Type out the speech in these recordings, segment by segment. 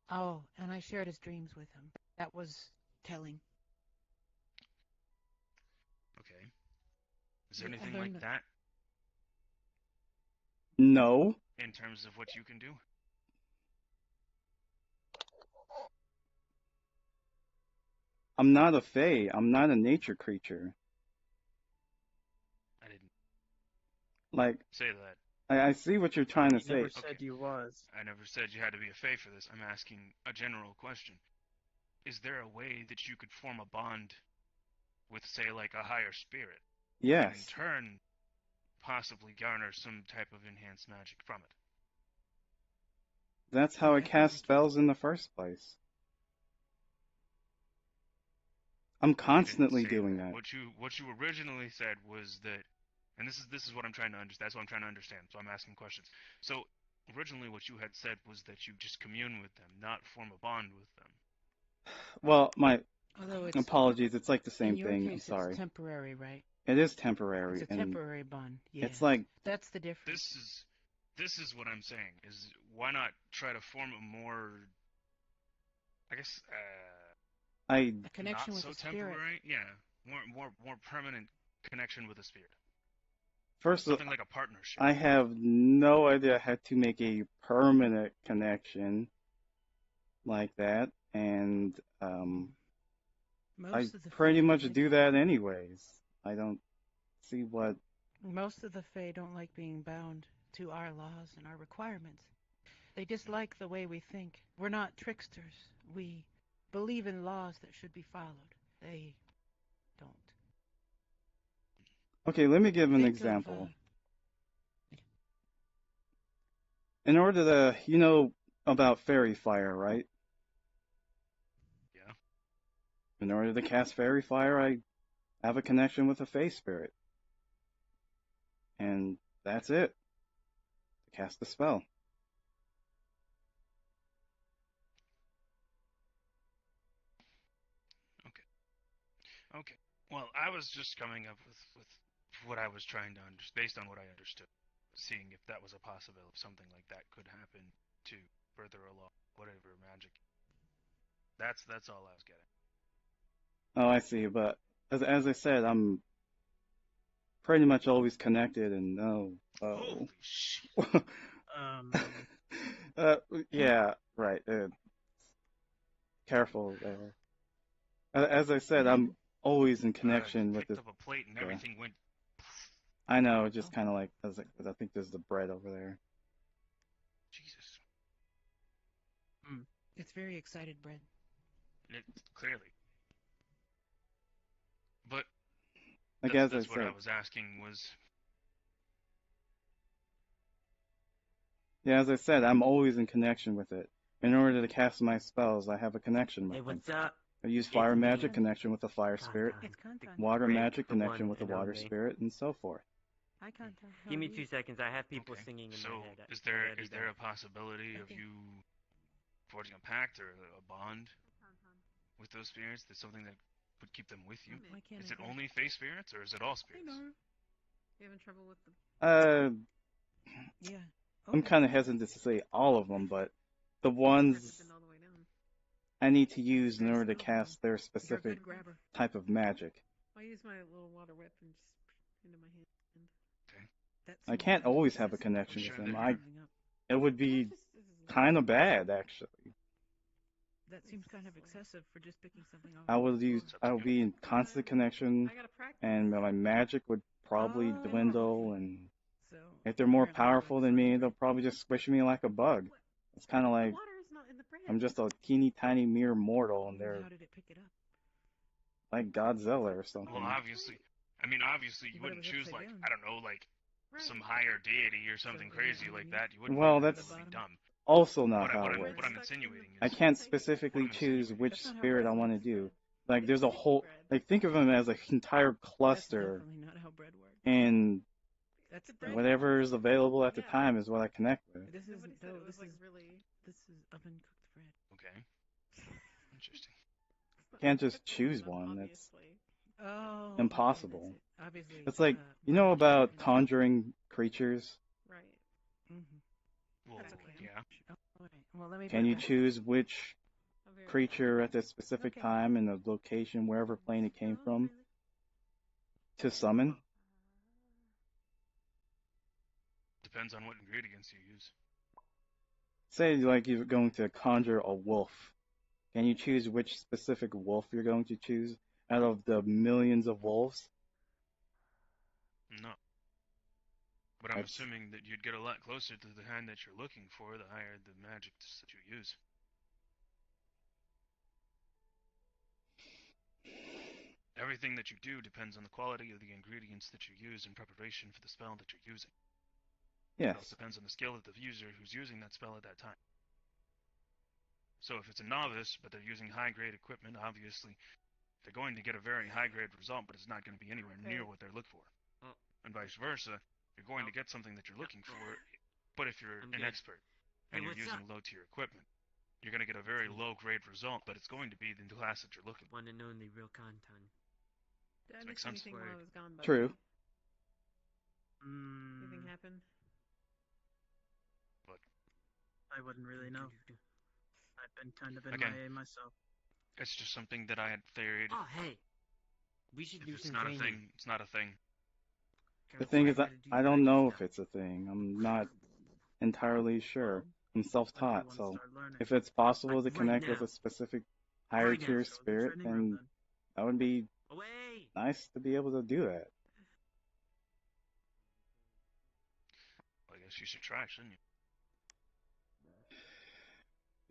Oh, and I shared his dreams with him. That was telling. Okay. Is there Yeah, I anything like learned that. that No, in terms of what you can do? I'm not a fae. I'm not a nature creature. I didn't Like, say that. I see what you're trying to He never say. Okay. said you was. I never said you had to be a fae for this. I'm asking a general question. Is there a way that you could form a bond with, say, like a higher spirit, and in Yes, turn possibly garner some type of enhanced magic from it? that's You how I cast definitely can. spells in the first place. I'm You didn't constantly say doing that. that. What you originally said was that, and this is what I'm trying to understand. That's what I'm trying to understand. So I'm asking questions. So originally, what you had said was that you just commune with them, not form a bond with them. Well, my Although it's, apologies. It's like the in same your thing. I'm case, it's sorry. temporary, right? It is It's temporary, a and temporary bond. it's Yes. like That's the difference. This is this is what I'm saying. Is why not try to form a more, I guess, I A not connection with so a spirit. temporary? Yeah, more permanent connection with the spirit. first Something like a partnership. I have no idea how to make a permanent connection like that, and I Most of the pretty Fae much don't like do that. that anyways. I don't see what. Most of the Fae don't like being bound to our laws and our requirements. They dislike the way we think. We're not tricksters. We believe in laws that should be followed. They don't. Okay, let me give an Think of, example. In order to, you know about fairy fire, right? Yeah. In order to cast fairy fire, I have a connection with a fae spirit, and that's it. Cast the spell. Okay. Okay. Well, I was just coming up with what I was trying to understand based on what I understood, seeing if that was a possibility, something like that could happen to further along whatever magic. That's all I was getting. Oh, I see. But as I said, I'm pretty much always connected, and no, oh. Holy shit! Um, uh, yeah, right. Careful. As I said, I'm always in You connection with picked this. up a plate and Uh, everything went. I know, just oh, kind of like, I think there's the bread over there. Jesus. hmm. it's very excited bread. It, clearly, but Like that's as I that's what I said, was asking was. yeah, as I said, I'm always in connection with it. In order to cast my spells, I have a connection Hey, with them. what's up? I use It's fire magic me, connection with the fire spirit, Kantan. It's Kantan. water Great, magic the connection one with the and water only. spirit, and so forth. Hi, Kantan. How Give are me you? 2 seconds. I have people Okay, singing in so my head. is They're there already is there done. a possibility of Okay. you forging a pact or a bond with those spirits? That's something that would keep them with you. Why can't Is I it hear? only face spirits or is it all Hey, spirits? Nora. You having trouble with the Uh, Yeah. I'm Okay. kind of hesitant to say all of them, but the grip ones has been all the way down? I need to use in Very order to smooth, though. cast their You're a specific good grabber. type of magic. I use my little water whip and just into my hand. Okay. That I seems can't kind of always have a excessive for I'm connection me with sure to them. that pick I you're. something up. It would Well, be this is kind of bad, actually. That seems kind of excessive for just picking something up. It's up I to would you. be in constant connection, I gotta practice. and my magic would probably Oh. dwindle. And So if they're more apparently you like powerful than fuzzy me, they'll bread. probably just squish me like a bug. What? It's kind of The like water is not in the bread. I'm just a teeny tiny mere mortal, and they're How did it pick it up? like Godzilla or Well, something. obviously, I mean, obviously, you But it wouldn't was choose upside like down. I don't know, like Right. some higher deity or So something is it crazy like underneath that. You wouldn't. Well, That the that's would be bottom? dumb. also What not I how what it I'm Bread's what works. I'm stuck in the insinuating I is can't what specifically I'm choose insinuating which That's is not how spirit bread I want to works. do. Like there's a Sticky whole bread. like think of them as an entire That's cluster, definitely not how bread works. and That's The bread whatever is available at the Yeah. time is what I connect with. this Nobody isn't said though. it was This like is really. oven cooked bread. okay. Interesting. It's not, Can't it's just cooked choose enough, one. That's obviously. Oh, okay, that's impossible. it. Obviously, It's like water about and conjuring creatures. Right. mm-hmm. Well, That's Kind of. okay. yeah. Oh, Wait, well, let me Can put you that. choose which How very creature at this specific Okay. time and the location, wherever plane it came Oh, from, really? to summon? Depends on what ingredients you use. Say, like, you're going to conjure a wolf. Can you choose which specific wolf you're going to choose out of the millions of wolves? No. But I'm That's assuming that you'd get a lot closer to the hand that you're looking for, the higher the magic that you use. Everything that you do depends on the quality of the ingredients that you use in preparation for the spell that you're using. It yes. also depends on the skill of the user who's using that spell at that time. So if it's a novice, but they're using high-grade equipment, obviously they're going to get a very high-grade result, but it's not going to be anywhere near what they're looking for. Oh. And vice versa, you're going to get something that you're looking for, but if you're I'm an good. expert and Hey, you're what's using up? low-tier equipment, you're going to get a very me. low-grade result, but it's going to be the class that you're looking for. One and only real content. Did I That miss makes sense. anything while I Word. was gone? By the True. way? Anything happen? But I wouldn't really know. I've been kind of Again. MIA myself. it's just something that I had theoried. Oh, hey. We should If do it's some not training. a thing, it's not a thing. The Gotta thing fly is, how to do I don't magic know if stuff. it's a thing. I'm not entirely sure. I'm When do you self-taught, want to so start learning? if it's possible Like to right connect with now. a specific higher Right now. tier Let's go to the spirit, training room then then. that would be Away! nice to be able to do that. I guess you should try, shouldn't you?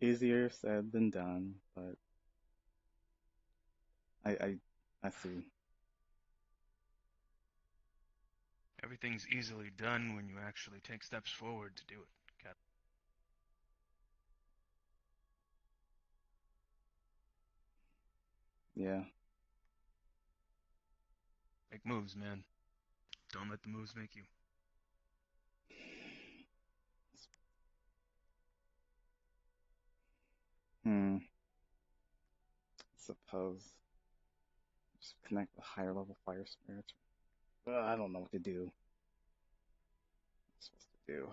Easier said than done, but I see. Everything's easily done when you actually take steps forward to do it, Cap. Yeah. Make moves, man. Don't let the moves make you. Suppose. Just connect with higher level fire spirits. I don't know what to do. What I'm supposed to do.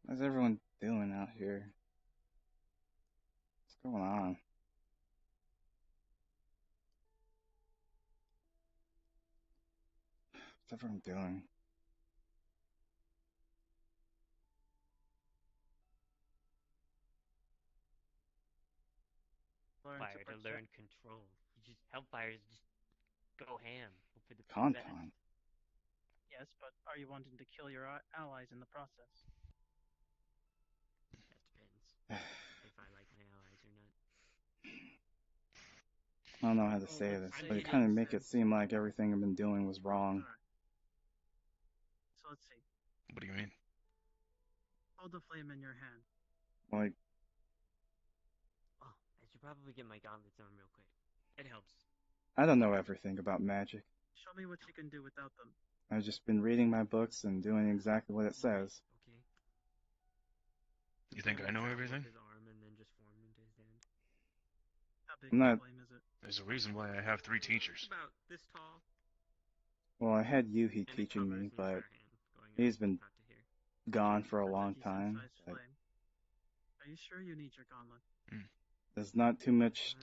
What's everyone doing out here? What's going on? What's everyone doing? Learn Fire to protect. learn control. You just Hellfires just go ham. Hope for the best. Con. Yes, but are you wanting to kill your allies in the process? That depends. If I like my allies or not. I don't know how to Well, say let's this, say but you kind of make it since- seem like everything I've been doing was wrong. Alright. So let's see. What do you mean? Hold the flame in your hand. Like, Oh, I should probably get my gauntlets on real quick. It helps. I don't know everything about magic. Show me what you can do without them. I've just been reading my books and doing exactly what it says. Okay. You think I know Travel up everything? His arm and then just form into his hand. How big I'm of a not- flame is it? There's a reason why I have 3 teachers. About this tall. Well, I had Yuhi And it teaching covers me, an but entire hand, going he's been up to here. gone for a That's long decent time. sized flame. Are you sure you need your gauntlet? There's not too much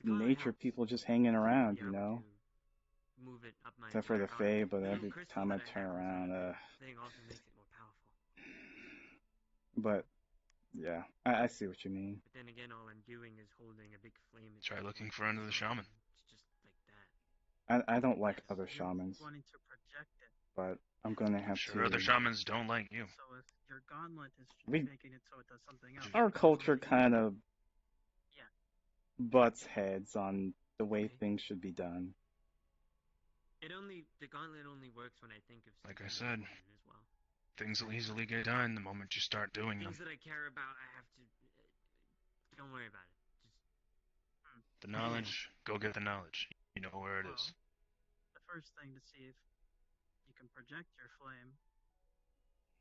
The gauntlet nature helps. people just hanging To around, be you able know? to move it up my Except for the entire Fae, arm. but The every crystal time I that turn have around, inside of the thing also makes it more powerful. But, yeah, I see what you mean. But then again, all I'm doing is holding a big flame. Try looking for another shaman. It's just like that. I don't like Yes, other you're shamans, wanting to project it. but I'm gonna I'm have sure to... other shamans don't like you. So if your gauntlet is We- making it so it does something else. Our culture kind of Yeah. butts heads on the way Okay. things should be done. The gauntlet only works when I think of Like something I said, important as well. things will easily get done the moment you start doing them. Things that I care about, I have to. Don't worry about it. Just The knowledge, go get the knowledge. You know where it is. The first thing to see if you can project your flame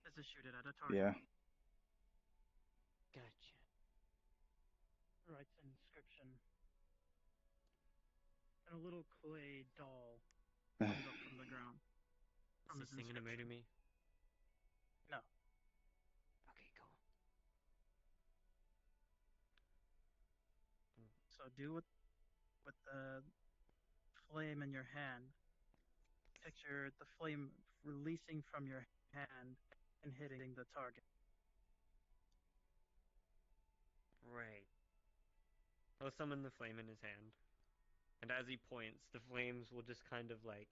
is to shoot it at a target. Yeah. gotcha. Writes an inscription. And a little clay doll comes up from the ground. From Is this thing gonna murder me? No. Okay, cool. So do it with the flame in your hand. Picture the flame releasing from your hand and hitting the target. Right. I'll summon the flame in his hand. And as he points, the flames will just kind of like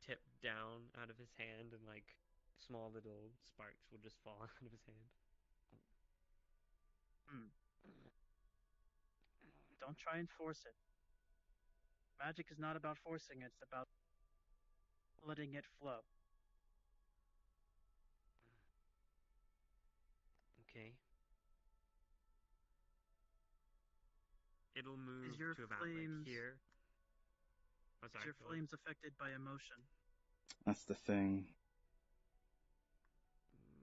tip down out of his hand and like small little sparks will just fall out of his hand. Don't try and force it. Magic is not about forcing it, it's about letting it flow. Okay. It'll move Is your to about like flames- here. Oh, Is sorry, your go on. flames affected by emotion? That's the thing.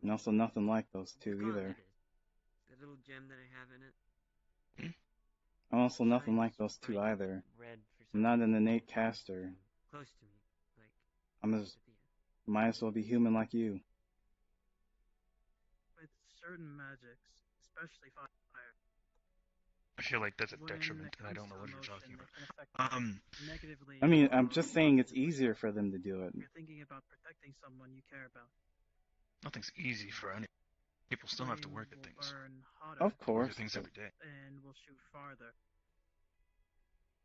And also nothing like those The two gauntlet either. is. The little gem that I have in it. I'm also nothing like shines those two bright either. Red for I'm some not reason. an innate caster. Close to me. Like I'm at as the end. might as well be human like you. With certain magics, especially fire, I feel like that's a when detriment, it and I don't comes know to what you're emotion, talking it about. can affect negatively. I mean, I'm or just saying it's positively. easier for them to do it. If you're thinking about protecting someone you care about, Nothing's easy for any. People still have to flame work at will things. burn hotter Of Work course. at things every day. and will shoot farther.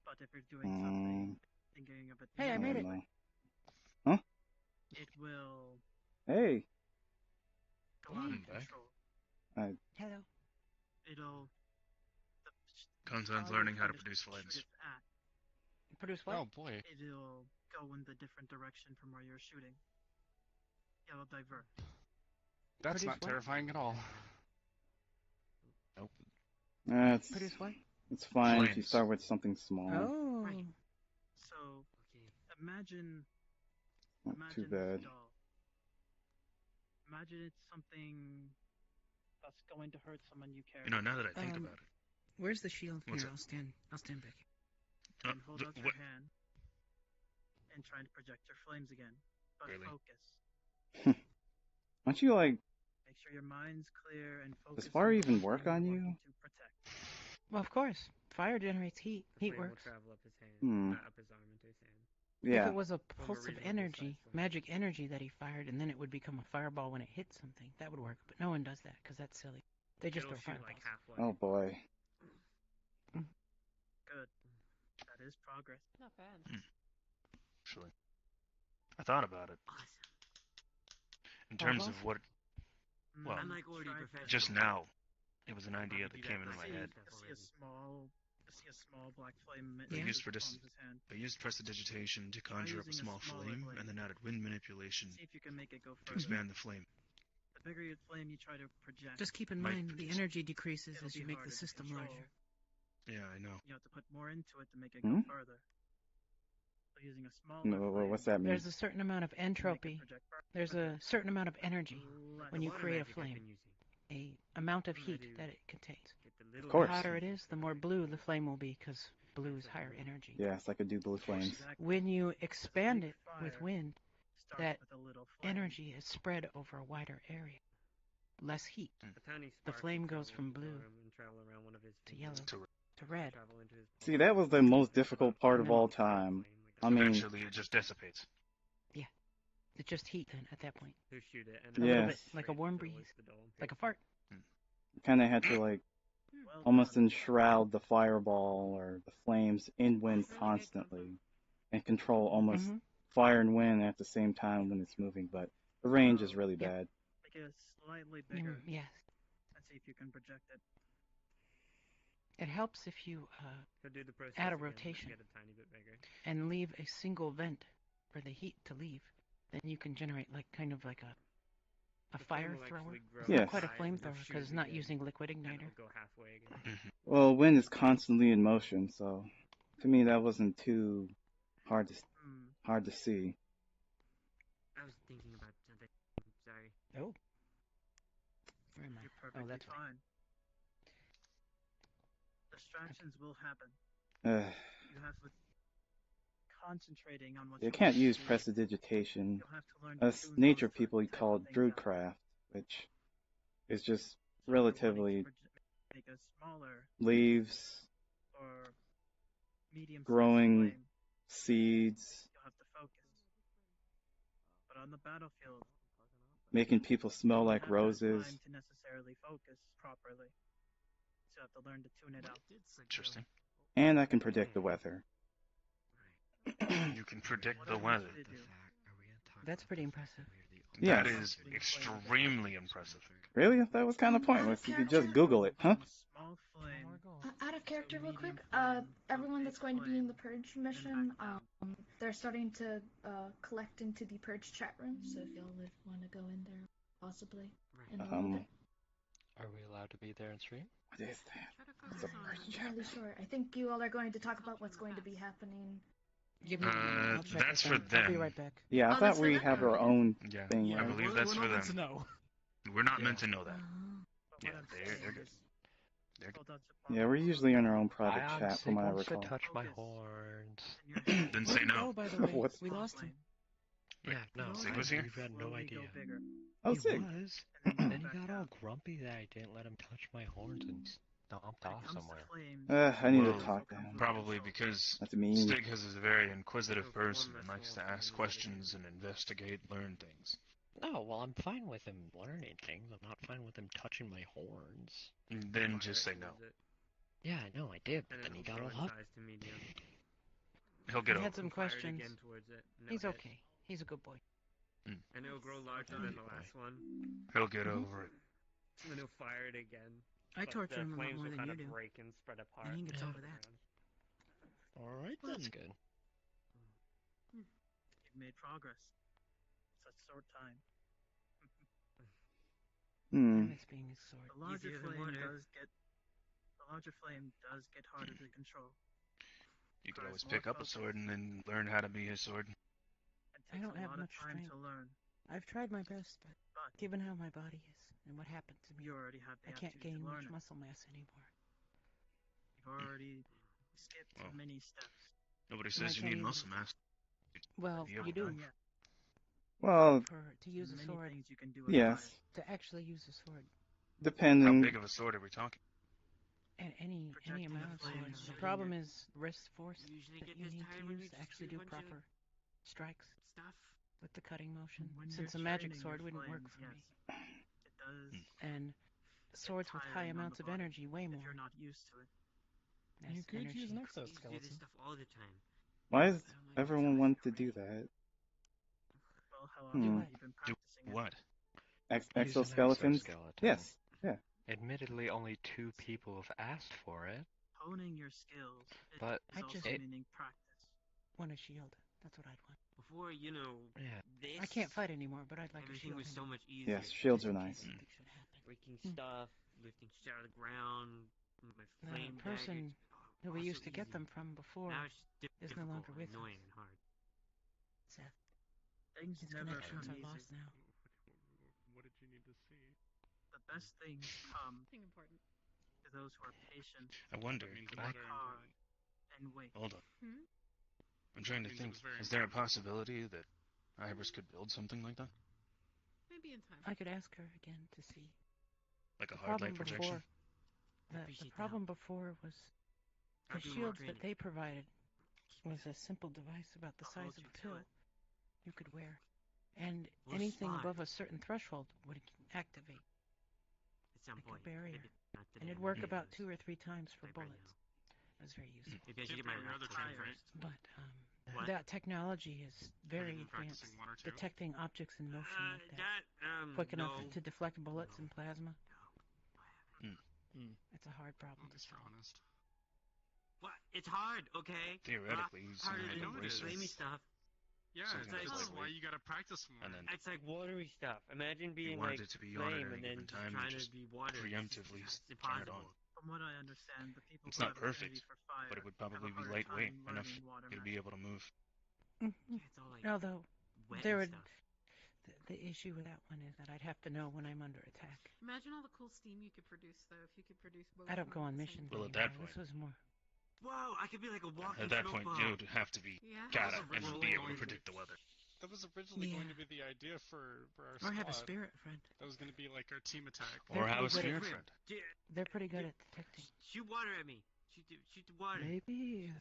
But if you're doing something, thinking of it Hey, I made it. Huh? it will Hey. go out of Welcome back. control. Hello. It'll Constan's fire learning how to kind of produce shoot flames. its at, Produce what? Oh boy. it'll go in the different direction from where you're shooting. It'll divert. That's Produce not what? terrifying at all. Nope. It's Produce what? it's fine if you Flames. start with something small. Oh. Right. So Okay. imagine Not too this bad. doll. Imagine it's something that's going to hurt someone you care You know, now that I think Um, about it. Where's the shield? What's Here, it? I'll stand back here. and hold out your hand and try to project your flames again. But Really? focus. Aren't you like, Make sure your mind's clear and focus. does fire on even the work thing on you're you? wanting to protect. Well, of course. Fire generates heat. The Heat flame works. will travel up his hand. Hmm. Up his arm into his hand. If Yeah. it was a From pulse a of reasonable energy, size flame. magic energy that he fired, and then it would become a fireball when it hit something, that would work. But no one does that because that's silly. They just It'll throw shoot fireballs. like halfway. Oh boy. Good. That is progress. Not bad. Actually, I thought about it Awesome. in terms Fireball? of what. Well, I'm like already Try professional. Just now, it was an I'll idea probably that do came that into my for head. You see a small black flame They Yeah. used for in the dis- palm of his hand. They used prestidigitation to conjure up a using a small smaller flame, blade. and then added wind manipulation See if you can make it go to further. expand the flame. The bigger your flame you try to project, Just keep in Might mind the produce- energy decreases it'll as you be make harder the to system control. larger. Yeah, I know. You have to put more into it to make it Hmm? go further. So using a smaller No, flame what's that mean? There's a certain amount of to make it entropy. project There's a certain amount of energy less. when you Water create a magic I've flame. been using. A amount of I heat do. that it contains. Get the little The course. hotter it is, the more blue the flame will be because blue is higher energy. Yes, I could do blue flames. Exactly. When you expand big it with fire wind, Starts that with a little flame. energy is spread over a wider area. less heat. A tiny The spark flame will goes travel from into his blue arm and travel around one of his to yellow fingers, To to red. travel into his See, palm, that was the most and difficult part of And then- all time. I mean, eventually it just dissipates. It's just heat then at that point. to shoot it, and A little Yes. bit like a warm breeze, like a fart. kind of had to like Well almost done. enshroud the fireball or the flames in wind constantly, and control almost Mhm. fire and wind at the same time when it's moving. But the range is really Yep. bad. Make it slightly bigger Yes. and see if you can project it. It helps if you So do the process add a again, but rotation. get a tiny bit bigger. and leave a single vent for the heat to leave. Then you can generate like kind of like a The flame fire will thrower. actually grow It's Yes. not quite a in size and you'll flamethrower shoot because it's it not again, using liquid and igniter. it'll go halfway again. Mhm. Well, wind is constantly in motion, so to me that wasn't too hard to see. I was thinking about something. Sorry. Oh. Where am I? You're perfectly that's why. fine. Distractions will happen. You have to concentrating on what You you can't want to use do. prestidigitation. You'll have to learn to Us tune nature those people we type call of things out. druidcraft, which is just So if you're wanting to relatively make a smaller leaves, or medium growing flame, seeds, you'll have to focus. But on the battlefield, making people smell you like don't have that roses. time to necessarily focus properly. So you have to learn to tune it out. Interesting. And I can predict the weather. You can predict What the I want weather. you to do, That's pretty impressive. Yes. That is extremely impressive. Really? That was kind of pointless. You could just Google it, huh? small flame, Out of character, real medium quick, flame, everyone big that's going to be in the flame, Purge then mission, back down. they're starting to collect into the Purge chat room, so if y'all would want to go in there, possibly, in a little bit. Are we allowed to be there and stream? What is that? Try to I'm focus not on entirely sure. I think you all are going to talk about what's going to be happening. Give me a minute. I'll check That's with for them. I'll be them. right back. Yeah, I Oh, thought that's for we them? have our Okay. own Yeah, thing. I believe that's for them. To know. We're not Yeah. meant to know that. But Yeah, what I'm they're saying good. is, They're good. hold on to Yeah, we're usually in our own private Ion chat, from Sig what I wants to recall. touch my Focus. horns. in your head, Then Where'd say he no. go, by the way? What? We small lost him. flame, Yeah, no, Sig was here? we've had no slowly idea. go bigger, Oh, He Sig. was. and And then then go he back got all down. grumpy that I didn't let him touch my horns and stomped When it off comes to somewhere. flames, I need Well, to talk to him. Probably because That's mean. Stig is a very inquisitive So form person that and likes to small ask flame questions and investigate, learn things. No, well, I'm fine with him learning things. I'm not fine with him touching my horns. And then fire just say no. towards it, Yeah, I know, I did, but and then he it'll got grow all in up. size to medium. He'll get He over had it. some Fire it questions. again towards it. No He's hit, okay. He's a good boy. and it'll grow larger than the last one. He'll get Mhm. over it. And then he'll fire it again. I but torture the him a lot flames more will than kind you of do. break and spread apart. And he gets Yeah. over that. Alright, that's good. you've made progress. Such short time. I miss being his sword. The larger Easier than flame water. does get harder to control. You could always Requires pick more up a focus. sword and then learn how to be his sword. It I takes don't a have lot much of time strength. to learn, I've tried my best, but but given how my body is and what happened to me, you already have the I can't aptitude gain to much learn it. muscle mass anymore. You've already skipped Well. many steps. Nobody And I says you can't need even- muscle mass. Well, Yeah, you well, do. Yeah, Well, To use a many sword, things you can do. With yes, fire. to actually use a sword, How depending. big of a sword are we talking? and any Projecting the amount of flames swords. The within problem your- is wrist force Usually that get you this need tired to when use we to just actually do do a bunch of proper strikes stuff. with the cutting motion. When Since you're a magic training sword your wouldn't work flames, for yes, me, It does. and swords with high tiring on amounts the of body energy way If more. you're not used to it. as You could energy use an increases. You do this exoskeleton. stuff all the time. Why does everyone want to do that? Well, how Hmm. often Do have you been practicing it? What? Use an Exoskeletons? exoskeleton. Yes. Admittedly, only 2 people have asked for it, Honing your skills is but I also just- meaning practice. Want a shield. That's what I'd want. Before, yeah. this. I can't fight anymore, but I'd like a Everything shield. was so anyway, much easier. Yes, shields just are in case nice. something should happen. Breaking Hmm. stuff, lifting shit out of the ground, my The flame person daggers. who we all used so to get easy. them from before Now it's is no difficult longer and with annoying us. and hard. Seth, Things his never connections come are easy. lost now. What did you need to see? The best things come Nothing important. to those who are patient, I wonder. work hard, and wait. Hold on. Hmm? I'm trying to Means it think. was very Is there a possibility that Iris could build something like that? Maybe in time. I could ask her again to see. Like a The hard light problem projection? before, the Appreciate the problem help. before was I'll the be more shields training. that they provided was a simple device about the I'll size hold of you a to pill it. you could wear, and We're anything smart. above a certain threshold would activate At some like point. a barrier, Maybe not today, and it'd maybe work about those 2 or 3 times for type right bullets. now. It was very useful. Maybe I should Can't get my think of your other rep training, first. right? But What? that technology is Have you very been advanced, practicing one or two? detecting objects in motion like that, That, quick enough no. to deflect bullets and plasma. Hmm. It's a hard problem At to least you're solve. honest. What? It's hard, okay? Theoretically, he's Harder like than a know it is. bracer. flamey stuff. Yeah, Something that's that's lightweight. why you gotta practice more. And then It's like watery stuff. Imagine being wanted like it to be on at flame any and then given just time and trying just to be water. preemptively It's turn it impossible. on. From what I understand, the people It's who not have affinity perfect, for fire but it would have probably a be harder lightweight time enough learning water to magic. be able to move. Yeah, it's all like Although wet there and would, stuff. the issue with that one is that I'd have to know when I'm under attack. Imagine all the cool steam you could produce, though, if you could produce both. I don't of go on them at the missions same Well, at anymore. that point- This was more. Whoa, I could be like a walking At that smoke point, bomb. you would have to be Yeah. gotta That was and originally be able to going to- predict the weather. That was originally going Yeah. to be the idea for our Or squad. have a spirit friend. That was going to be like our team attack. They're Or have a pretty good spirit at- friend. They're pretty good at detecting. Shoot water at me. Shoot the water. Maybe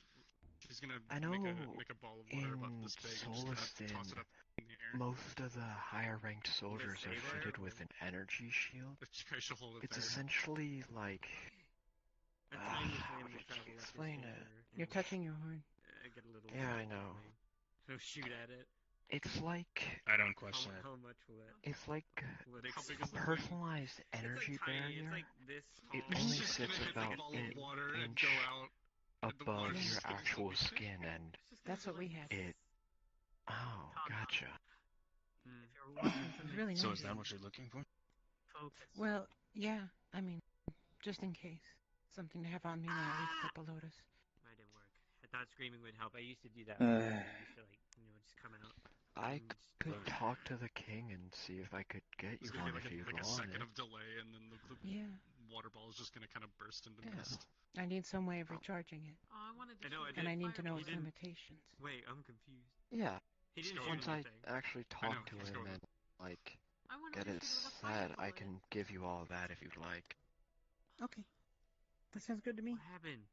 She's gonna I know make a ball of water about in this big and just gonna toss Solistin, it up in the air. most of the higher ranked soldiers stay are there, fitted or- with an energy shield. But you guys should hold it It's there. essentially like A tiny how flame will would travel you up explain your it? shoulder. You're and touching your horn. I get a little. Yeah, I know. So shoot at it. It's like I don't question it. How much will it? it's like Will it How big explode? is the thing? personalized It's energy like tiny. barrier It's like this It tall. only She's just sits gonna hit about the ball an of water and inch go out. and the above water's your just gonna actual go- skin, and It's just gonna That's go what we like had. this. it. Oh, gotcha. If you're wanting to It's make really So nice. is that what you're looking for? focus, Well, yeah. I mean, just in case. Something to have on me when I leave Purple Lotus. That didn't work. I thought screaming would help. I used to do that. Uh. I used to like, just come out. I and just could float. talk to the king and see if I could get you There's gonna one be if you like a want second it. of delay, and then the Yeah. water ball is just gonna kind of burst into Yeah. mist. I need some way of recharging it. Oh, I wanted to I know, shoot I it And did. I need to know fireball. its didn't- limitations. Wait, I'm confused. Yeah, He didn't go shoot once I anything. actually I know, talk to let's him go. and like I wanted get to it shoot it with a set, I fireball. can give you all that if you'd like. Okay. That sounds good to me. What happened?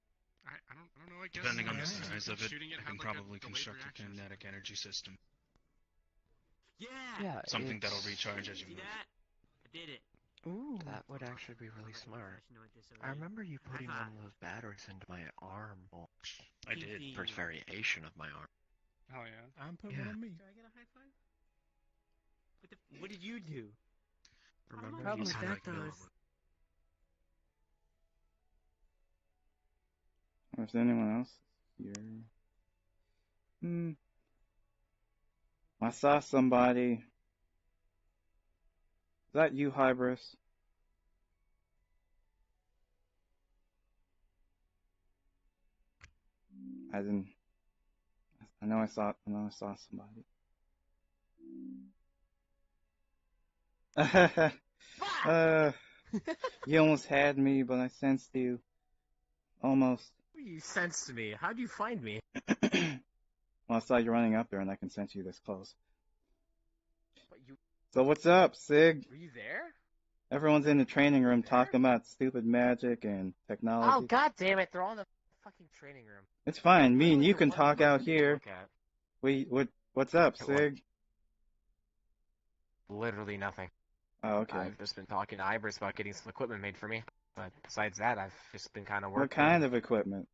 I don't know. I guess Depending on the just size of it, shooting you had can like a probably delayed construct a reaction or kinetic energy system. Yeah. Yeah, Something that'll it's- recharge as you See move. that? I did it. Ooh. That would actually be really I'm smart. professional at this I already. remember you putting High one five. of those batteries into my arm, well, I did. Kinky. first variation of my arm. Oh yeah. I'm putting Yeah. one on me. Do I get a high five? What did you do? Remember Problem you with said that, like though, no. is If anyone else here. I saw somebody. Is that you, Hybris? I didn't. I know I saw somebody. You almost had me, but I sensed you. Almost. You sensed me. How'd you find me? Well, I saw you running up there, and I can sense you this close. But you So what's up, Sig? were you there? Everyone's in the training room talking about stupid magic and technology. Oh god damn it! They're all in the fucking training room. It's fine. Me and Literally you the can one talk person out to here. look at. What's up, Okay, well- Sig? Literally nothing. Oh, okay. I've just been talking to Ibris about getting some equipment made for me. But besides that, I've just been kind of working. What kind of equipment?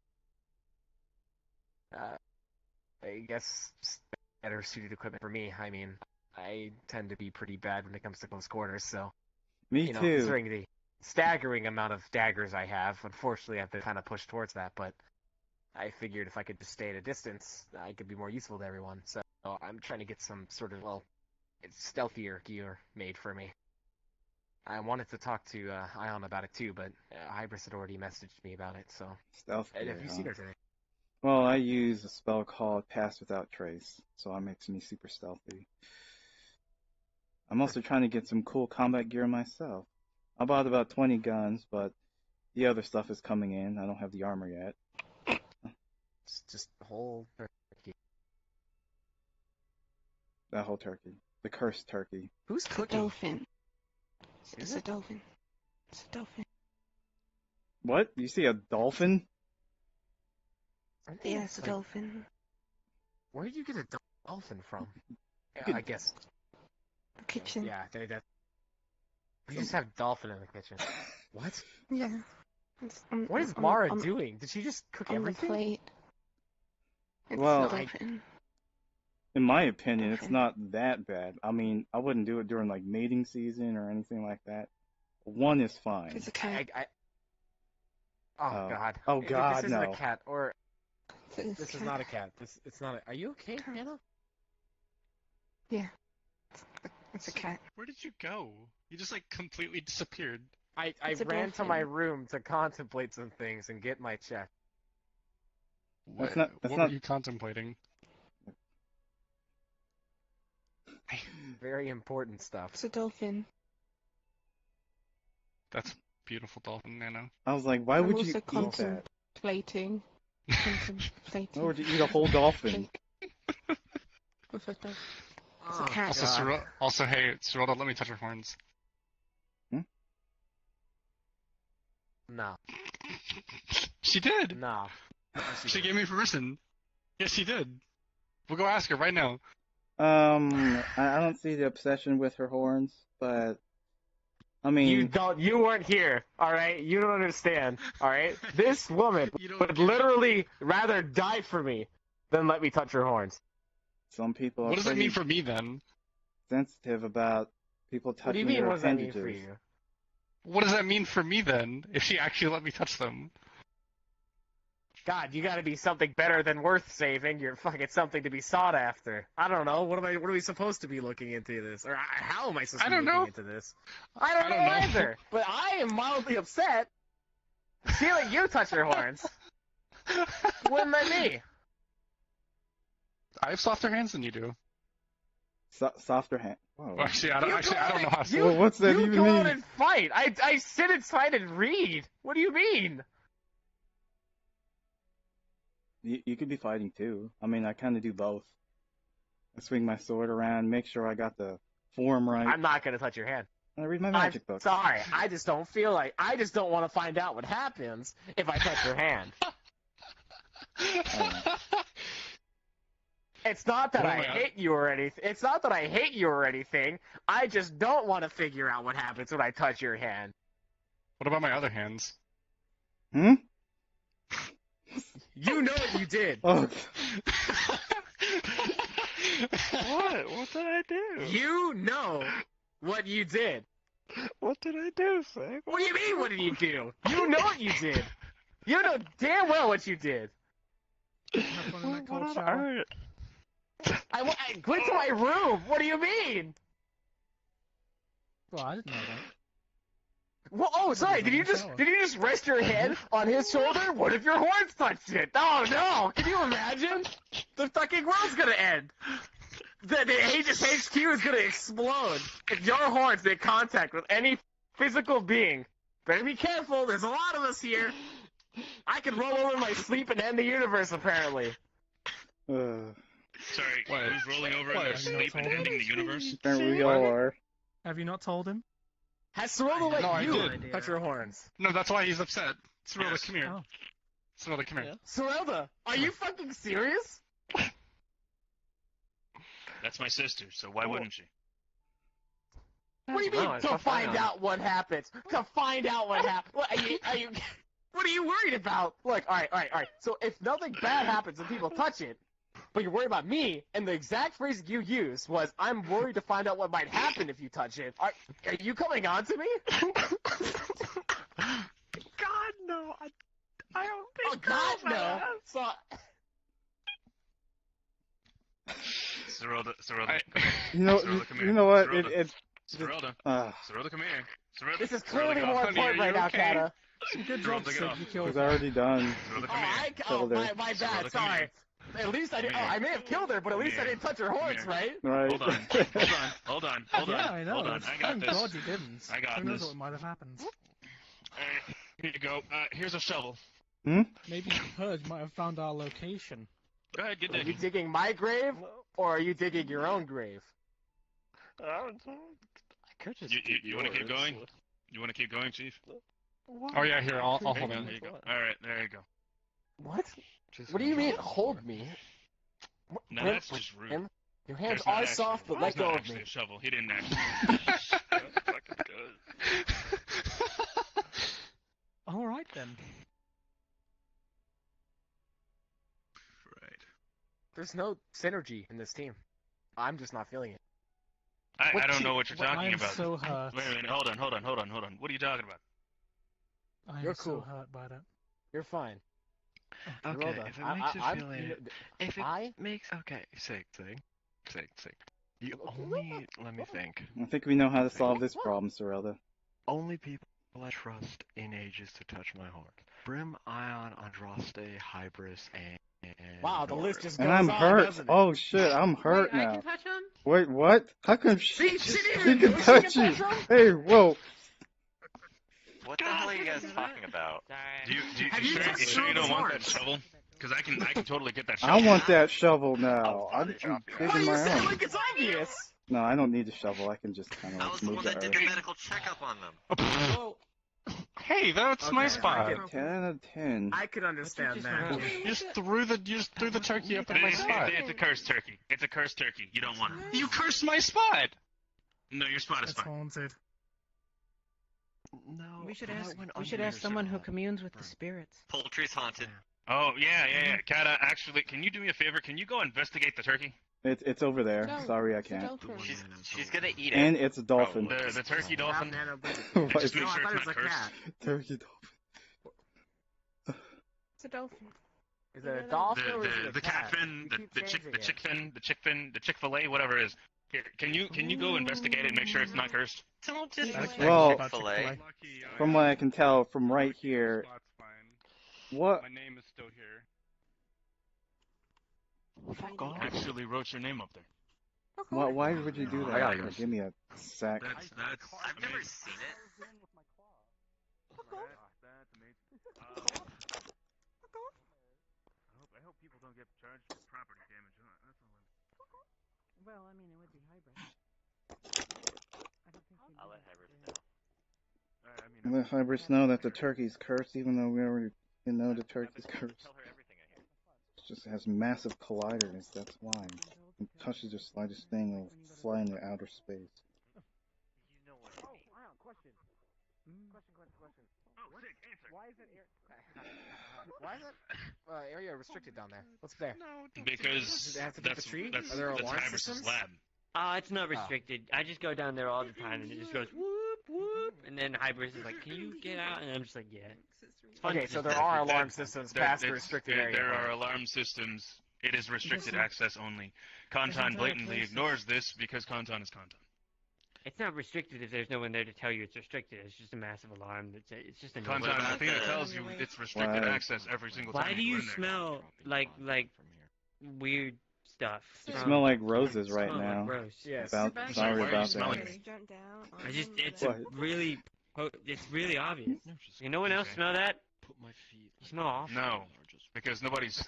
I guess better suited equipment for me. I mean, I tend to be pretty bad when it comes to close quarters, so Me you know, too. considering the staggering amount of daggers I have, unfortunately I've been kind of pushed towards that, but I figured if I could just stay at a distance, I could be more useful to everyone. So I'm trying to get some sort of, well, it's stealthier gear made for me. I wanted to talk to Ion about it too, but Hybris had already messaged me about it, so... Stealth Have gear, you huh? seen her today? Well, I use a spell called Pass Without Trace, so it makes me super stealthy. I'm also trying to get some cool combat gear myself. I bought about 20 guns, but the other stuff is coming in. I don't have the armor yet. It's just the whole turkey. That whole turkey. The cursed turkey. Who's cooking? Dolphin. Is It's a it? dolphin. It's a dolphin. What? You see a dolphin? Yeah, it's a dolphin. Where did you get a dolphin from? Yeah, could- I guess. The kitchen. Yeah, we just have dolphin in the kitchen. What? Yeah. It's What is Mara doing? Did she just cook on everything? the plate? It's Well, a dolphin. In my opinion, it's not that bad. I mean, I wouldn't do it during like mating season or anything like that. One is fine. It's a cat. Oh God. Oh God, This isn't no. a cat, or It's this a is not a cat. It's not. Are you okay, Hannah? Yeah. It's a cat. Where did you go? You just like completely disappeared. I It's a ran to my dolphin. room to contemplate some things and get my check. That's What not were you contemplating? Very important stuff. It's a dolphin. That's beautiful dolphin, Nano. I was like, why I'm would you also eat that? contemplating. Why would you eat a whole dolphin? With a dog. Oh, It's a cat. Also, hey, Sorota, let me touch her horns. No. She did. No. She gave me permission. Yes, she did. We'll go ask her right now. I don't see the obsession with her horns, but I mean, You weren't here, all right? You don't understand, all right? This woman would literally rather die for me than let me touch her horns. some people are What does that pretty mean for me then? sensitive about people What do you touching mean? their What does that mean appendages. for you? What does that mean for me then? If she actually let me touch them? God, you gotta be something better than worth saving. You're fucking something to be sought after. I don't know. What are we supposed to be looking into this? Or how am I supposed to be looking into this? I don't know either. But I am mildly upset. She let you touch her horns. Wouldn't let me. I have softer hands than you do. Softer hand. Whoa. Well, actually, I don't know how. Well, what's that you even go mean? out and fight. I sit inside and read. What do you mean? You could be fighting too. I mean, I kind of do both. I swing my sword around, make sure I got the form right. I'm not gonna touch your hand. I read my magic book. Sorry, I just don't feel like. I just don't want to find out what happens if I touch your hand. It's not that I hate you or anything. It's not that I hate you or anything. I just don't want to figure out what happens when I touch your hand. What about my other hands? Hmm? You know what you did. Oh. What? What did I do? You know what you did. What did I do, Frank? What do you mean, what did you do? You know what you did. You know damn well what you did. What on earth? I went to my room. What do you mean? Well, I didn't know that. Well, oh, sorry. Did you just rest your head on his shoulder? What if your horns touched it? Oh no! Can you imagine? The fucking world's gonna end. The Aegis HQ is gonna explode if your horns make contact with any physical being. Better be careful. There's a lot of us here. I can roll over in my sleep and end the universe, apparently. Sorry, who's rolling over in their sleep and ending the universe? We all are. Have you not told him? Has Sorota let I you did. touch your horns? No, that's why he's upset. Sorota, Yes. come here. Oh. Sorota, come here. Sorota, are you fucking serious? That's my sister, so why wouldn't she? What do you mean, to find out what happens? To find out what happens? What are you worried about? Look, alright. So if nothing bad happens and people touch it, but you're worried about me, and the exact phrase you used was, I'm worried to find out what might happen if you touch it. Are you coming on to me? God, no. I don't think Oh, God, no. So, Sorota, come here. You know, Sorota, come here. you know what? Sorota, Sorota, Sorota, come here. Sorota, this is Sorota, clearly get more off. important right now, Kata. Good Sorota, job, get Sid. off. You It killed was her. already done. Sorota, come here. Killed her. My bad, Sorota, come sorry. here. At least I didn't. Come Oh, here. I may have killed her, but at least I Come didn't touch her horns, here. right? Right. Hold on. Yeah, I know. Hold on. I got Thank this. God you didn't. I got Who knows this. what might have happened? Alright, here you go. Here's a shovel. Maybe Purge might have found our location. Go ahead, get Are you digging. digging my grave, or are you digging your own grave? I could just You want to keep going? You want to keep going, Chief? Oh yeah, here, I'll There you hold go. him. There you go. All right, there you go. What? Just What do you gonna mean, drop the hold sword. me? Now Brim, that's just rude. Brim, your hands There's not are actually- soft, but let there's go not of actually me. a shovel. He didn't actually. Fucking good. All right then. Right. There's no synergy in this team. I'm just not feeling it. I don't know what you're talking I'm about. so hurt. Wait a minute. Hold on. What are you talking about? I You're am cool. so hurt by that. You're fine. Okay, Well done. if it makes you feel you know, if it I- makes okay, sick. You Okay, only let me think. I think we know how to solve this problem, Sorelda. Only people I trust in Aegis to touch my heart. Brim, Ion, Andraste, Hybris, and Wow, the list just And goes I'm on, hurt. doesn't it? Oh shit, I'm hurt Wait, I now. can touch him? Wait, what? How come See, she didn't can even- touch she you? can touch him? Hey, whoa. What the hell are you guys talking about? Do you Have you sure, touched sure you don't want that Sorelda's shovel? Because I can totally get that shovel. I want that shovel now. I'll I'm drop you digging Why do you my say it own. like it's obvious? No, I don't need a shovel. I can just kind of I like was the move one the that did earth. the medical checkup on them. Well, Hey, that's Okay, my I spot. can- 10 out of 10. I could understand just that. went- You just threw the turkey up in my It's spot. a cursed turkey. It's a cursed turkey. You don't want it. You cursed my spot. No, your spot is It's fine. haunted. No, We should that ask. went We should under ask someone who Sorelda. communes with the spirits. Poultry's haunted. Oh, yeah. Kata, actually, can you do me a favor? Can you go investigate the turkey? It's over there. No, Sorry, I it's a can't. dolphin. She's gonna eat it. And it's a dolphin. Probably. The turkey dolphin? What Just is make No, I sure thought it's it was not a cursed. cat. Turkey dolphin. It's a dolphin. Is it a Yeah, dolphin or is it The a cat? catfin, You keep the changing it. chickfin, the Chick-fil-A, whatever it is. Here, can you go investigate it and make sure it's not cursed? Don't Well, disrespect Well, Chick-fil-A. From what I can tell from right here, what? My name is still here. Fuck off. Actually wrote your name up there. Why would you do that? I gotta go. Here, give me a sec. That's I've never amazing. seen it. I hope people don't get charged for property damage. That's all. Well, I mean, it would be hybrid. I'll let Hybrid know. Let Hybris know that the turkey's cursed, even though we already know the turkey's cursed. Tell her everything I hear. It just has massive colliders, that's why. It touches the slightest thing, it'll fly into outer space. You know what I mean. Question. Question. Oh, sick, answer. Why is that area restricted down there? What's there? Because Does it have to be that's the tree? that's Are there that's alarm Hybris' systems? lab. It's not restricted. I just go down there all the time, and it just goes whoop whoop, and then Hybris is like, "Can you get out?" And I'm just like, "Yeah." It's fun Okay, to so just there are That- alarm systems that- past the that's- restricted there, area. There are alarm systems. It is restricted Doesn't- access only. Conton entire blatantly place is- ignores this because Conton is Conton. It's not restricted if there's no one there to tell you it's restricted. It's just a massive alarm. It's just a Conton is the thing that tells you it's restricted Why? access every single time Why do you you go in there. smell like weird stuff? You from- smell like roses right smell now. Like gross. Yes. About, Back sorry why are you about smelling that. it? Jump down on I just him, it's but- What? it's really obvious. No, just You no one else Okay. smell that? put my feet. You smell awful. No, because nobody's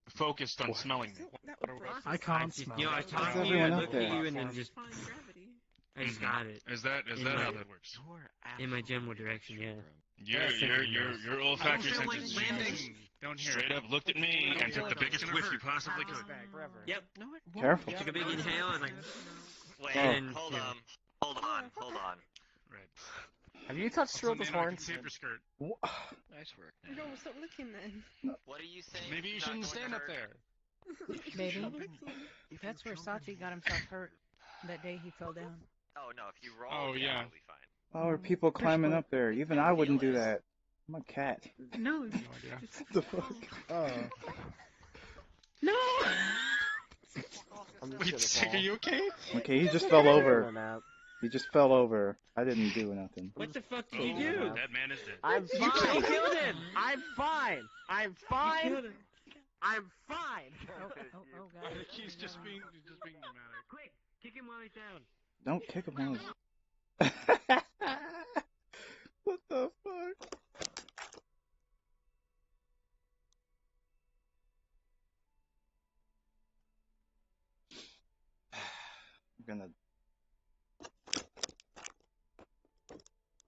focused on smelling me. That would break. I can't just, smell you know, I it. talk How's to you, I everyone up look there? at you, and then just Defying gravity. I just got it Is that In how my- that works? in my general direction. Yeah. Your olfactory feel like senses landing. Down here. straight up looked at me and took the biggest whiff you possibly could. Yep. Careful. Took a big inhale and like. Wait, And- hold yeah. on. Hold on. Hold on. Right. Have you touched Sorelda's horns? Paper skirt. Nice work. No, stop looking then. What are you saying? Maybe you Not shouldn't going stand to up hurt? there. Maybe. That's where Sachi got himself hurt that day he fell down. Oh no, if you roll, Oh, yeah. it'll be fine. How are people climbing up there? Even I wouldn't do that. I'm a cat. No. No idea. The fuck? Oh. No! I'm just Wait, gonna Sig, fall. are you okay? Okay, he just fell over. I'm out. He just fell over. I didn't do nothing. What the fuck did Oh, you do? wow. That man is dead. I'm You fine. killed him. I'm fine. I'm You fine. killed him. I'm fine. Oh, I God. think he's just being dramatic. Quick, kick him while he's down. Don't kick him out. What the fuck?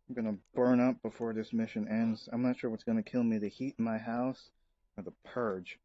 I'm I'm gonna burn up before this mission ends. I'm not sure what's gonna kill me, the heat in my house or the purge.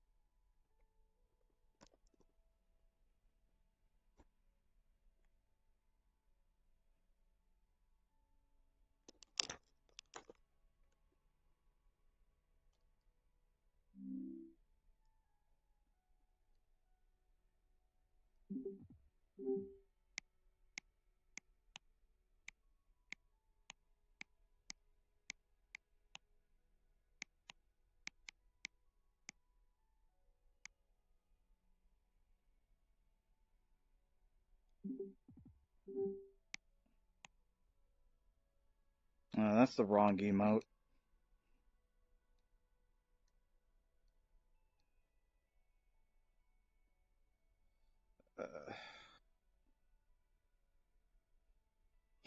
That's the wrong emote.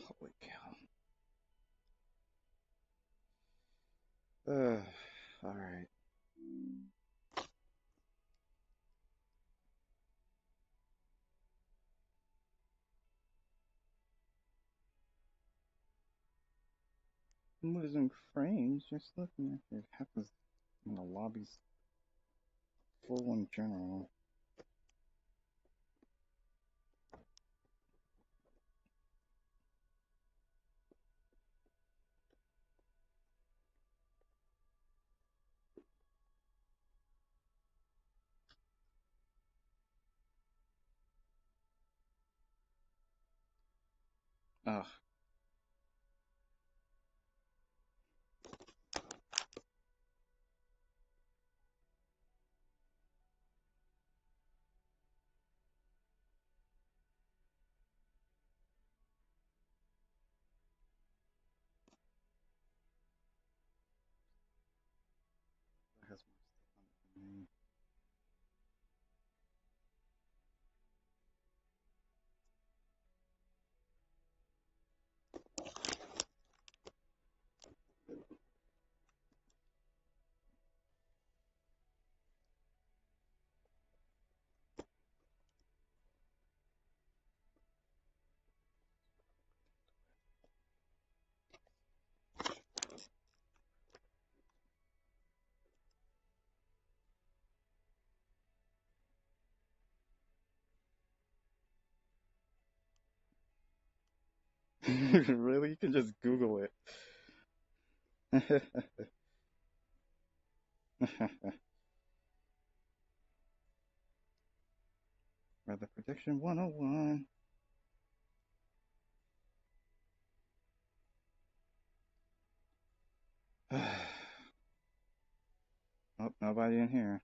Holy cow. Alright. I'm losing frames just looking at it. Happens when the lobby's full in general. Ugh. That has more stuff on it than me. Really? You can just Google it. Weather prediction 101. Oh, nobody in here.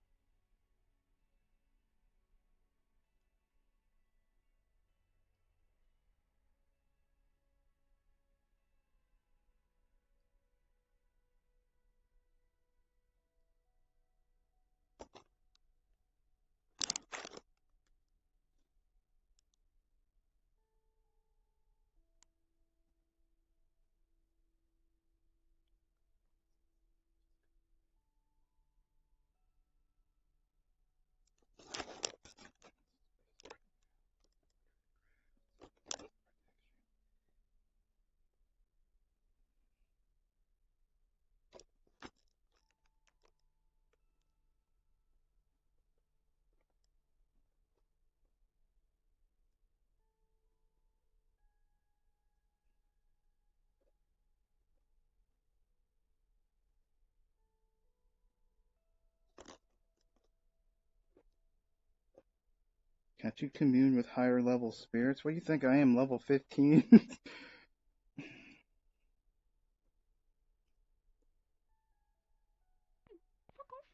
Can't you commune with higher level spirits? What do you think I am, level 15?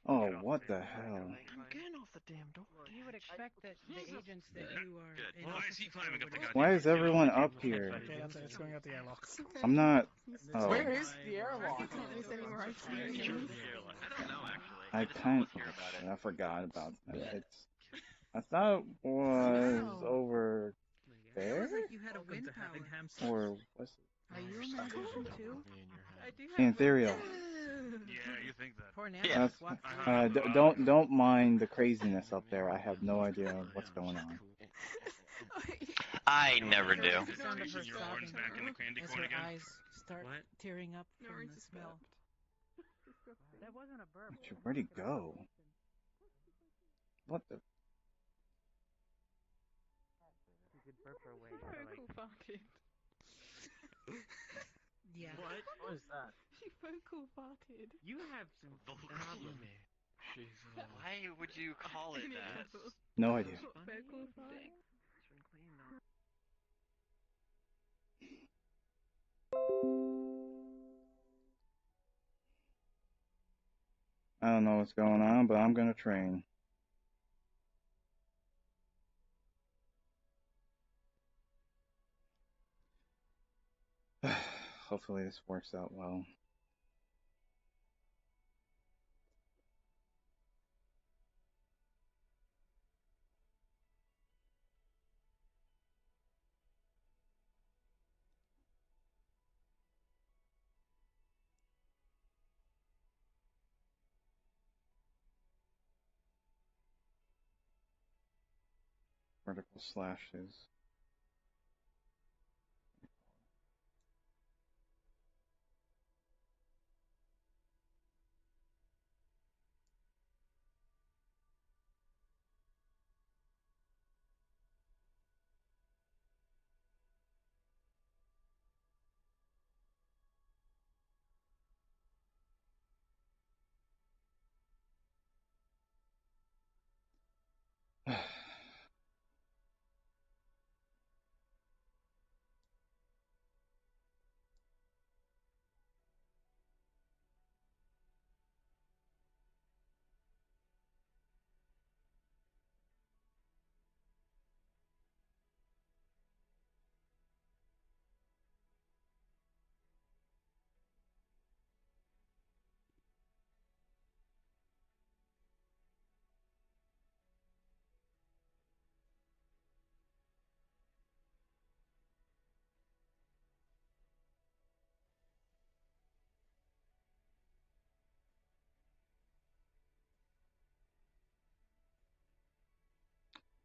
Oh, what the hell? I'm getting off the damn door. You would expect that the agents that you are in Why is office he for climbing up the would goddamn Why is everyone up Okay, here? it's going out the airlock. I'm not. Oh. Where is the airlock? I Is anyone right I don't know actually. I just kind. almost hear about it. I forgot about that. I thought it was over there, Sounds like you had a Welcome wind to having power. hamsters. or was Are you a magician too? I do it have ethereal? Yeah, you think that. Poor Nana Yeah. just walked through. Don't mind the craziness up there. I have no idea what's going on. I never do. The sound of her Your horns sobbing back in the candy as corn her again? eyes start What? tearing up No, from I the just smell. That wasn't a burp. Where'd he go? What the? You could burp her away. She vocal farted. Yeah. What? What is that? She vocal farted. You have some problems. Jesus. Why would you call it Any that? level. No idea. Vocal fart. I don't know what's going on, but I'm gonna train. Hopefully this works out well. Vertical slashes.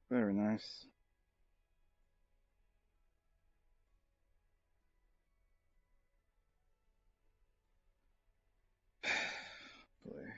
Very nice. Boy.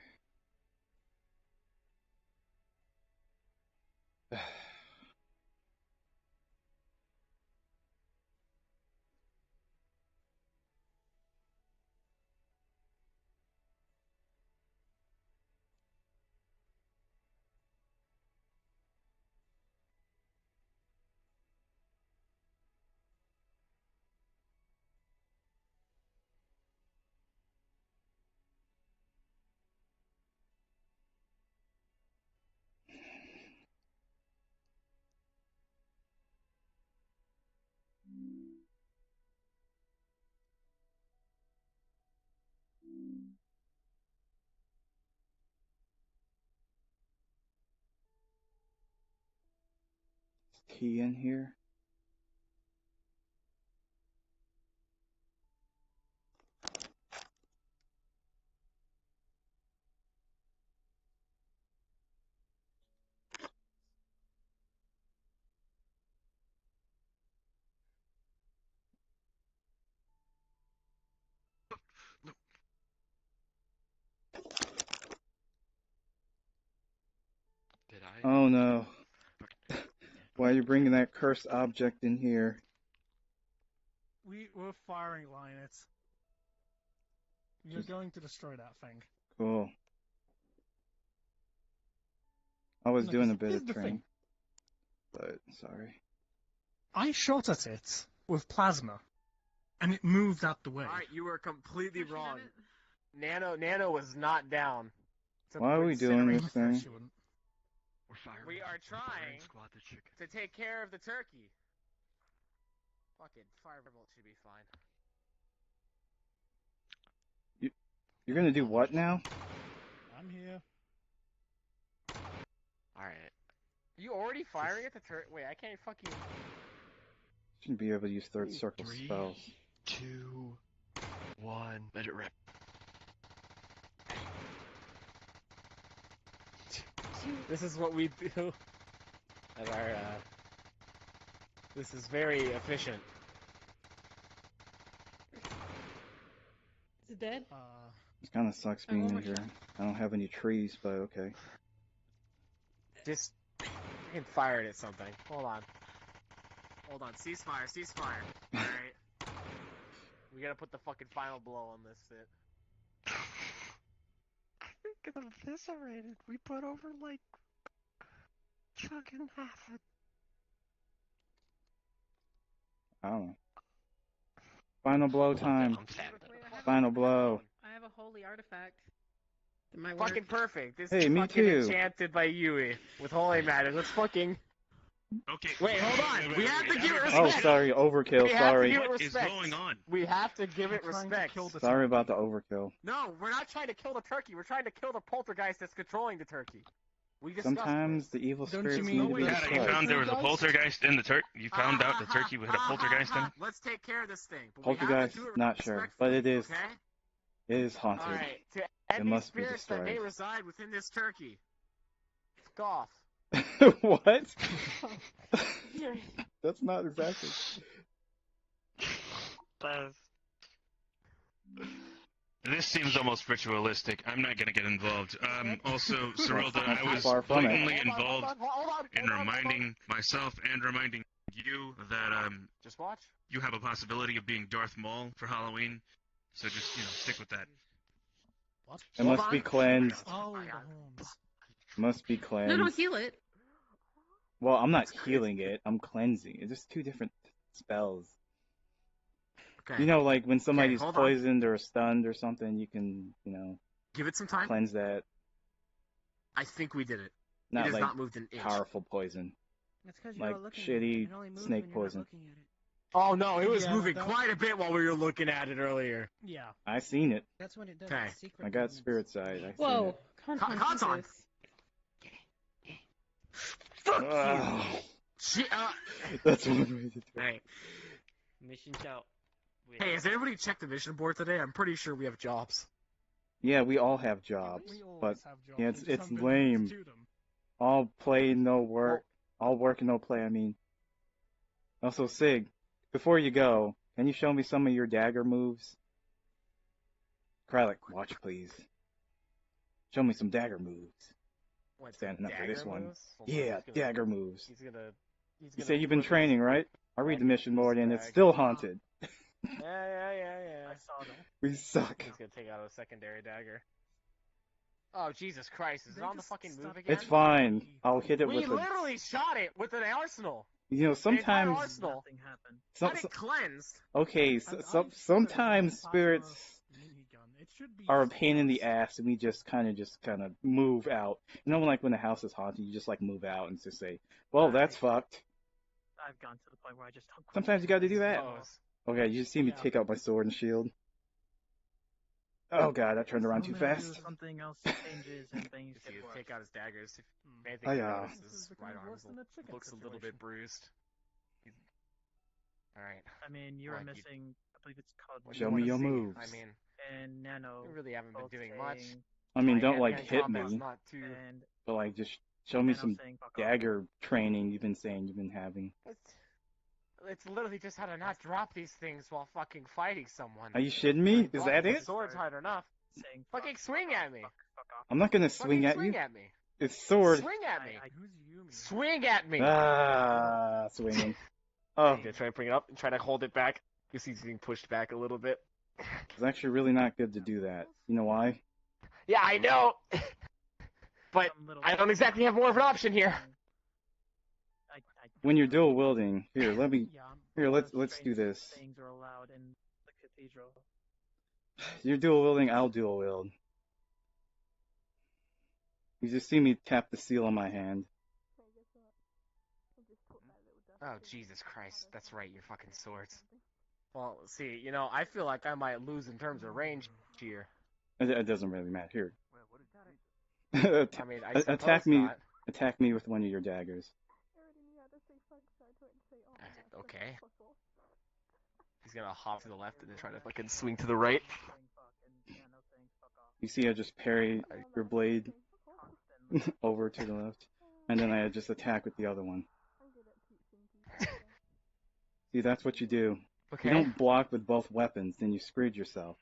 Is T in here? No. Did I? Oh no. Okay. Why are you bringing that cursed object in here? We're firing Linus. You're Just- going to destroy that thing. Cool. I was No, doing 'cause a bit here's of the thing. training, but sorry. I shot at it with plasma, and it moved out the way. Alright, you were completely No, she wrong. hadn't. Nano was not down. To the Why are point we of doing incineration. this thing? She wouldn't. We're firing. We are we're firing trying squad the chicken. to take care of the turkey. Fucking firebolt should be fine. You're gonna do what now? I'm here. Alright. You already firing at the turkey? Wait, I can't fucking... Shouldn't be able to use third circle 3, spells. 2, 1. Let it rip. This is what we do. At our, This is very efficient. dead? It kind of sucks Alright, being one in more here. shot. I don't have any trees, but okay. Just fucking fire it at something. Hold on. Hold on. Ceasefire. Ceasefire. Alright. We gotta put the fucking final blow on this shit. Get eviscerated. We put over like fucking half it. I don't know. Final blow time. Final blow. I have a holy artifact. It might work. Fucking perfect. This Hey, is me fucking too. enchanted by Yui with holy magic. Let's fucking. Okay. Wait, hold on. We have to give it respect. Oh, sorry, overkill. We have Sorry. to give it What is respect. going on? We have to give it I'm trying to respect. kill the Sorry turkey. about the overkill. No, we're not trying to kill the turkey. We're trying to kill the poltergeist that's controlling the turkey. We discussed Sometimes this. the evil Don't you spirits mean need to be we You destroyed. found there was a poltergeist in the turkey. You found out the turkey had a poltergeist in it. Let's take care of this thing. But we have Poltergeist, to do it not sure, but it is. Okay? It is haunted. Alright. To It end these must be spirits that may destroyed. reside within this turkey. Fuck off. What? That's not exactly. This seems almost ritualistic. I'm not gonna get involved. Also, Cyrilda, Not I too was far from it. blatantly involved in reminding myself and reminding you that Just watch. you have a possibility of being Darth Maul for Halloween. So just stick with that. What? It must be cleansed. Oh, the horns. Must be No, cleansed. don't heal it. Well, I'm not healing it. I'm cleansing. It's just two different spells. Okay. You know, like when somebody's hold on. poisoned or stunned or something, you can, Give it some time. cleanse that. I think we did it. Not it has like not moved an inch. powerful poison. That's because you're Like not looking shitty at it. It only moves snake when you're not poison. looking at it. Oh no, it was Yeah, moving that- quite a bit while we were looking at it earlier. Yeah. I seen it. That's when it does Okay. its secret I got movements. spirit side. I seen Whoa. it. Conton. Jesus. Fuck Ugh. you. That's one way to do it. Alright. Mission's out. Hey, has everybody checked the mission board today? I'm pretty sure we have jobs. Yeah, we all have jobs, We but always have jobs. yeah, we just it's haven't been lame. to them. All play, no work. All work and no play. I mean. Also, Sig, before you go, can you show me some of your dagger moves? Krylak, watch please. Show me some dagger moves. What, Standing up for dagger this one. moves? Hold on, Yeah, he's gonna- dagger moves. He's gonna. You say you've been training, right? I read the mission board and it's swag. still haunted. Yeah. I saw that. We suck. He's gonna take out a secondary dagger. Oh, Jesus Christ. Is it They on the just fucking move stopped again? It's fine. I'll hit it We with a. literally shot it with an arsenal. Sometimes. Arsenal. Nothing happened. Some, Got it cleansed. okay, sometimes spirits It should be are a pain in the ass, and we just kind of move out. Like when the house is haunted, you just like move out and just say, "Well, that's fucked." I've gone to the point where I just took. Sometimes you got to do that. Pose. Okay, you just see me take out my sword and shield. Oh god, I turned around too fast. Something else changes and things If get you worse. take out his daggers, if anything Oh, you yeah. notice This is his becoming right arm worse than a chicken looks a little situation. bit bruised. Alright. I mean, you were Like you- missing. I believe it's called. What do Show you me wanna your see? moves. I mean, And Nano. we really haven't been both doing much. saying- I mean, My don't hand-to-hand hit combat's me, not too. And but just show me Nano some saying, "Fuck off." dagger training you've been saying you've been having. It's literally just how to not drop these things while fucking fighting someone. Are you shitting me? Is that The it? sword's hard enough. Saying, Fucking swing at me. Fuck off. I'm not gonna Fucking swing at swing you. at me. It's sword. Swing at me. Who's Yumi? Swing at me. Ah, swinging. Oh, I'm gonna try to bring it up and try to hold it back. You see he's getting pushed back a little bit. it's actually really not good to do that. You know why? Yeah, I know. But Some little- I don't exactly have more of an option here. I When you're dual wielding, here, let me. Yeah, Here, let's strange do this. Things are allowed in the cathedral. You're dual wielding, I'll dual wield. You just see me tap the seal on my hand. Oh, Jesus Christ. That's right, your fucking swords. Well, see, I feel like I might lose in terms of range here. It doesn't really matter. Here. I mean, I Attack suppose me. not. Attack me with one of your daggers. Okay. He's gonna hop to the left and then try to fucking swing to the right. You see, I just parry your blade over to the left, and then I just attack with the other one. See, that's what you do. Okay. You don't block with both weapons, then you screwed yourself.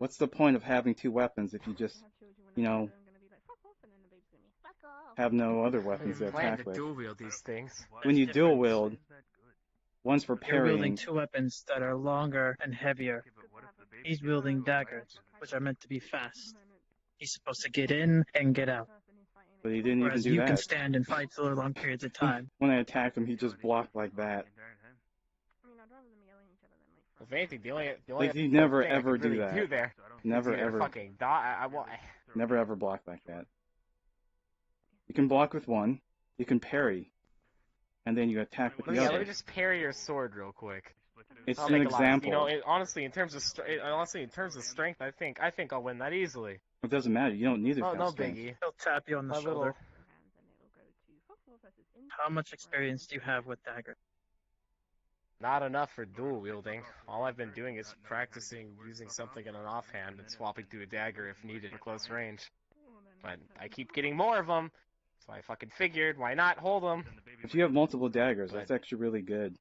What's the point of having two weapons if you just, you know, have no other weapons to Plan attack to with? dual wield these things. When you dual wield, one's for You're wielding parrying. two weapons that are longer and heavier. He's wielding daggers, which are meant to be fast. He's supposed to get in and get out. But he didn't even Whereas do you that. can stand and fight for long periods of time. When I attacked him, he just blocked like that. If anything, the only Like, you never thing I ever could really do that. do there Never is either ever. fucking Never ever block like that. You can block with one, you can parry, and then you attack with the let other. me just parry your sword real quick. It's I'll an make a lot of- example. you know, honestly, in terms of strength, I think I'll win that easily. It doesn't matter. You don't need to Oh, have no strength. biggie. He'll tap you on the My shoulder. little- How much experience do you have with dagger? Not enough for dual wielding. All I've been doing is practicing using something in an offhand and swapping to a dagger if needed at close range. But I keep getting more of them, so I fucking figured, why not hold them? If you have multiple daggers, that's actually really good.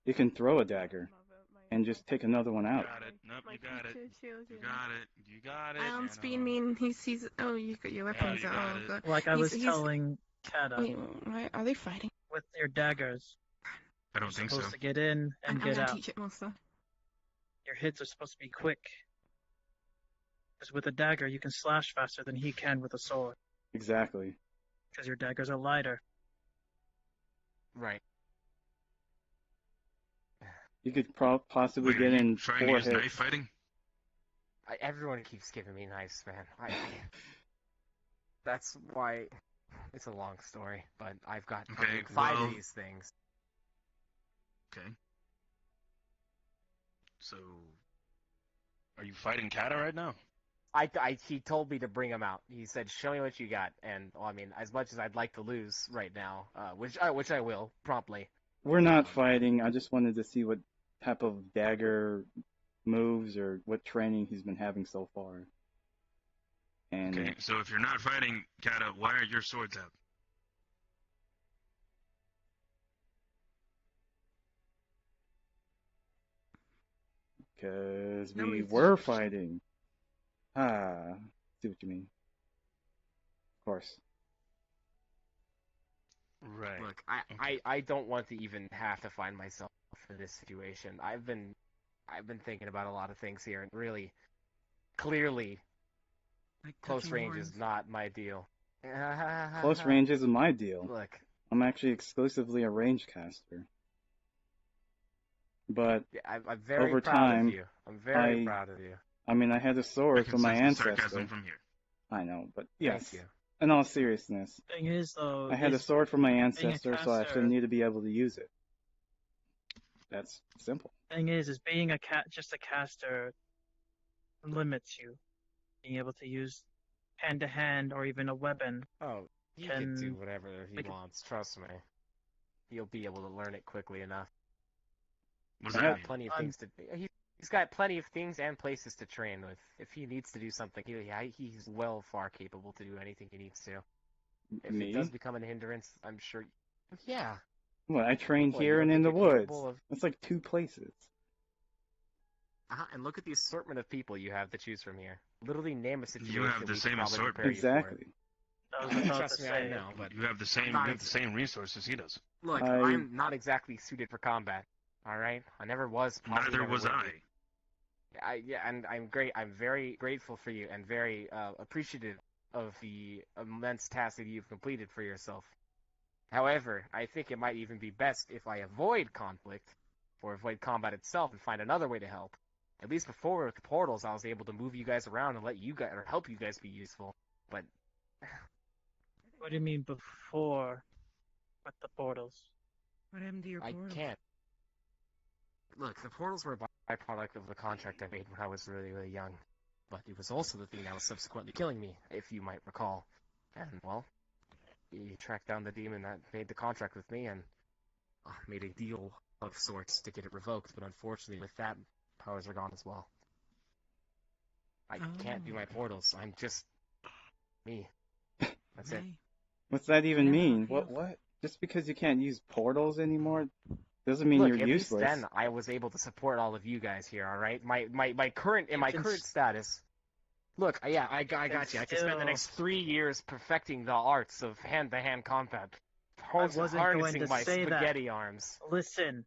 You can throw a dagger and just take another one out. You got it. Nope, you got it. You got it. You got it. On speed mean he's oh you got your weapons you got it. good. Like I was He's- telling Kata, Wait, why are they fighting? with your daggers, I don't you're think so. supposed to get in and I'm get gonna out. teach it, monster. Your hits are supposed to be quick. Because with a dagger, you can slash faster than he can with a sword. Exactly. Because your daggers are lighter. Right. You could possibly Wait, get are you in trying to 4 use hits. knife fighting? Everyone keeps giving me knives, man. That's why it's a long story, but I've got Okay, 5 well- of these things. Okay. So, are you fighting Kata right now? He told me to bring him out. He said, "Show me what you got." And well, I mean, as much as I'd like to lose right now, which I will promptly. We're not fighting. I just wanted to see what type of dagger moves or what training he's been having so far. And Okay, so if you're not fighting Kata, why are your swords out? because we Nobody's- were fighting. See what you mean. Of course. Right. Look, I don't want to even have to find myself in this situation. I've been thinking about a lot of things here, and really, clearly, Like close touching range horns. is not my deal. Close range isn't my deal. Look, I'm actually exclusively a range caster. But I'm very over proud time, of you. I'm very proud of you. I mean, I had a I sword can from my sense the ancestor. sarcasm from here. I know, but yes. Thank you. In all seriousness, Thing is, though, I had a is sword from my being a ancestor, so I caster- shouldn't need to be able to use it. That's simple. Thing is being just a caster limits you. Being able to use hand to hand or even a weapon. Oh, he can do can whatever he make it- wants. Trust me. He'll be able to learn it quickly enough. What does He's that got mean? plenty of things to. He's got plenty of things and places to train with. If he needs to do something, he's well far capable to do anything he needs to. If Me? it does become a hindrance, I'm sure. Yeah. What, I train Well, here you and don't in the think you're woods. capable of- That's like 2 places. And look at the assortment of people you have to choose from here. Literally name a situation. You have the we could same probably assortment. prepare you for it. Exactly. I was about Trust to me, I say, know, but You have the same. Not You have the same resources he does. look, I- I'm not exactly suited for combat. All right, I never was. probably Neither never was will I. be. And I'm great. I'm very grateful for you and very appreciative of the immense task that you've completed for yourself. However, I think it might even be best if I avoid conflict or avoid combat itself and find another way to help. At least before with the portals, I was able to move you guys around and let you guys or help you guys be useful. But what do you mean before with the portals? What happened to your I portal? can't. Look, the portals were a byproduct of the contract I made when I was really, really young. But it was also the thing that was subsequently killing me, if you might recall. And, well, he tracked down the demon that made the contract with me and made a deal of sorts to get it revoked. But unfortunately, with that, powers are gone as well. I can't do my portals. I'm just me. That's it. Hey, What's that even Whatever mean? feels- What? Just because you can't use portals anymore Doesn't mean Look, you're at least useless. then I was able to support all of you guys here. All right, my current status. Look, yeah, I got you. I can spend the still- next 3 years perfecting the arts of hand-to-hand combat, I wasn't going harnessing to my say that. spaghetti arms. Listen,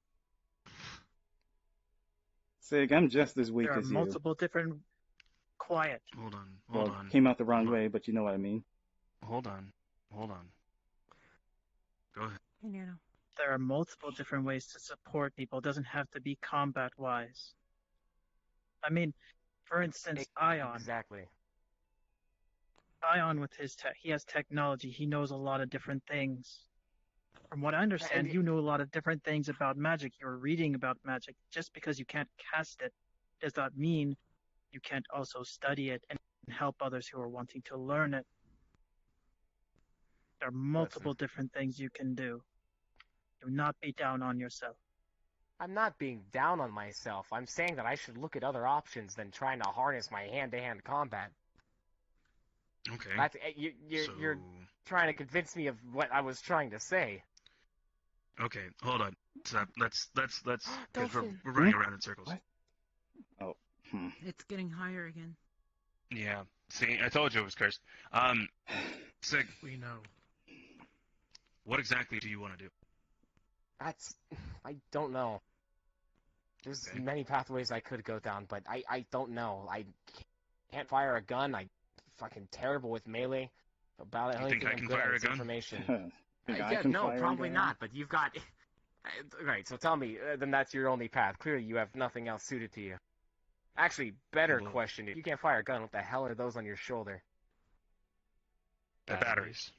Sig, I'm just as weak there are as you. multiple different. Quiet. Hold on. Well, came out the wrong way, but you know what I mean. Hold on. Go ahead. Hey, Nano. There are multiple different ways to support people. It doesn't have to be combat-wise. I mean, for instance, Ion. Exactly. Ion with his he has technology. He knows a lot of different things. From what I understand, you know a lot of different things about magic. You're reading about magic. Just because you can't cast it does not mean you can't also study it and help others who are wanting to learn it. There are multiple different things you can do. Do not be down on yourself. I'm not being down on myself. I'm saying that I should look at other options than trying to harness my hand-to-hand combat. Okay. That's, you're trying to convince me of what I was trying to say. Okay, hold on. Stop. Let's because we're Dolphin. running around in circles. What? Oh. It's getting higher again. Yeah. See, I told you it was cursed. Sig, We know. what exactly do you want to do? I don't know. There's many pathways I could go down, but I don't know. I can't fire a gun. I'm fucking terrible with melee. About it, You think I can fire a gun? Information. Think I Yeah, can no, fire a probably gun? not. But you've got right. So tell me, then that's your only path. Clearly, you have nothing else suited to you. Actually, better Well- question: if you can't fire a gun, what the hell are those on your shoulder? The batteries.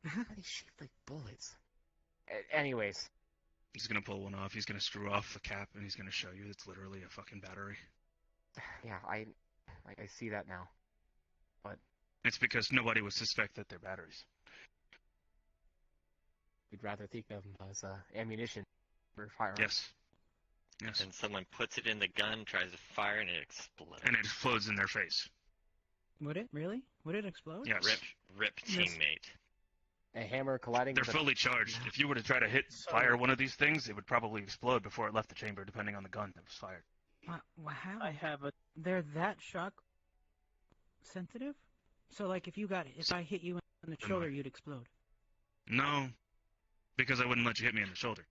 How are they shaped like bullets? Anyways, He's gonna pull one off. He's gonna screw off the cap, and he's gonna show you it's literally a fucking battery. yeah, I see that now. But It's because nobody would suspect that they're batteries. we'd rather think of them as ammunition for firearms. Yes. Yes. And someone puts it in the gun, tries to fire, and it explodes. And it explodes in their face. Would it? Really? Would it explode? Yes. Rip teammate. A hammer colliding. They're with a- fully charged. If you were to try to fire one of these things, it would probably explode before it left the chamber, depending on the gun that was fired. How? I have a. They're that shock sensitive? So, like, if I hit you in the shoulder, you'd explode. No, because I wouldn't let you hit me in the shoulder.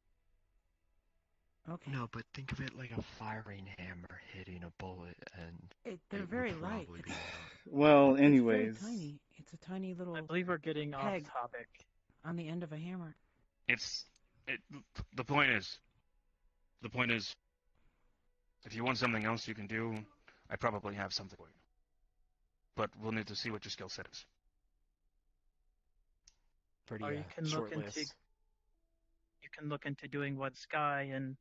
Okay. No, but think of it like a firing hammer hitting a bullet, and They're it very would light. probably be enough. Well, It's anyways. very tiny. It's a tiny little I believe we're getting off peg topic. on the end of a hammer. The point is, if you want something else you can do, I probably have something for you. But we'll need to see what your skill set is. Pretty Or you can short look into. list. You can look into doing what Sky and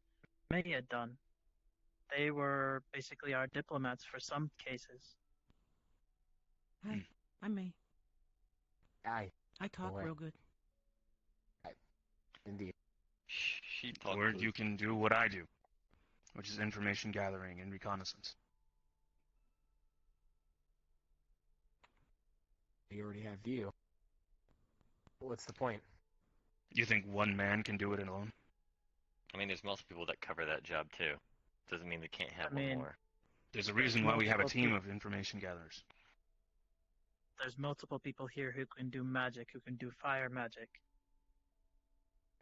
May had done. They were basically our diplomats for some cases. I may. I talk Boy. real good. Indeed. She talked Or to you can do what I do, which is information gathering and reconnaissance. You already have view. What's the point? You think one man can do it alone? I mean, there's most people that cover that job too. Doesn't mean they can't have one more. There's a reason why we have a multiple team peop- of information gatherers. There's multiple people here who can do magic, who can do fire magic.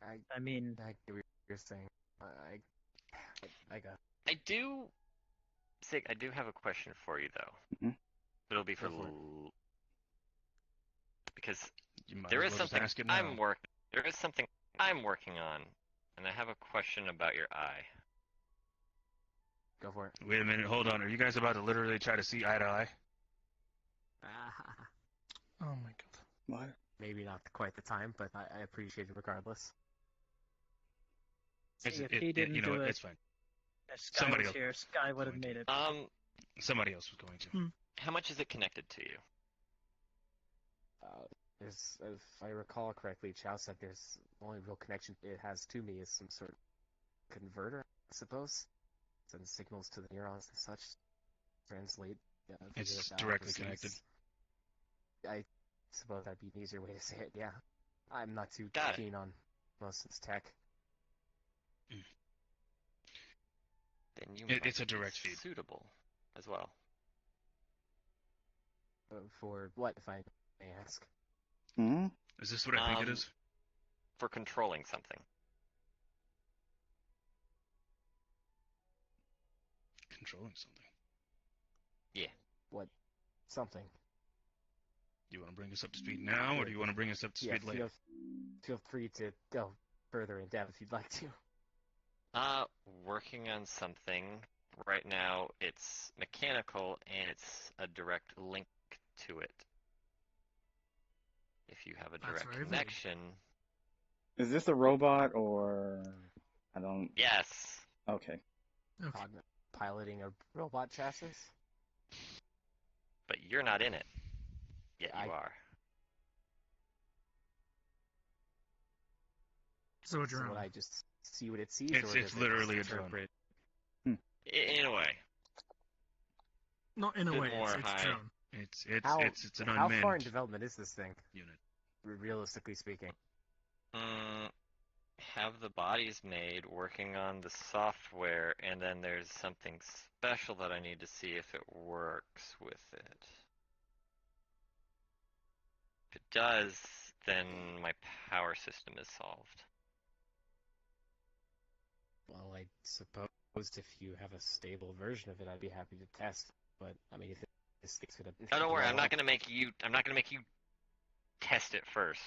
I mean, I get what you're saying. I got. I do have a question for you though. Mhm. It'll be for Go for it. because You might there as is well just something ask it now. There is something I'm working on, and I have a question about your eye. Go for it. Wait a minute, hold on. Are you guys about to literally try to see eye to eye? Oh my god. What? Maybe not quite the time, but I appreciate it regardless. see, It's- if he didn't you know do what, it, it's fine. if Sky Somebody was else here, Sky would have made it. Somebody else was going to. How much is it connected to you? There's, if I recall correctly, Chow said there's the only real connection it has to me is some sort of converter, I suppose. Sends signals to the neurons and such. Translate. It's figure it out, directly overseas. connected. I suppose that'd be an easier way to say it, yeah. I'm not too Got it. keen on most of this tech. Then you It's a might be direct feed. suitable as well. For what, if I may ask? Hmm? Is this what I think it is? For controlling something. Controlling something. Yeah. What? Something. Do you want to bring us up to speed now, or do you want to bring us up to speed later? Feel free to go further in depth if you'd like to. Working on something. Right now, it's mechanical, and it's a direct link to it. If you have a That's direct very vague. connection... Is this a robot or I don't? Yes. Okay. Piloting a robot chassis? But you're not in it. Yet you are. So a So drone. would I just see what it sees, It's or does literally it a drone. interpret? In a way. Not in a Bit way, more it's high. drone. It's an How unmanned far in development is this thing, unit. realistically speaking? Have the bodies made, working on the software, and then there's something special that I need to see if it works with it. If it does, then my power system is solved. Well, I suppose if you have a stable version of it, I'd be happy to test. But I mean, if this thing's gonna Oh, don't worry, blow I'm not up- gonna make you test it first.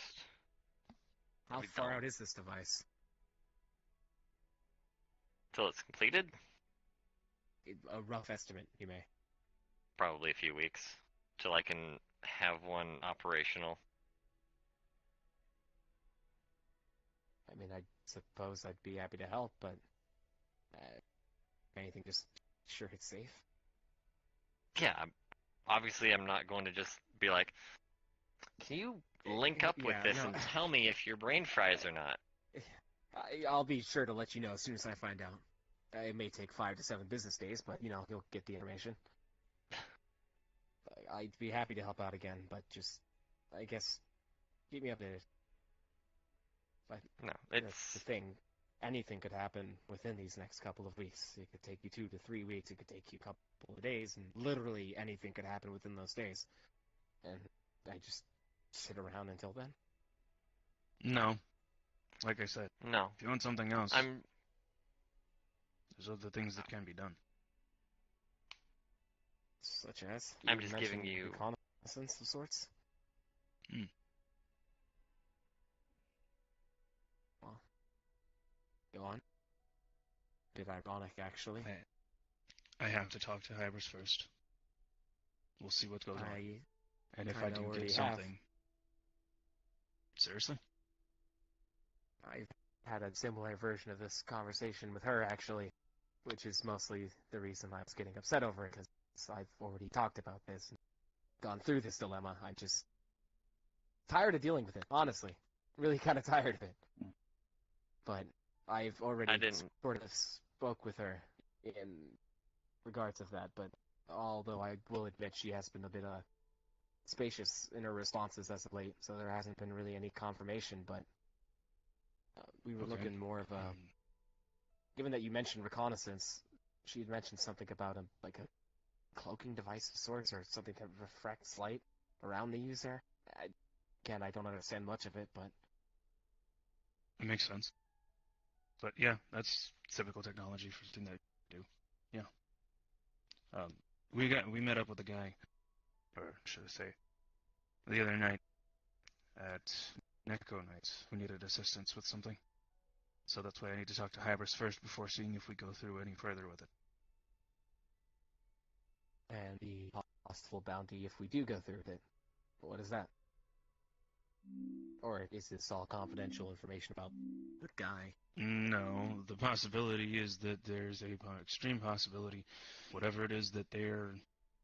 How We far don't. out is this device? Till it's completed? A rough estimate, you may. Probably a few weeks. Till I can have one operational. I mean, I suppose I'd be happy to help, but anything, just sure it's safe. Yeah, obviously I'm not going to just be like, can you link up with this and tell me if your brain fries or not? I'll be sure to let you know as soon as I find out. It may take 5 to 7 business days, but, you'll get the information. I'd be happy to help out again, but just, I guess, keep me updated. But No, that's the thing. Anything could happen within these next couple of weeks. It could take you 2 to 3 weeks. It could take you a couple of days, and literally anything could happen within those days. And I just sit around until then. No. Like I said. No. If you want something else, there's other things that can be done. Such as? I'm just giving you... reconnaissance of sorts? Well, go on. A bit ironic, actually. I have to talk to Hybris first. We'll see what goes on. And if I do get something... Seriously? I've had a similar version of this conversation with her, actually, which is mostly the reason I was getting upset over it, because I've already talked about this and gone through this dilemma. I'm just tired of dealing with it, honestly. Really kind of tired of it. But I've already sort of spoke with her in regards of that, but although I will admit she has been a bit spacious in her responses as of late, so there hasn't been really any confirmation, but we were looking more of a... Given that you mentioned reconnaissance, she had mentioned something about a cloaking device of sorts, or something that refracts light around the user. Again, I don't understand much of it, but... It makes sense. But yeah, that's typical technology for something that we do. Yeah. We met up with a guy, or should I say, the other night at Necco Nights who needed assistance with something. So that's why I need to talk to Hybris first before seeing if we go through any further with it. And the possible bounty if we do go through with it. What is that? Or is this all confidential information about the guy? No, the possibility is that there's a extreme possibility whatever it is that they're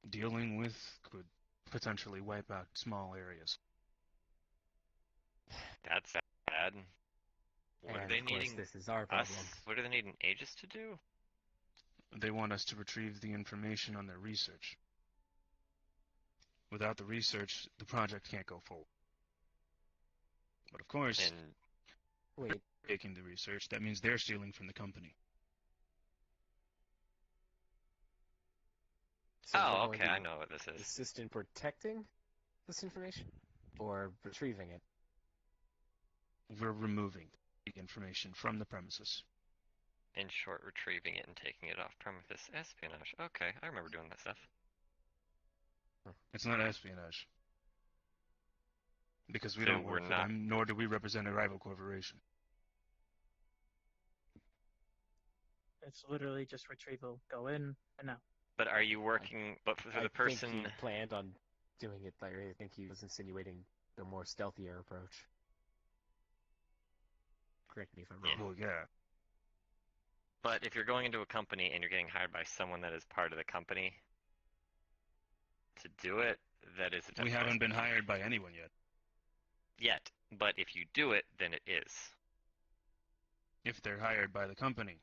dealing with could potentially wipe out small areas. That's bad. What And are they of course, needing this is our problem. What are they needing Aegis to do? They want us to retrieve the information on their research. Without the research, the project can't go forward. But of course... Wait. taking the research, that means they're stealing from the company. So we're Oh, going okay, to I know what this is. assist in protecting this information? Or retrieving it? We're removing the information from the premises. In short, retrieving it and taking it off premises espionage. Okay, I remember doing that stuff. It's not espionage. Because we So don't work we're for not- them, nor do we represent a rival corporation. It's literally just retrieval. Go in and out. But are you working? But for I the person, think he planned on doing it. Like, I think he was insinuating the more stealthier approach. Correct me if I'm wrong. Well, yeah. but if you're going into a company and you're getting hired by someone that is part of the company to do it, that is a type We of haven't been espionage. hired by anyone yet. Yet. But if you do it, then it is. If they're hired by the company.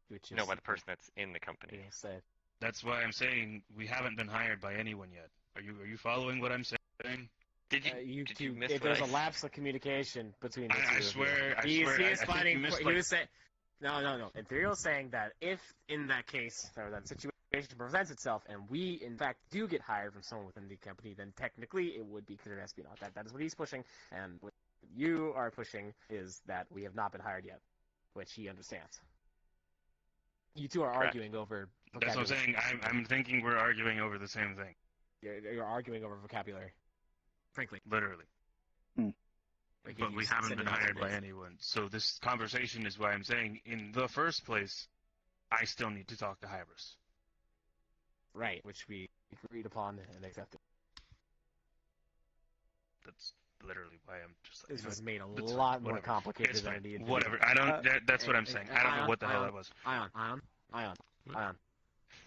Which No, is by the person that's in the company. being said. That's why I'm saying we haven't been hired by anyone yet. Are you following what I'm saying? Did you miss what there's I a lapse of communication between the two I of swear, you. I swear, He I is think finding. you missed, He like- was saying, no. Ethereal is saying that if in that case or that situation presents itself, and we in fact do get hired from someone within the company, then technically it would be considered espionage. That is what he's pushing, and what you are pushing is that we have not been hired yet, which he understands. You two are Correct. arguing over. That's what I'm saying. I'm thinking we're arguing over the same thing. You're arguing over vocabulary. Frankly. Literally. Like, But you we said haven't it been in hired by words. anyone. So this conversation is why I'm saying, in the first place, I still need to talk to Hybris. Right, which we agreed upon and accepted. That's literally why I'm just like, This you know was what, made a it's lot fine, more whatever. complicated It's than fine. it needed to be. Whatever. That's what I'm saying. I don't know what the hell that was. Ion.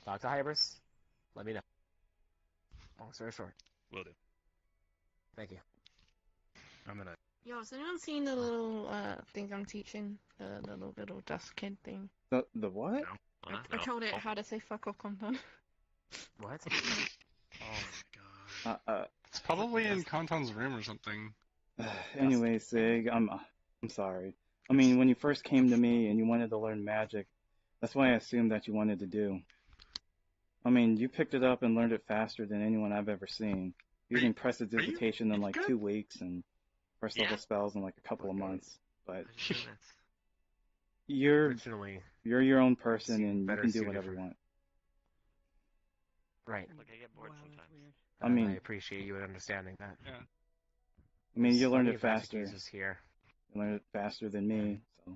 Talk to Hybris. Let me know. Long story short. Will do. Thank you. I'm gonna. Yo, has anyone seen the little thing I'm teaching? The little dust kid thing. The what? I called it how to say fuck off content. What? Oh my god. It's probably in Conton's room or something. Anyway, Sig, I'm sorry. I mean, when you first came to me and you wanted to learn magic, that's why I assumed that you wanted to do. I mean, you picked it up and learned it faster than anyone I've ever seen, using prestidigitation in like 2 weeks and first level spells in like a couple of months. But you're your own person and you can do whatever you want. Right. Look, I get bored sometimes. I mean, I appreciate you understanding that. Yeah. I mean, you There's learned plenty it of magic faster. users here. You learned it faster than me, so.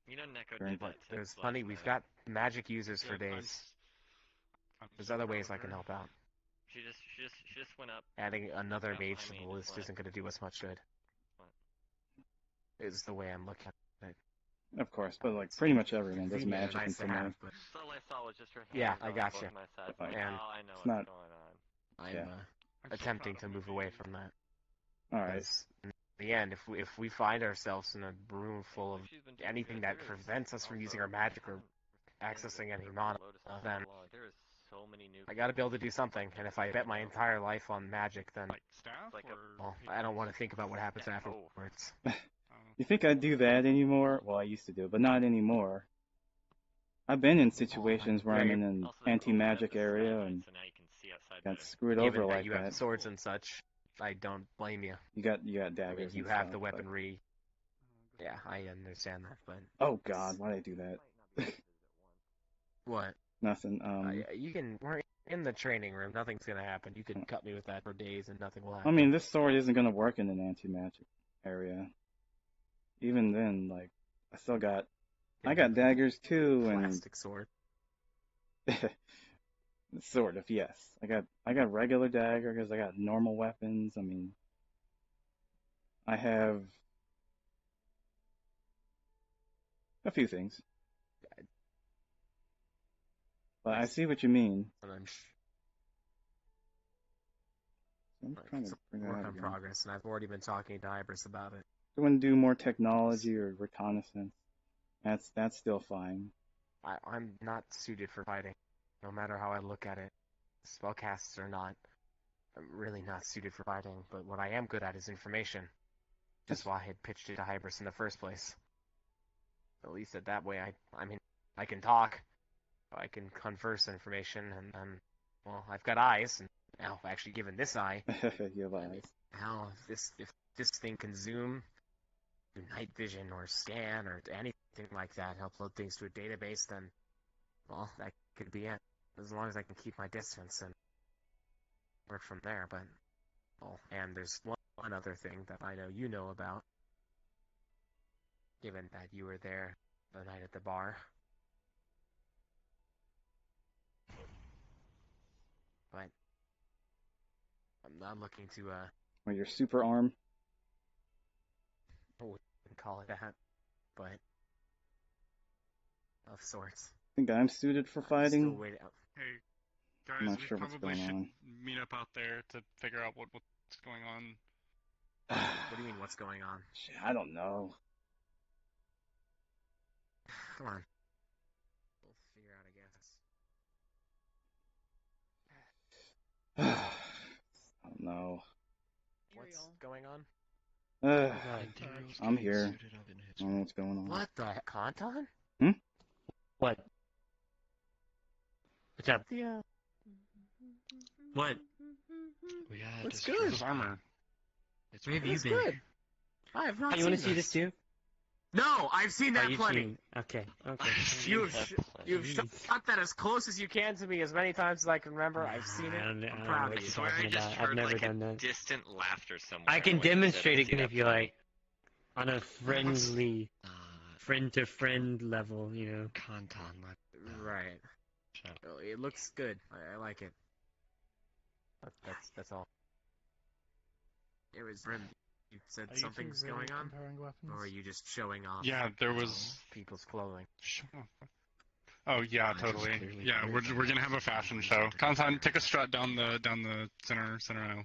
You know, Neko Very did important. that There's too. plenty. We've got magic users for Yeah, days. There's other ways I can help out. She just went up. Adding another Yeah, mage I to mean, the just list went- isn't going to do us much good. Is the way I'm looking at it. Of course, but like pretty much everyone does Convenient and magic in nice to some way. have, but So all I saw was just her hands yeah, I on got both you. my sides. Like, Like, oh, I know it's what's not- going on. I'm Yeah. attempting to move away from that. Alright. Because in the end, if we find ourselves in a room full of anything that prevents us from using our magic or accessing any mana, then There is so many new. I gotta be able to do something. And if I bet my entire life on magic, then Staff well, I don't want to think about what happens afterwards. You think I do that anymore? Well, I used to do, but not anymore. I've been in situations where I'm in an anti-magic area and got screwed Given over that like you have that. swords and such, I don't blame you. You got I mean, daggers. you and have stuff, the but- weaponry. Yeah, I understand that, but Oh God, why'd I do that? what? Nothing. You can. We're in the training room. Nothing's gonna happen. You can cut me with that for days, and nothing will I happen. mean, this sword isn't gonna work in an anti-magic area. Even then, like, I got daggers too, and Plastic sword. sort of, yes. I got regular daggers. I got normal weapons. I mean, I have a few things. But I see what you mean. And I'm trying to bring that work out on again. progress, and I've already been talking to Ibris about it. You want to do more technology or reconnaissance? That's still fine. I'm not suited for fighting, no matter how I look at it. Spellcasts or not. I'm really not suited for fighting, but what I am good at is information. Just why I had pitched it to Hybris in the first place. At least that way, I mean, I can talk, I can converse information, and well, I've got eyes, and now actually given this eye, You have eyes. hell, if this thing can zoom, do night vision or scan or anything like that, upload things to a database, then, well, that could be it. As long as I can keep my distance and work from there, but, oh, and there's one other thing that I know you know about, given that you were there the night at the bar. But I'm not looking to, Or your super arm. I wouldn't call it that, but of sorts. Think I'm suited for Still fighting? waiting. Hey, I'm guys, not we sure what's probably going should on. meet up out there to figure out what's going on. What do you mean, what's going on? Shit, I don't know. Come on. We'll figure out, I guess. I don't know. What's going on? I'm here. I don't know what's going on. What the heck? Kanton? What? What's up? Yeah. What? We had What's to good? His armor. Where have you It's been? good. I have not Oh, you seen want to see this too? No, I've seen that you've plenty. seen- Okay. You've shot that as close as you can to me as many times as I can remember. I've seen it. I'm proud of I you. swear I just I've heard never like done a that. distant laughter somewhere. I can when you said demonstrate I've again seen if that you plenty. like. On a friendly, friend-to-friend level, you know. Kanton, Right. Oh, it looks good. I like it. That's all. It was Brim. You said Are you something's two really going on, comparing weapons? or are you just showing off? Yeah, there was people's clothing. Oh yeah, totally. Yeah, we're gonna have a fashion show. Kantan, take a strut down the center aisle.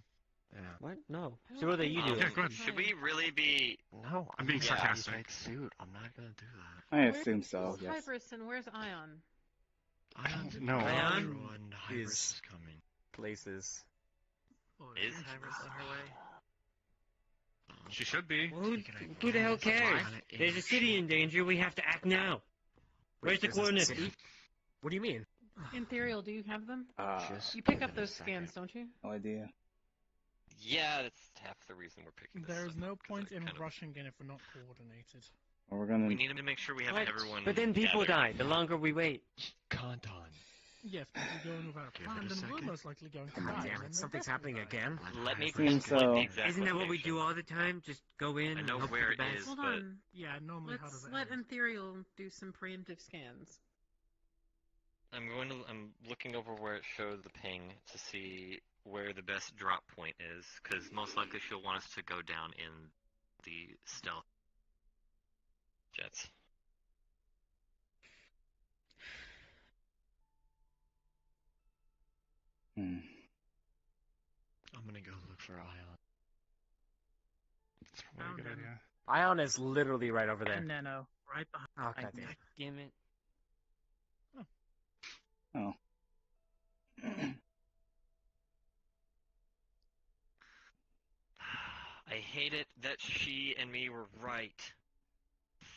Yeah. What? No. So what are you doing? Yeah, go ahead. Should we really be? No, I'm being sarcastic. Tight suit. I'm not gonna do that. I assume so, yes. Hybris and where's Ion? No. Ion Everyone, Hybris is is coming. places. Is Hybris on her way? She should be. Who the hell cares? There's a city in danger. We have to act now. Where's the There's a coordinates? city? What do you mean? Ethereal, do you have them? Just You pick give up it a those second. scans, don't you? No idea. Yeah, that's half the reason we're picking this There is up, no 'cause point I in kind of- rushing in if we're not coordinated. Or we're gonna. We need to make sure we have What? everyone. But then people gathered. die the longer we wait. Kanton. Yes, but if we're going without a Give plan, it a then we're second. most likely going to God die. damn and it! then Something's the rest will happening die. again. Let me Seems pinpoint so. the exact Isn't that what we location. do all the time? Just go in I and know hope where for it the best? is, Hold but on. Yeah, normally how does Let's it let end? Ethereal do some preemptive scans. I'm looking over where it shows the ping to see where the best drop point is, because most likely she'll want us to go down in the stealth jets. Hmm. I'm gonna go look for Ion. That's probably a good idea. Ion is literally right over there. And Nano, right behind. Oh, God damn. Damn it. Oh. I hate it that she and me were right.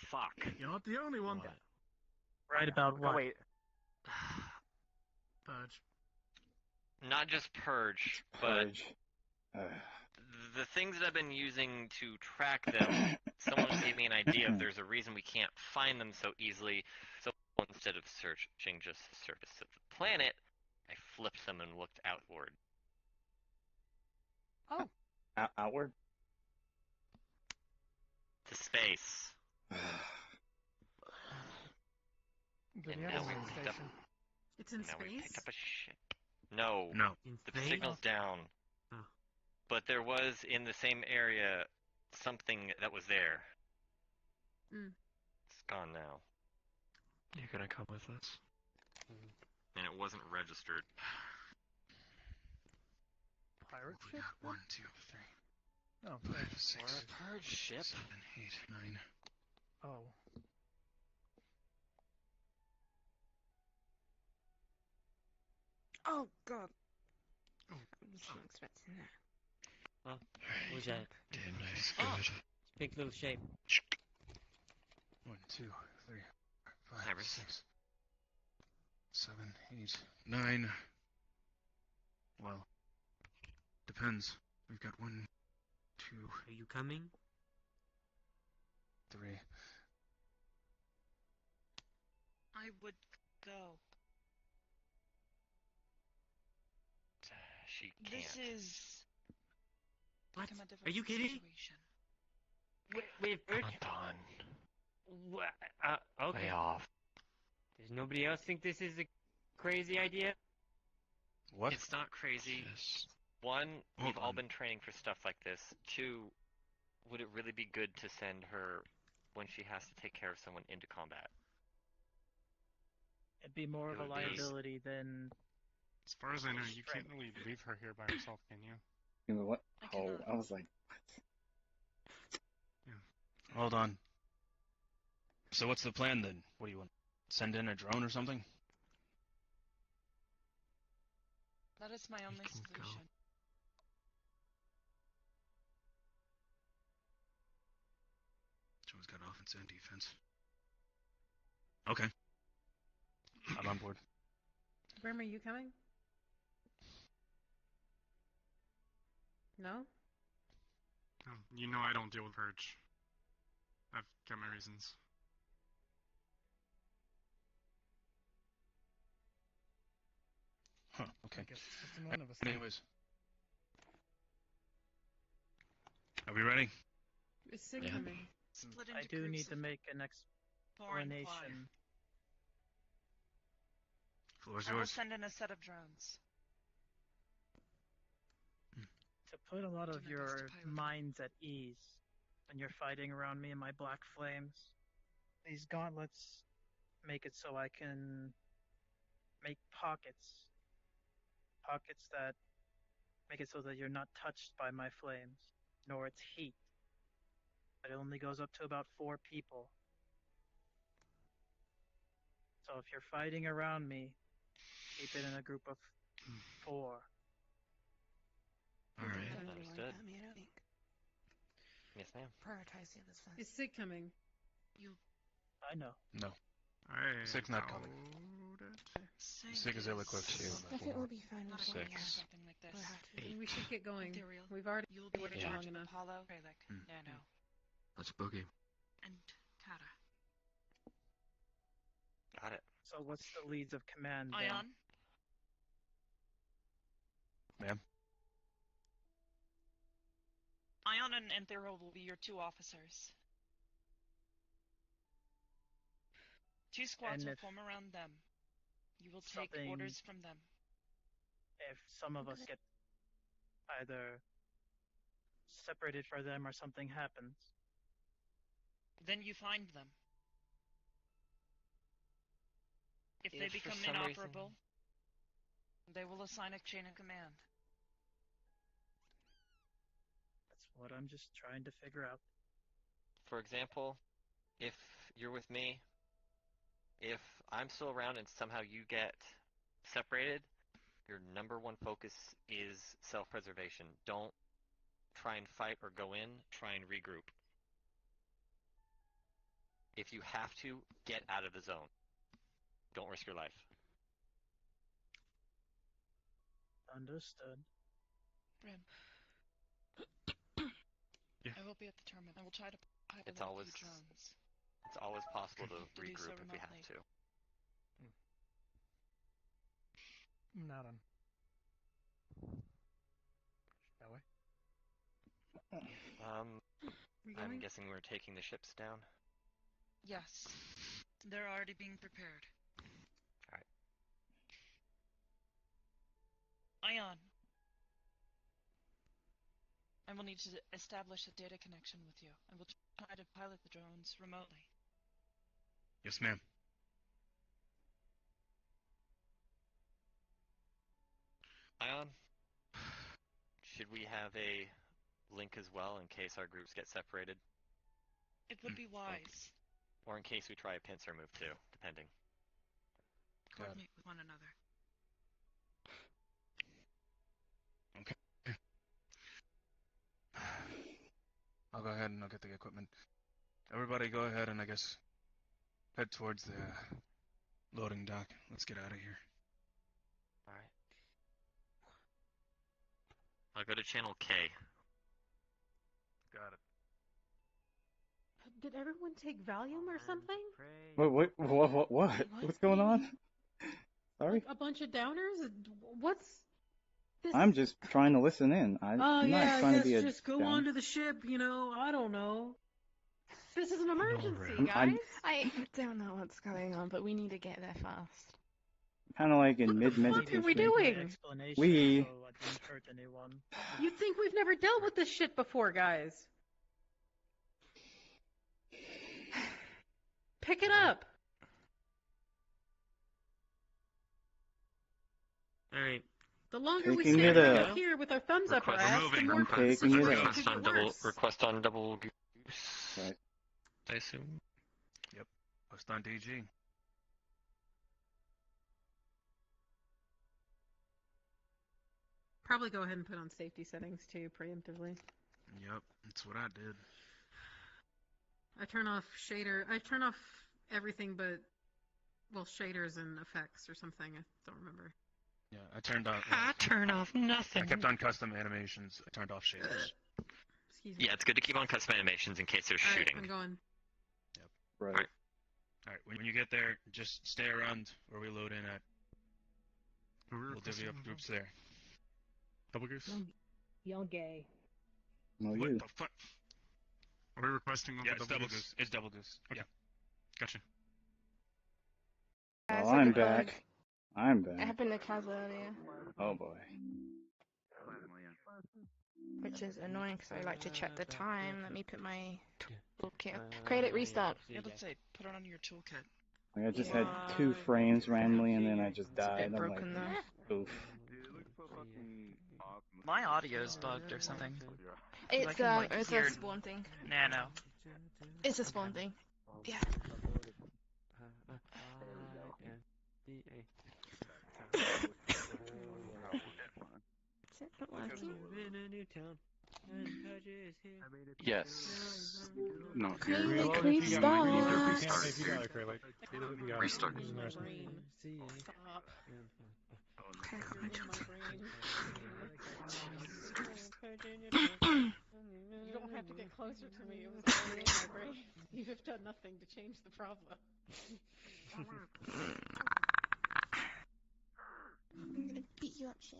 Fuck. You're not the only one. What? Right about what? Oh, wait. Purge. Not just Purge, but Purge. the things that I've been using to track them, someone gave me an idea of there's a reason we can't find them so easily. So instead of searching just the surface of the planet, I flipped them and looked outward. Oh. Outward? To space. The And now we Aegis picked up, station. It's in now we space? picked up a ship. No. No. In The space? signal's down. Oh. But there was, in the same area, something that was there. Mm. It's gone now. You gonna come with us? And it wasn't registered. Pirate ship? 1, 2, 3, Oh, 5, 6, Or a purge ship. 7, 8, 9. oh. Oh, God. Wasn't expecting that. Oh, what was that? Damn nice, Oh, good. big little shape. 1, 2, 3, 4, 5, Iris. 6, 7, 8, 9. Well, depends. We've got 1, 2, Are you coming? 3. I would go. She can't. This is What? become a difficult Are you kidding? situation. Wait, Anton, okay. lay off. Does nobody else think this is a crazy idea? What? It's not crazy. Yes. One, Hold we've all on. been training for stuff like this. Two, would it really be good to send her when she has to take care of someone into combat? It'd be more It of a would be- liability than. As far as I know, you can't really leave her here by herself, can you? You know what? I Oh, cannot. I was like, what? Hold on. So what's the plan then? What do you want? Send in a drone or something? That is my only can go. solution. Joe's got offense and defense. Okay. I'm on board. Grim, are you coming? No? Oh, you know I don't deal with Purge. I've got my reasons. Huh, okay. I guess it's just in one of us. then. Anyways. Are we ready? Is Sig Yeah. coming? Split I into do groups need to of make an 4 and 5. explanation. Floor's I will yours. send in a set of drones. To put a lot Do of my best to your pilot them. minds at ease when you're fighting around me in my black flames, these gauntlets make it so I can make pockets. Pockets that make it so that you're not touched by my flames, nor its heat. It only goes up to about 4 people. So if you're fighting around me, keep it in a group of 4. All right. Don't really worry Understood. about me, I don't think. Yes, ma'am. Prioritize the others first. Is Sig coming? I know. No. I Sig's not coming. doubt it. Sig is ill-equipped. I think we'll be fine Not before we have Six. something like this. we'll have to. Mm. We should get going. Ethereal. We've already You'll be in waited charge long of enough. Apollo, Kralik, Nano, Let's boogie. and Kata. Got it. So what's the leads of command then? Ion, Ma'am? Ion and Ethereal will be your 2 officers. 2 squads And will if form around them. You will take something- orders from them. If some of us get either separated from them or something happens, Then you find them. If they If for become some inoperable, reason- they will assign a chain of command. that's what I'm just trying to figure out. For example, if you're with me, if I'm still around and somehow you get separated, your number one focus is self-preservation. Don't try and fight or go in, try and regroup. If you have to, get out of the zone. Don't risk your life. Understood. Brim. Yeah. I will be at the tournament. I will try to pilot It's a always few drones. it's always possible to Do so regroup if we have remotely. to. Now then. Shall we? We I'm going? guessing we're taking the ships down. Yes. They're already being prepared. Alright. Ion. I will need to establish a data connection with you. I will try to pilot the drones remotely. Yes, ma'am. Ion, should we have a link as well in case our groups get separated? It would be wise. Or in case we try a pincer move too, depending. Coordinate with one another. I'll go ahead and I'll get the equipment. Everybody go ahead and I guess head towards the loading dock. Let's get out of here. Alright. I'll go to channel K. Got it. Did everyone take Valium or something? What? What's going on? Sorry? Like a bunch of downers? What's this? I'm just trying to listen in. I'm not yeah, trying I to be guess a just go down. onto the ship, I don't know. This is an emergency, guys. I'm I don't know what's going on, but we need to get there fast. kind of like in What mid-meditation. are we doing? Explanation, We... so I didn't hurt anyone. You'd think we've never dealt with this shit before, guys. Pick it up. Alright. The longer we Taking stand it around up. here with our thumbs up our Request, ass, the more I'm taking it up. request on double goose. Right. I assume. Yep. Post on DG. Probably go ahead and put on safety settings too, preemptively. Yep, that's what I did. I turn off everything but, well, shaders and effects or something. I don't remember. Yeah, I turned on. I turn off nothing. I kept on custom animations. I turned off shaders. Excuse me. Yeah, it's good to keep on custom animations in case there's All right, shooting. I'm going. Yep. Right. Alright, when you get there, just stay around where we load in at. We'll divvy up groups there. Double goose? Y'all gay. No, What you. the fuck? Are we requesting on Yeah, the it's double goose. It's double goose. Okay. Yeah. Gotcha. Well, I'm back. I'm It back. happened to Kaz earlier, Oh boy. which is annoying because I like to check the time. Let me put my toolkit. Create it, restart. Yeah, let's say put it on your toolkit. Like I just had 2 frames randomly and then I just died. I'm like, broken though. oof. My audio's bugged or something. It's like, a spawn thing. Nano. It's a spawn thing. Yeah. Is it not working? Yes. No. Create restart. Restart. Okay, I got my toolkit. You don't have to get closer to me. It was already in my brain. You have done nothing to change the problem. I'm gonna beat you up, Shin.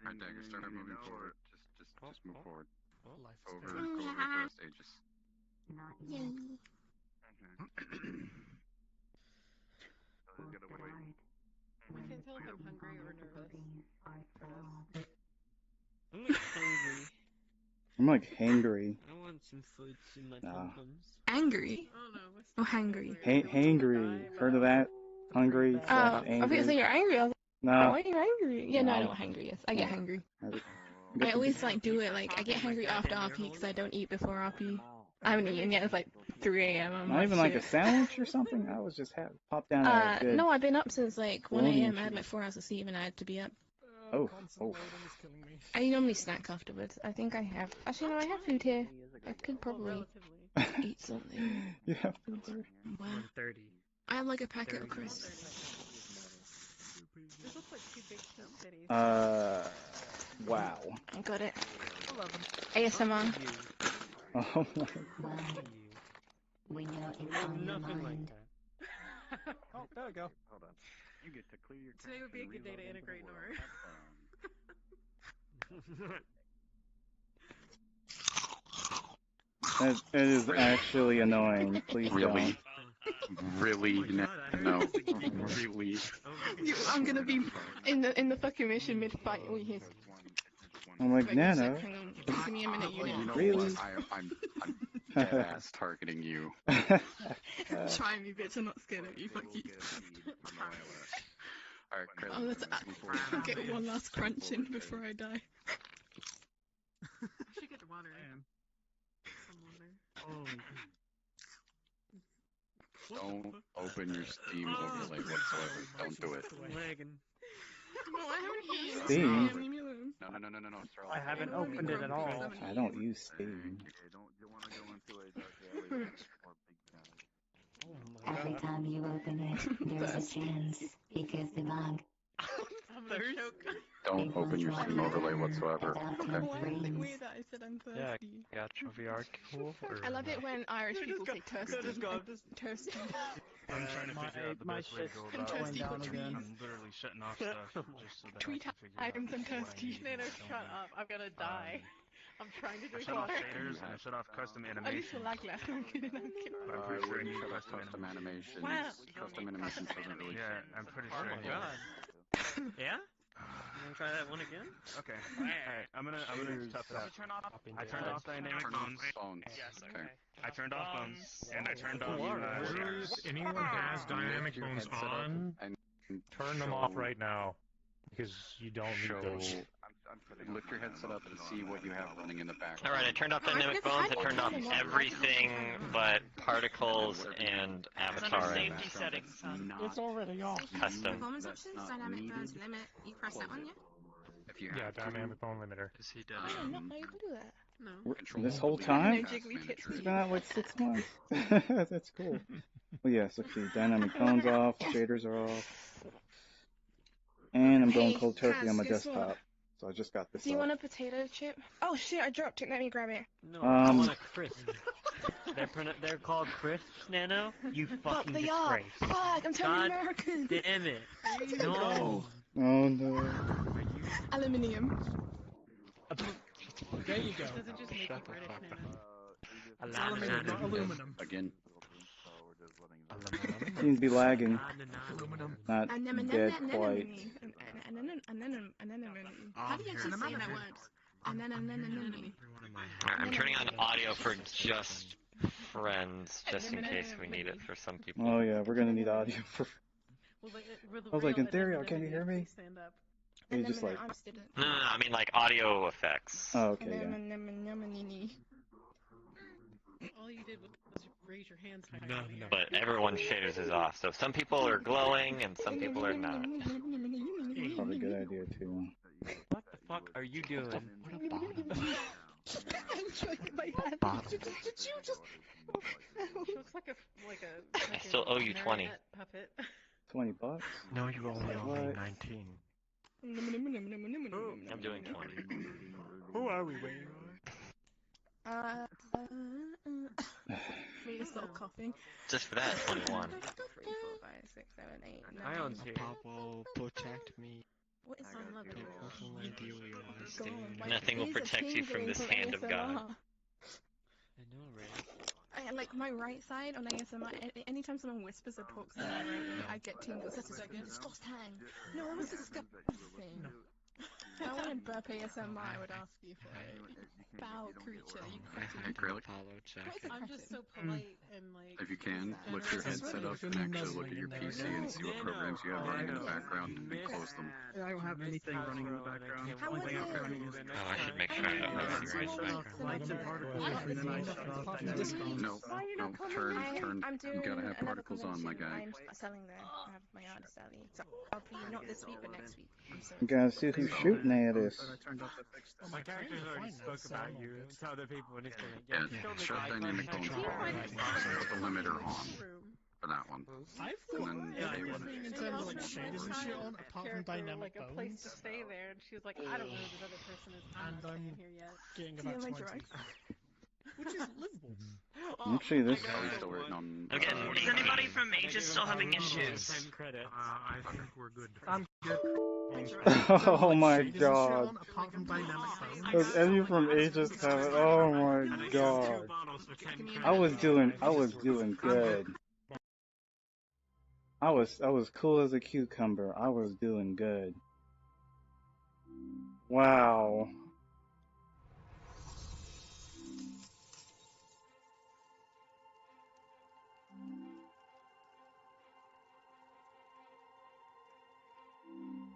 Alright, Dagger, start moving forward. Just move forward. Over, Yeah. go over past Aegis. Yay. I can tell if I'm hungry or nervous. I'm like hungry. I'm like hangry. I want some food in my Nah. pom-poms. Angry. Oh no. Or hangry. Hangry. Heard of that? Hungry Oh, slash I thought you said angry. you're angry. I was like, No. oh, why are you angry? Yeah, no, I know No. what hangry is. I get hangry. I I always like do it like I get hungry after RP because I don't eat before RP. I haven't eaten yet. It's like 3 a.m. I'm Not even like a shit. sandwich or something? I was just pop down a good... No, I've been up since like 1 Morning a.m. I had treat. like 4 hours of sleep and I had to be up. Oh. Oh. I normally snack afterwards. I think I have. Actually, no, I have food here. I could probably eat something. You have food there? Wow. 1:30. I have like a packet of crisps. This looks like 2 big cute titties. Wow. I got it. I love them. ASMR. Oh my Nothing like that. Oh, there we go. Hold on. You get to clear your Today would be a good day to integrate Nora. That is actually annoying. Please Really? don't. Really? No. Really? I'm gonna be in the fucking mission mid-fight. We hear. I'm like, Wait, Nano. Hang on. Give me a minute, Oh, you you know Really? what? I'm dead ass targeting you. Try me, bitch. I'm not scared of you. Fuck you. Alright, Chris. Oh, I'll get one last crunch in before I die. I should get water. Some water. Don't open your Steam overlay whatsoever. Don't do it. Lagging. No, I haven't eaten. Steam? Leave me alone. No, No. I haven't opened it at all. I don't use Steam. You want to go into a dark alley or big Every time you open it, there's a chance because the bug. I'm gonna choke. Don't open your Steam overlay whatsoever. Okay. Why is it weird that I said I'm Yeah, thirsty? got your VR cool. I love it when Irish people say thirsty. just go, Thirsty. I'm trying to figure out the my best way to shit's go about going it. down again. I'm literally shutting off stuff just so that Tweet I can figure items out and what I thirsty. need and Nano, what I don't shut need. up. I'm gonna die. I'm trying to I drink shut off water. shaders and I shut off custom I need animation. to lag less. I'm kidding. I'm kidding. But I'm I pretty sure I wouldn't need shut off custom animation. animations. Wow. Custom animations doesn't really. Yeah, I'm pretty Oh sure I my do. god. Yeah? You wanna try that one again? Okay. Alright, I'm gonna tough it out. I turned off dynamic Turn off phones. phones. Yes, Okay. I turned off phones and I turned off If anyone has dynamic Lift your phones headset up on, and turn them off right now. Because you don't need those. Lift your headset up and see what you have running in the background. Alright, I turned off dynamic phones, I turned off everything but particles and It's under avatar safety image. settings, son. It's already off. Custom. Performance options, dynamic burns limit. You press that one, yeah? If you Yeah, have to, dynamic phone limiter. Is he dead? I didn't know you could do that. No. This whole No time? jiggly tits. It's been out like 6 months. That's cool. Well, yes, let's see. Dynamic phones off, shaders are off. And I'm going Hey, cold turkey Kaz, on my guess what? desktop. So I just got this Do you up. want a potato chip? Oh shit, I dropped it. Let me grab it. No, I Um, want a crisp. They're called crisps, Nano? You fucking They are. disgrace. Fuck, I'm turning God American. damn it. No. Oh no. Aluminium. There you go. It doesn't just make you British, Nano. It's aluminium, not aluminum. again. Seems to be lagging. Aluminum. Not dead quite. How do you actually say that word? I'm turning on audio for just friends, just in case we need it for some people. Oh yeah, we're gonna need audio for. Well, I was like, in theory, can you hear me? Stand up. You just like. No, I mean like audio effects. Oh, okay, yeah. All you did was raise your hands higher. But everyone's shaders is off, so some people are glowing and some people are not. Probably a good idea too. What the fuck are you doing? I'm showing my hand. Did you just? She looks like a. I still owe you 20. marionette puppet. $20? No, you only owe me What? 19. I'm doing 20. Who are we waiting Me to stop coughing. Just for that, 21. 3, 4, 5, 6, 7, 8, 9. Ion's here. Papa, protect me. What is on Stay. Nothing will protect you from this hand of God. I know, right? Like my right side on ASMR, anytime someone whispers or talks to me, I get tingles. That's just like disgusting. No, that was disgusting. If I wanted burp ASMR, I would ask you for a foul creature. You Acrylic. I'm just so polite and like. If you can, lift your headset up and actually look at your PC and see what programs you have running in the background and close them. I don't have anything running in the background. How Only thing I have running is Oh, I should make sure I don't know I shut off lights and particles, and then I shut off dynamic phones. No, turn. You gotta have particles on, my guy. I'm selling there. I have my artist alley. So I'll be not this week, but next week. You gotta see who's shooting at us. My character's already spoke about you to other people and it's like, Yeah, yeah, show shut me dynamic phones off. Put the limiter on for that one. And then stay with it. In terms of like shaders and shit on, apart from dynamic like a place to bones, stay there, and she was like, I don't know who this other person is. I'm and not I'm staying here yet. getting Do you about have my 20. drugs? Which is livable. Actually, this. Oh, he's still waiting on. Okay, is anybody from Aegis still having issues? I think we're good. I'm good. Oh my Shaders and shit god. on, apart from dynamic bones. Does any from Aegis have it? Oh my god. I was doing good. I was cool as a cucumber. I was doing good. Wow.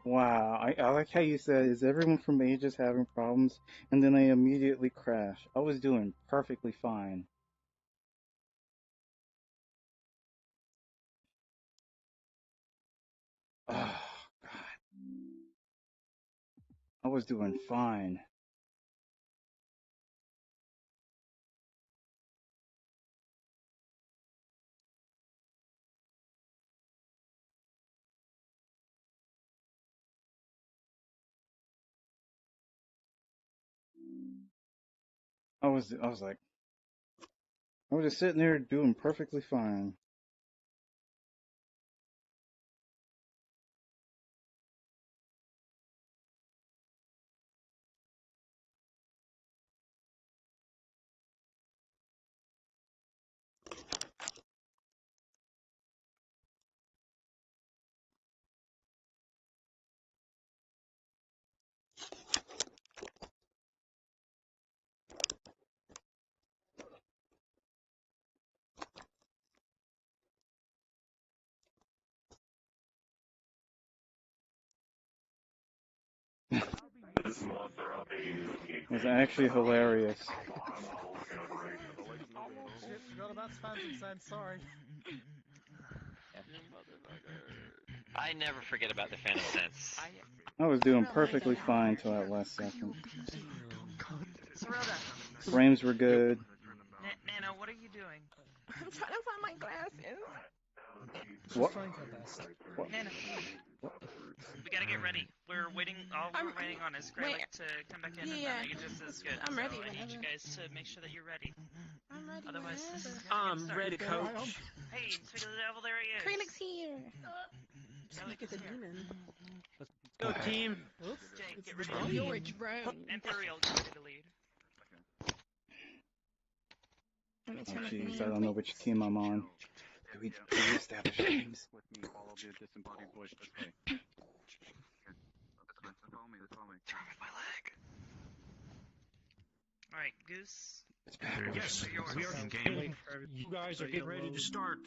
Wow, I like how you said, is everyone from Aegis having problems? And then I immediately crashed. I was doing perfectly fine. Oh, God. I was doing fine. I was just sitting there doing perfectly fine. It was actually hilarious. Shit, forgot about Phantom Sense, sorry. I never forget about the Phantom Sense. I was doing perfectly fine till that last second. Sarota. Frames were good. Nana, what are you doing? I'm trying to find my glasses. What? What? Nana, we gotta get ready. We're waiting. All we're waiting on is Greylick to come back in, Yeah. and then Aegis is good. I'm ready So I need you whenever. guys to make sure that you're ready. I'm ready. Otherwise, this is I'm gonna ready, get coach. started. Hey, speak of the devil, there he is. Kralix here. Greylick is here. Let's go, team. Jake, get ready to You're a lead. drone. Imperial, get ready to lead. Oh jeez, I don't know which team I'm on. Do we establish teams? With me, all of your disembodied voice this way. Okay. That's fine. Follow me. Follow me. What's wrong with my leg? Alright, Goose. Yes, yours. we are getting. You guys are getting ready to start.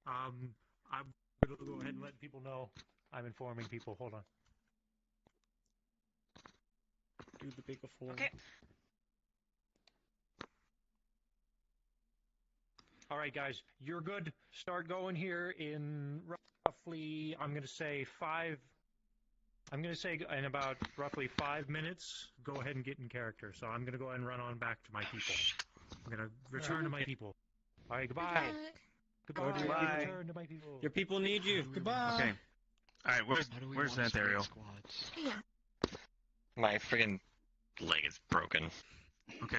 I'm gonna go ahead and let people know. I'm informing people. Hold on. Do the big four. Okay. All right, guys, you're good. Start going here in roughly, I'm going to say in about roughly 5 minutes, go ahead and get in character. So I'm going to go ahead and run on back to my people. I'm going to return to my people. All right, goodbye. Goodbye. Goodbye. Return to my people. Your people need you. Goodbye. Okay. All right, where's that Ariel? Yeah. My friggin' leg is broken. Okay.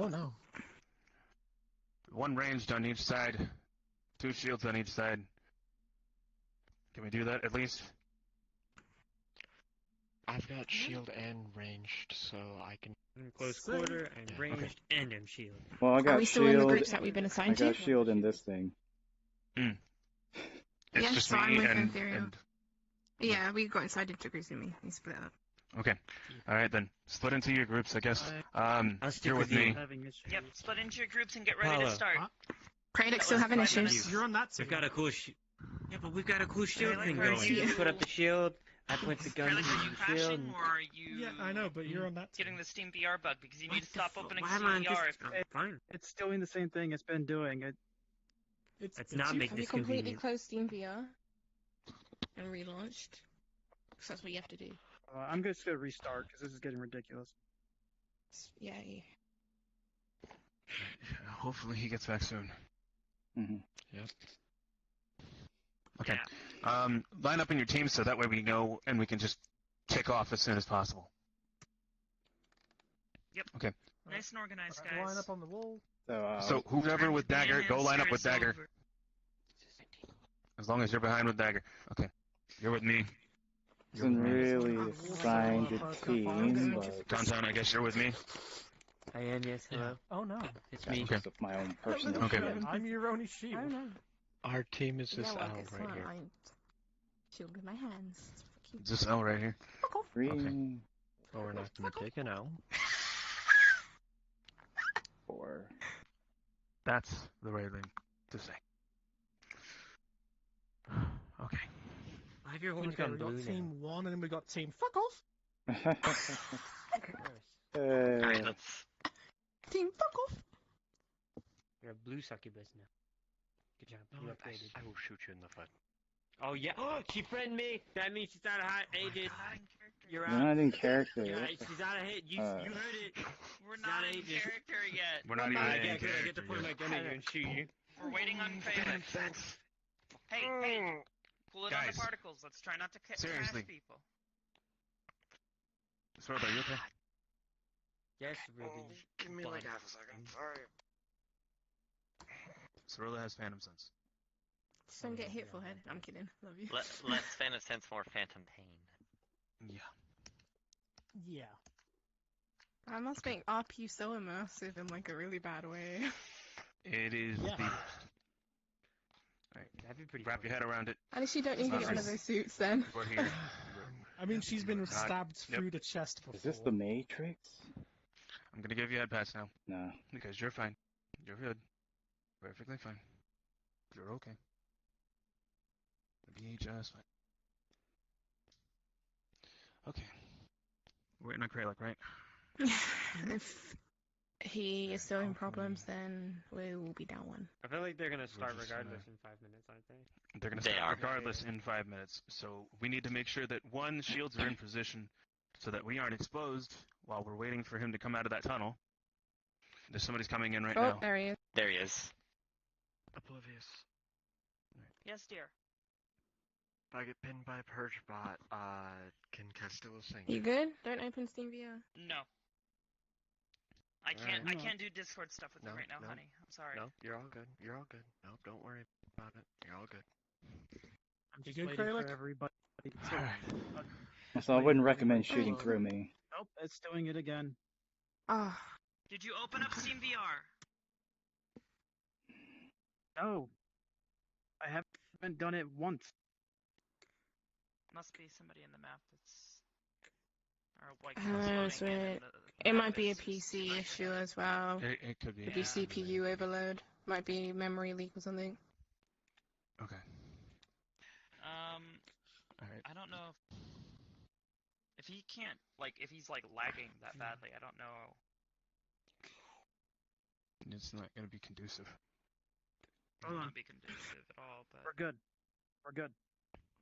Oh no. One ranged on each side, 2 shields on each side. Can we do that at least? I've got shield and ranged, so I can. Close quarter and ranged and in shield. Well, I got Are we still shield. in the groups that we've been assigned to? I got shield in this thing. It's Yes, just so I'm me with and, Imperial. Yeah, we got inside into groups and we split up. Okay. All right then. Split into your groups, I guess. I'll stick You're with with you. me. Yep, split into your groups and get ready to Paolo. start. Kralix still having issues. You're on that team. We've got a cool yeah, but we've got a cool shield Greylick, thing are going. you- You put up the shield, I point the gun Greylick, to are you the shield. crashing and- or are you Yeah, I know, but you're on that team. getting the Steam VR bug because you need to stop opening Why am Steam I VR. just... I'm fine. It's doing the same thing it's been doing. It's not make Have you this completely convenient. closed Steam VR and relaunched? Because that's what you have to do. I'm just gonna restart because this is getting ridiculous. Yeah. Hopefully he gets back soon. Mm-hmm. Yep. Okay. Line up in your team so that way we know and we can just kick off as soon as possible. Yep. Okay. Nice and organized, guys. Line up on the wall. So whoever with dagger, go line up with Minister is dagger. over. As long as you're behind with dagger. Okay. You're with me. Wasn't really assigned a team, but Tauntaun, I guess you're with me. I am, yes, hello. Oh no. It's that's me. because of my own personal Okay. shit. I'm your only shield. Oh no. Our team is this Yeah, well, owl guess right what? here. I shield with my hands. Fuck you. Is this L right here? Three, Oh, we're not gonna take an L. 4. That's the right thing to say. Okay. I have your horn Okay, gun we blue got now. team 1 and then we got team fuck off. Alright, let's... Team fuck off. You're a blue succubus now. Good job. You upgraded. I will shoot you in the foot. Oh yeah, she friended me. That means she's out of Aegis. You're We're out. not in character. You're What out. the- She's out of hit. You heard it. We're She's not out of in Aegis. character yet. We're not even I in get good. I get to character point my yet. gun at you and shoot you. We're waiting on Phaeton. Hey, cool it on Guys. the particles. Let's try not to Seriously. crash people. Sorry, are you okay? Yes, Ruby. Give me like half a second. Sorry. Cirilla has phantom sense. Just don't get hit forehead. I'm kidding. Love you. Less phantom sense, more phantom pain. Yeah. Yeah. I must make RP so immersive in like a really bad way. It is the. Alright. That'd be pretty Wrap your head around it. At least you don't need to get one of those suits then. We're here. I mean, she's been God. stabbed Yep. through the chest before. Is this the Matrix? I'm gonna give you a head pass now. No. Because you're fine. You're good. Perfectly fine. You're okay. You'll be just fine. Okay. We're waiting on Kralek, right? If he is still in problems, then we will be down one. I feel like they're gonna start just regardless in 5 minutes, aren't they? They're gonna They start are. regardless in 5 minutes. So we need to make sure that one, shields are in position so that we aren't exposed while we're waiting for him to come out of that tunnel. There's somebody's coming in right Oh, now. there he is. There he is. Oblivious. Yes, dear. If I get pinned by Purge bot, can Castillo sing? You good? Don't open Steam VR. No. I can't. Alright. I can't do Discord stuff with you right now, honey. I'm sorry. No, you're all good. You're all good. No, don't worry about it. You're all good. I'm just You good, waiting Kralek? for everybody to... Alright. So I wouldn't recommend shooting through me. Nope, it's doing it again. Ah. Did you open up Steam VR? No. I haven't done it once. Must be somebody in the map that's. Or like. So it might be a PC issue as well. It could be. Could be CPU overload. Might be memory leak or something. Okay. Alright. I don't know if he can't if he's lagging that badly. I don't know. It's not gonna be conducive. It won't be conducive at all. But We're good. We're good.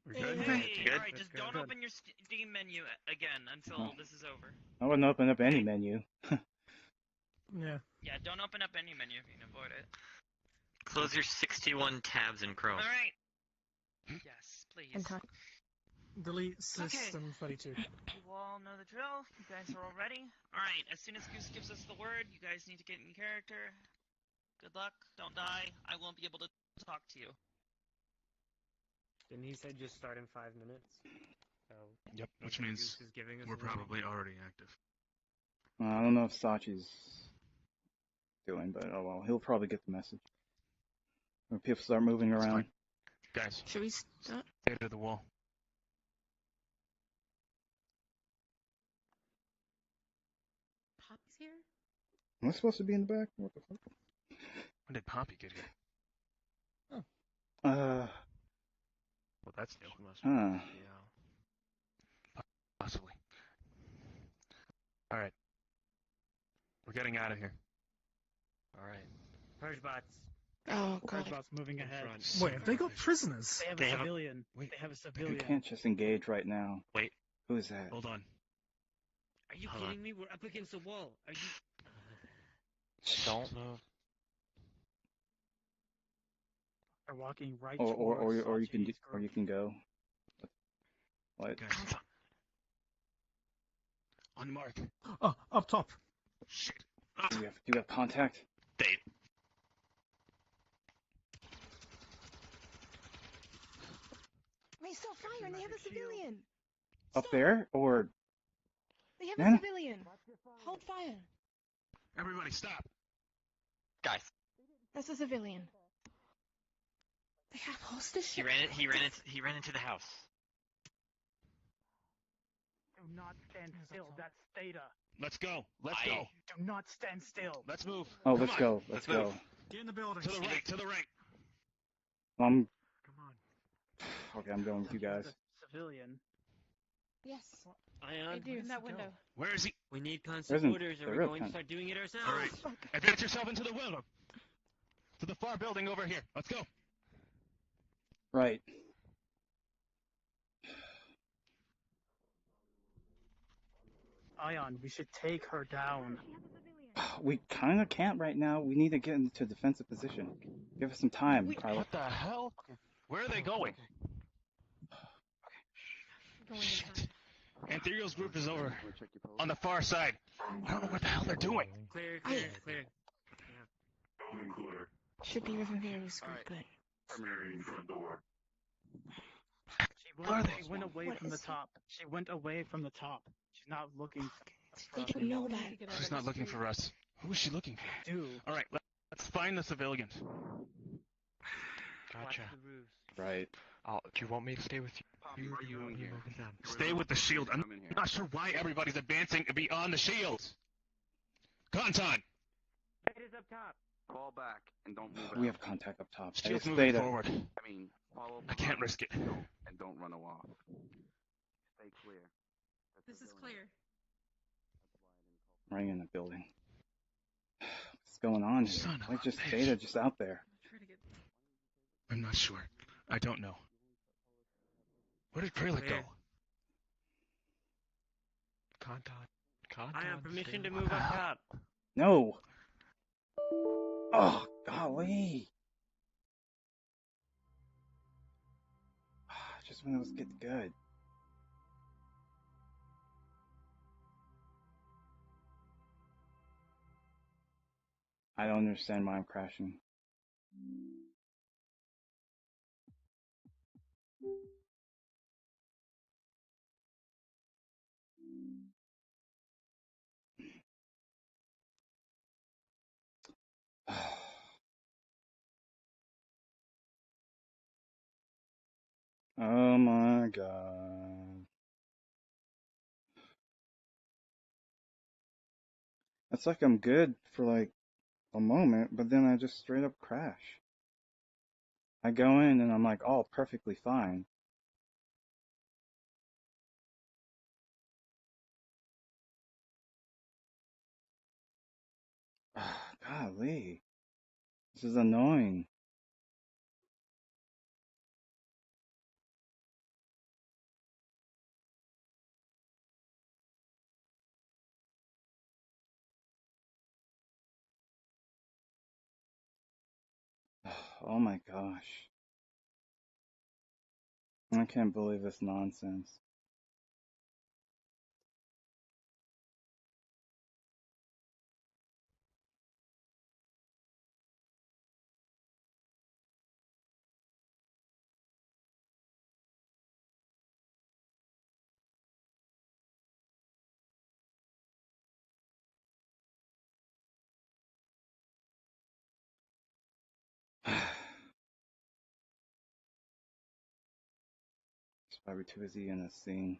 We're good. Hey, Good. alright, just don't open your Steam menu again until this is over. I wouldn't open up any menu. Yeah. Yeah, don't open up any menu if you can avoid it. Close your 61 tabs in Chrome. Alright. Yes, please. Delete system 32. You all know the drill. You guys are all ready. Alright, as soon as Goose gives us the word, you guys need to get in character. Good luck. Don't die. I won't be able to talk to you. Didn't he say just start in 5 minutes? So Yep, which Goose means is giving us we're a warning. probably already active. I don't know if Sachi's doing, but oh well, he'll probably get the message. When people start moving around. Guys, Should we start? stay to the wall. Poppy's here? Am I supposed to be in the back? What the fuck? When did Poppy get here? Uh, Well, that's new. huh. Possibly. Alright. We're getting out of here. Alright. Purge bots. Oh god. Purge bot's moving ahead. Wait, have they got prisoners? They have a civilian. They have a You civilian. can't just engage right now. Wait. Who is that? Hold on. Are you Hold kidding me? We're up against the wall. Are you? Don't move. They're walking right Or towards you can Sachi's or you can go. What? Guys. On mark. Oh, up top. Shit. Do you have contact? They. Wait, stop firing! They have a civilian! Up there or? They have Man. a civilian! Hold fire! Everybody stop. Guys. That's a civilian. They have hostage. He ran into the house. Do not stand still. That's data. Let's go. Let's go. Do not stand still. Let's move. Oh, Come let's on. go. Let's go. move. Get in the building. To the right. To the right. I'm. Come on. Okay, I'm going with you guys. Civilian. Yes. Ion. I do. In that window. Where is he? We need There constant isn't- orders. Are there we is going to none. start doing it ourselves? All right. Advance yourself into the window. To the far building over here. Let's go. Right. Ion, we should take her down. We kind of can't right now. We need to get into a defensive position. Give us some time, Carlo. What the hell? Where are they going? Shit. Antherial's group is over on the far side. I don't know what the hell they're doing. Clear. Should be within Vera's group, but She went away from the top. She went away from the top. She's not looking they for us don't know anymore. that. She's not looking for us. Who is she looking for? Dude. All right, let's find the civilians. Gotcha. Right. Do you want me to stay with you? Or do you want me to move down? Stay with the shield. I'm not sure why everybody's advancing beyond the shields. Conton! It is up top. Fall back and don't move We out. have contact up top. Shield's Stay moving there. forward. I mean, follow I can't risk it. and don't run off. Stay clear. This is clear. Right in the building. What's going on here? Son of Why a just bitch. Data just out there? I'm not sure. I don't know. Where did Kralik go? Contact. I have permission to move up top. No. Oh, golly. Just when it was getting good. I don't understand why I'm crashing. Oh my god. It's like I'm good for like a moment, but then I just straight up crash. I go in and I'm like, oh, perfectly fine. Golly. This is annoying. Oh my gosh. I can't believe this nonsense. It's probably too busy in a scene.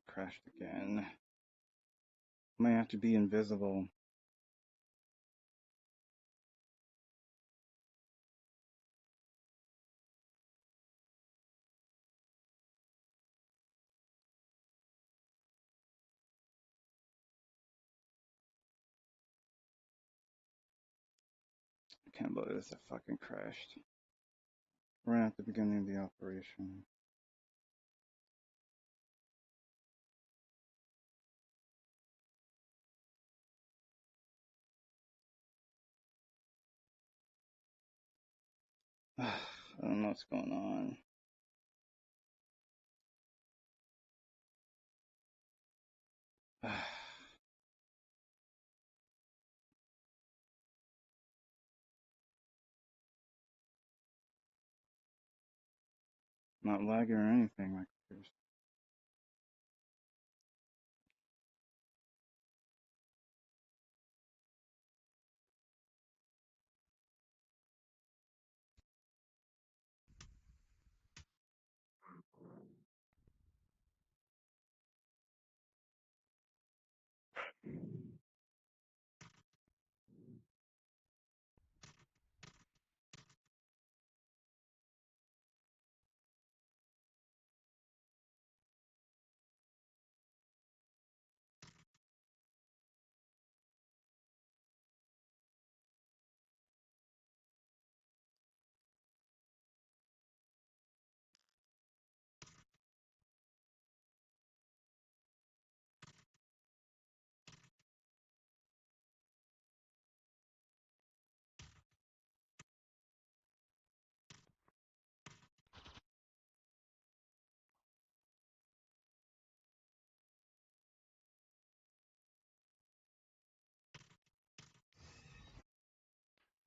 Crashed again. Might have to be invisible. I can't believe this fucking crashed. Right at the beginning of the operation. I don't know what's going on. Not lagging or anything like this.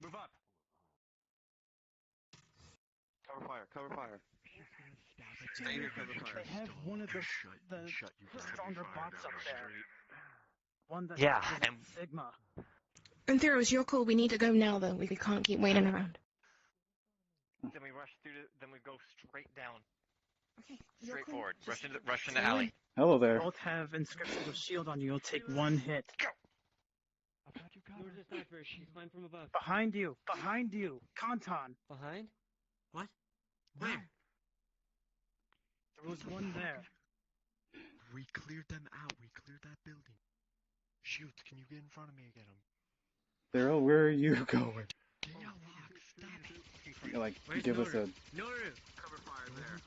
Move up. Cover fire. Cover fire. Stay here. Cover fire. They have one of the stronger bots up there. One that Yeah, is and Sigma. And Thero, it's your call. We need to go now, though. We can't keep waiting around. then we rush through. Then we go straight down. Okay. Straight forward. Rush into the alley. Hello there. Both have inscriptions of shield on you. You'll take one hit. You're the sniper. She's flying from above. Behind you. Behind you. Kantan. Behind? What? Where? There was one there. We cleared them out. We cleared that building. Shoot, can you get in front of me again? Daryl, where are you going? Yeah, fuck, stop it. You, like, Where's give us Noru? a... Noru! Cover fire there.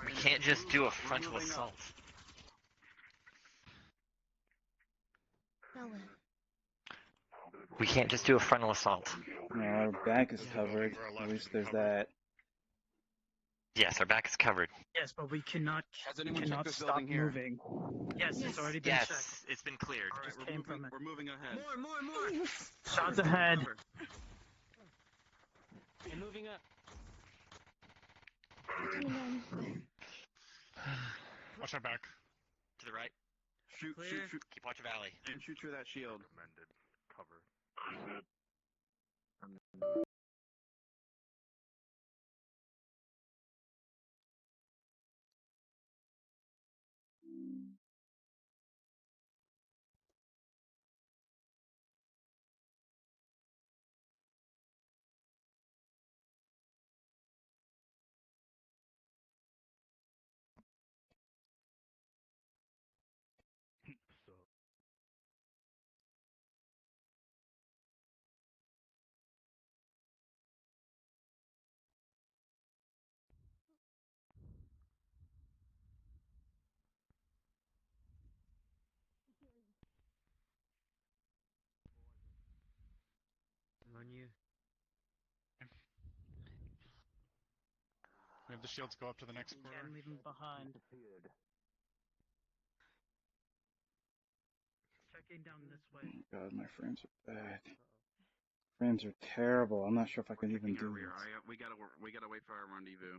We can't just do a frontal assault. We can't just do a frontal assault. No, our back is covered. At least there's that. Yes, our back is covered. Yes, but we cannot checked this stop building here? moving. Yes, it's already been checked. Yes, it's been cleared. All right, we're moving ahead. More! Shots ahead. I'm moving up. Watch our back. To the right. Shoot. Keep watch of alley. And shoot through that shield. Recommended cover. I'm on you. We have the shields go up to the next floor. Can't leave him behind. Checking down this way. Oh God, my frames are bad. Frames are terrible. I'm not sure if I can even do this. We gotta wait for our rendezvous.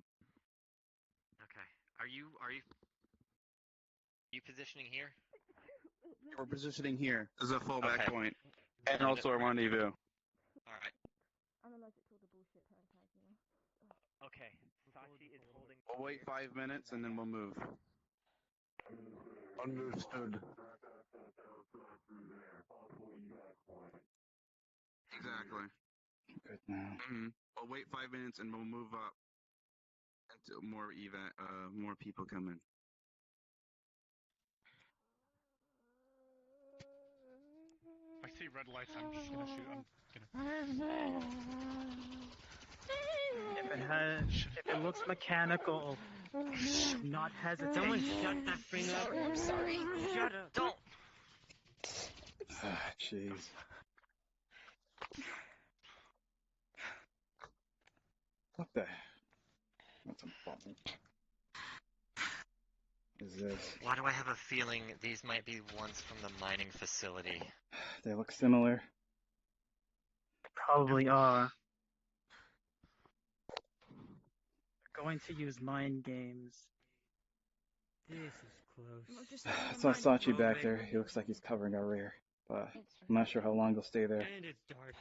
Okay. Are you positioning here? We're positioning here. This is a fallback Okay. point. And also a rendezvous. Alright. I'm allergic to all the bullshit tag, you know. Okay. Sachi is holding. We'll wait 5 minutes and then we'll move. Understood. Exactly. Good now. We'll wait 5 minutes and we'll move up until more people come in. If I see red lights, I'm just gonna shoot. If it looks mechanical, not hesitate. Someone shut that thing up. I'm sorry. Shut up. Don't. Ah, jeez. What the? What's a bubble? Is this? Why do I have a feeling these might be ones from the mining facility? They look similar. Probably are. They're going to use mind games. This is close. I saw Sachi back there. He looks like he's covering our rear, but I'm not sure how long he'll stay there. And it's dark.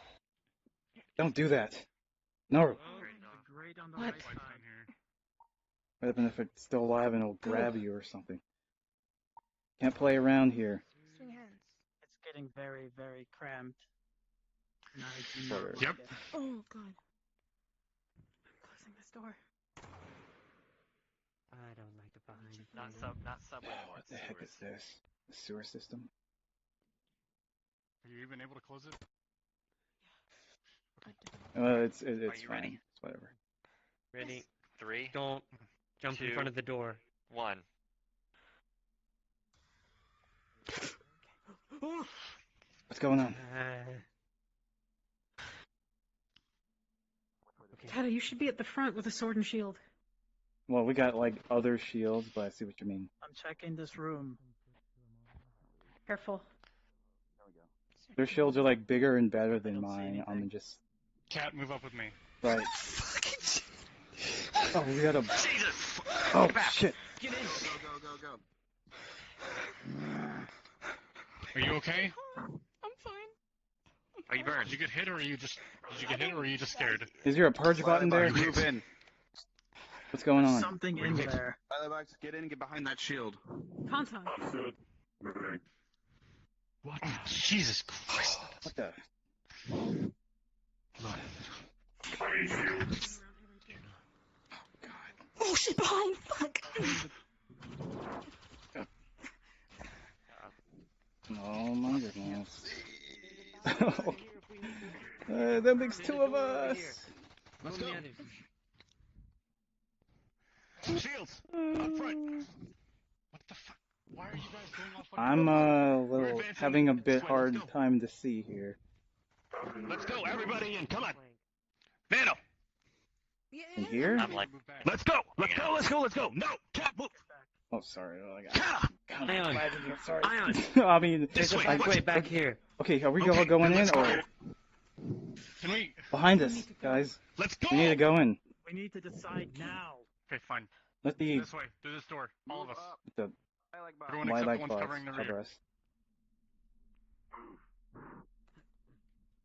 Don't do that. No. Great on the What? right side. What happens if it's still alive and it'll grab you or something? Can't play around here. Swing hands. It's getting very, very cramped. And I do Sure. not Yep. like it. Oh God. I'm closing this door. I don't like the behind. Not subway anymore. What It's the heck sewers. is this? The sewer system? Are you even able to close it? It's Are you fine. ready? It's whatever. Ready? 3, Don't jump in 2, front of the door. 1. What's going on? Okay. Tata, you should be at the front with a sword and shield. Well, we got like other shields, but I see what you mean. I'm checking this room. Careful. Their shields are like bigger and better than mine. I'm just Cat, move up with me. right. Oh, we got a. Jesus! Oh Get back. shit! Get in! Go. Are you okay? I'm fine. Are you burned? Did you get hit, or are you just scared? Is there a purge button there? Move in. What's going on? Something in there. Lilabox, get in and get behind that shield. Conton. What? Jesus Christ! What the? Oh shit, behind! Fuck! Oh my goodness. That makes two of us. Let's go. Shields up front. What the fuck? Why are you guys going off? I'm having a bit hard time to see here. Let's go, everybody in. Come on. Vandal. In here? I'm like, Let's go. Let's go. No, Cat, move. Oh, sorry. Oh, I got. Ion. Sorry. Ion. I mean, This way, back here. Okay, are we all going in or Can we? behind us, guys? Let's go. We need to go in. We need to decide now. Okay, fine. Let the This way, through this door. All of us. the Everyone except the lilac ones bugs covering the cover rear. us.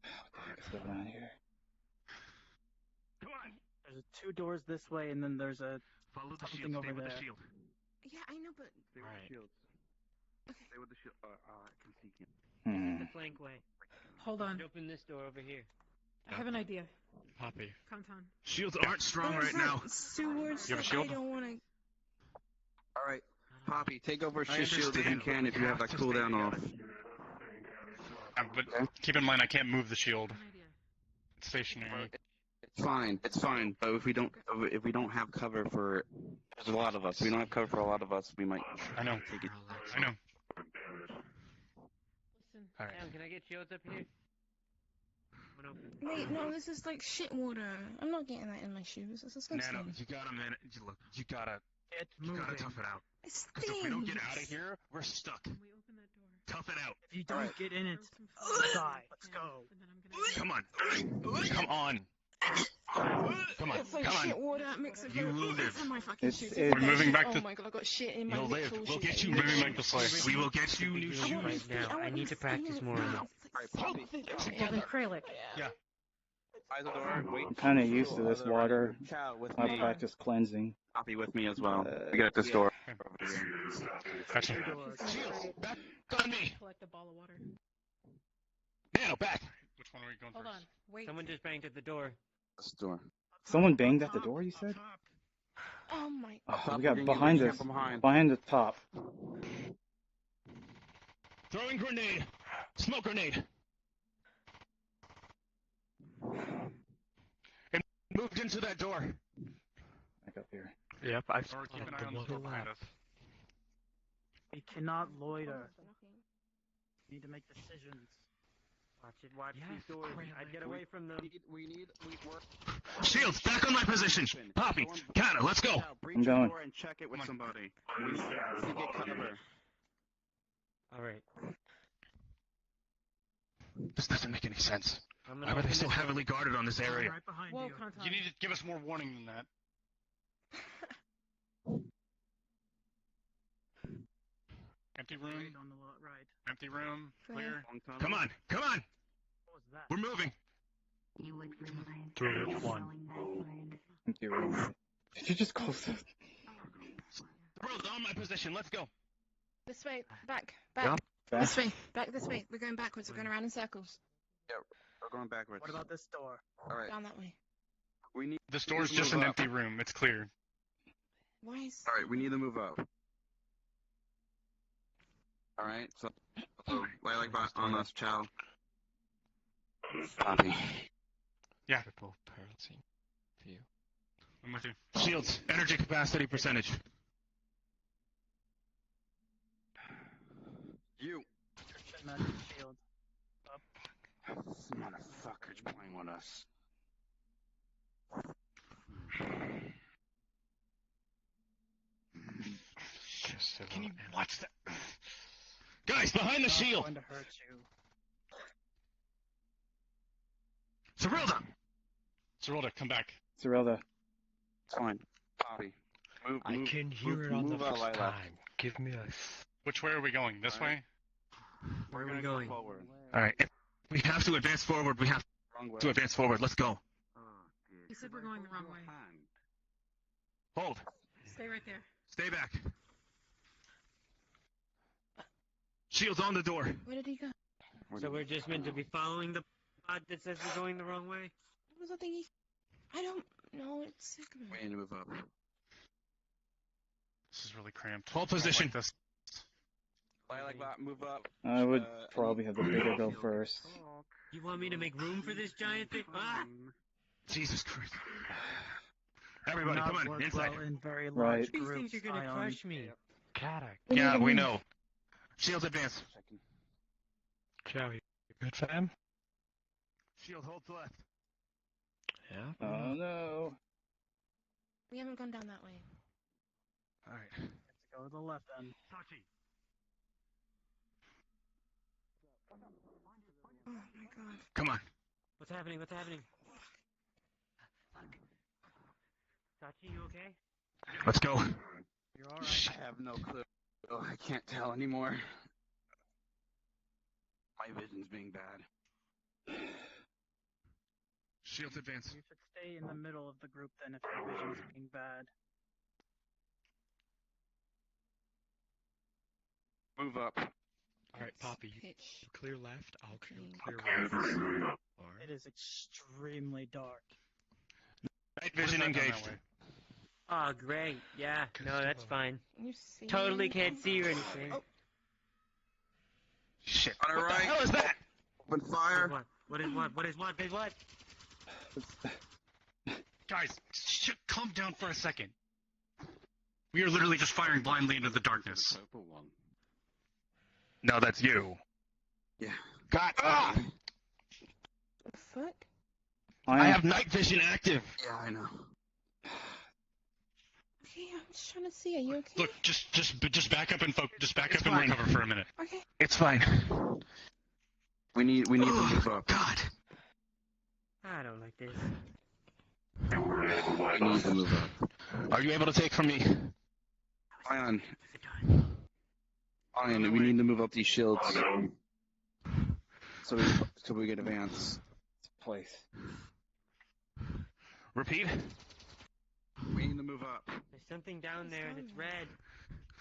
What the heck is going on here? Come on. There's 2 doors this way, and then there's a Follow the something shield. over Stay with there. the shield. Yeah, I know, but Stay with the shield. okay. Stay with the shield. I can see him. The flank way. Hold on. Open this door over here. I have an idea. Poppy. Conton. Shields aren't strong right now. Stewards, You have a shield? I don't want to. All right, Poppy, take over I his shield if you understand. can. If you have that cooldown off. But keep in mind, I can't move the shield. It's stationary. It's fine. But if we don't have cover for, there's a lot of us. If we don't have cover for a lot of us, we might. I know. Take it. I know. Listen. All right. Sam, can I get shields up here? Wait, no, this is like shit water. I'm not getting that in my shoes. This is disgusting. Nano, you gotta man. Look, you gotta tough it out. It Because if we don't get stinks. out of here, we're stuck. Can we open that door? Tough it out. If you don't get in it, die. Let's go. And then I'm gonna Come on. Come on. Come on. It's like Come shit on. water mixed with You will live. in my fucking shoes. We're moving back Oh to- my god, I got shit in my You'll live. literal We'll shoes. get you moving like the slave. We will get you new Right shoes. now. I need to practice more on it. Poppy. Well, then Kralik. Yeah. Eyes on the door. Wait. I'm kind of used to this water. Chow with I me. practice cleansing. Poppy with me as well. We got this door. Gotcha. She's Shields, back on me. collect a ball of water. Nano, back. Which one are we going Hold first? on. Wait. Someone just banged at the door. This door. Someone banged at the door, you said? Oh my. Oh, we got behind us. Behind the top. Throwing grenade. Smoke grenade. And moved into that door. Back up here. Yep, I Or keep an eye on the door behind us. We cannot loiter. We need to make decisions. Watch these doors. I'd get away from them. We work. Shields, back on my position. Poppy, Kata, let's go. Breach I'm the going. door and check it with somebody. We need to get cover. Alright. This doesn't make any sense. I'm Why gonna are they open so this door. heavily guarded on this area? Right behind Whoa, you. Conton. You need to give us more warning than that. Empty room. Right on the right. Empty room. Clear. Long tunnel. Come on. Come on. What was that? We're moving. You would realize Through that which one? going backward. Empty room. Did you just close that? Bros, on my position. Let's go. This way, back. Back. This way, back this way. We're going backwards. We're going around in circles. Yeah, we're going backwards. What about this door? All right. Down that way. We need. This door's just an empty room. It's clear. Why is? All right, we need to move up. All right, so lilac on us, Chow. Poppy. Yeah. Triple penalty. View. I'm with you. Shields. Energy capacity percentage. You. Magic shield. This motherfucker's playing with us. Can you watch that? Guys, behind the Not shield. going to hurt you. Zerilda, come back. Zerilda. It's fine. Poppy. I can hear it on the first time. Give me a... Which way are we going? This way? Where are we going? Forward. Alright, if we have to advance forward, we have to advance forward. Let's go. He said we're going the wrong way. Hold. Stay right there. Stay back. Shields on the door. Where did he go? So we're just meant to be following the pod that says we're going the wrong way? What was the thing I don't know. It's sick of me. We need to move up. This is really cramped. Hold position. Like this. Lilac bot, move up. I would probably have the bigger go first. You want me to make room for this giant thing? Ah! Jesus Christ. Everybody, come on, inside. Well in very Right. large These groups, things are gonna Ion. crush me. Yeah, we know. Shields advance. Joey, you good, fam? Shield, hold to left. Yeah. Oh no. We haven't gone down that way. Alright. Let's go to the left then. Oh my god. Come on. What's happening? What's happening? Sachi, you okay? Let's go. You're alright. I have no clue. Oh, I can't tell anymore. My vision's being bad. Shields advance. You should stay in the middle of the group then if your vision's being bad. Move up. Alright, Poppy, you Pitch. clear left, I'll clear right. It is extremely dark. Night vision engaged. Oh, great. Yeah, no, that's fine. You see Totally me? can't see or anything. Oh. Shit. On our What the right. hell is that? Open fire. What? What is what? What is what? What is what? Guys, calm down for a second. We are literally just firing blindly into the darkness. Purple one. No, that's you. Yeah. God. Ah! The fuck? I have night vision active. Yeah, I know. Okay, I'm just trying to see. Are you okay? Look, just back up and just back up and recover for a minute. Okay. It's fine. We need to move up. God. I don't like this. We need to move up. Are you able to take from me? Ion. Ion, we need to move up these shields. So we get advance. Place. Repeat. We need to move up. There's something down there and it's red.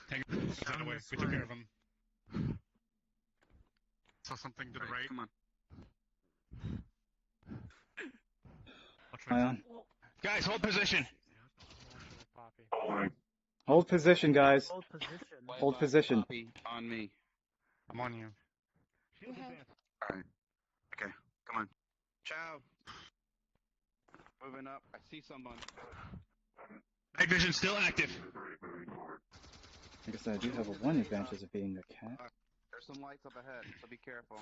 Take it out of the way. We took care of him. Saw something to the right. Come on. Ion. Guys, hold position. Hold position, guys. Hold position. Hold position. Poppy, on me. I'm on you. Alright. Okay, come on. Ciao. Moving up. I see someone. Night vision still active. I guess I do have a one advantage of being a cat. There's some lights up ahead, so be careful.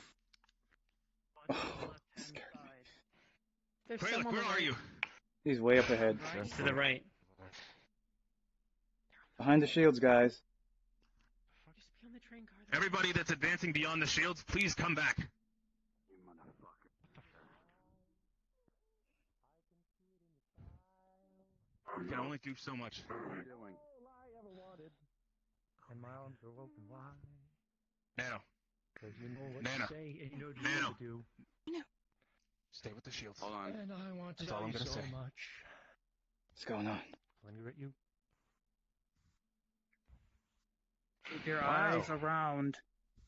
Oh, scared me. There's Kralik, someone where on are the you? He's way up ahead. To the right. Behind the shields, guys. Just be on the train car. Everybody that's advancing beyond the shields, please come back. We can only do so much. What are you doing? And my arms are open wide. Nano. Because you know what Nano. to say and you know what Nano. to do. Stay with the shields. Hold on. And I want to That's all I'm tell you gonna so say. much. What's going on? When you're at you. Keep your eyes around.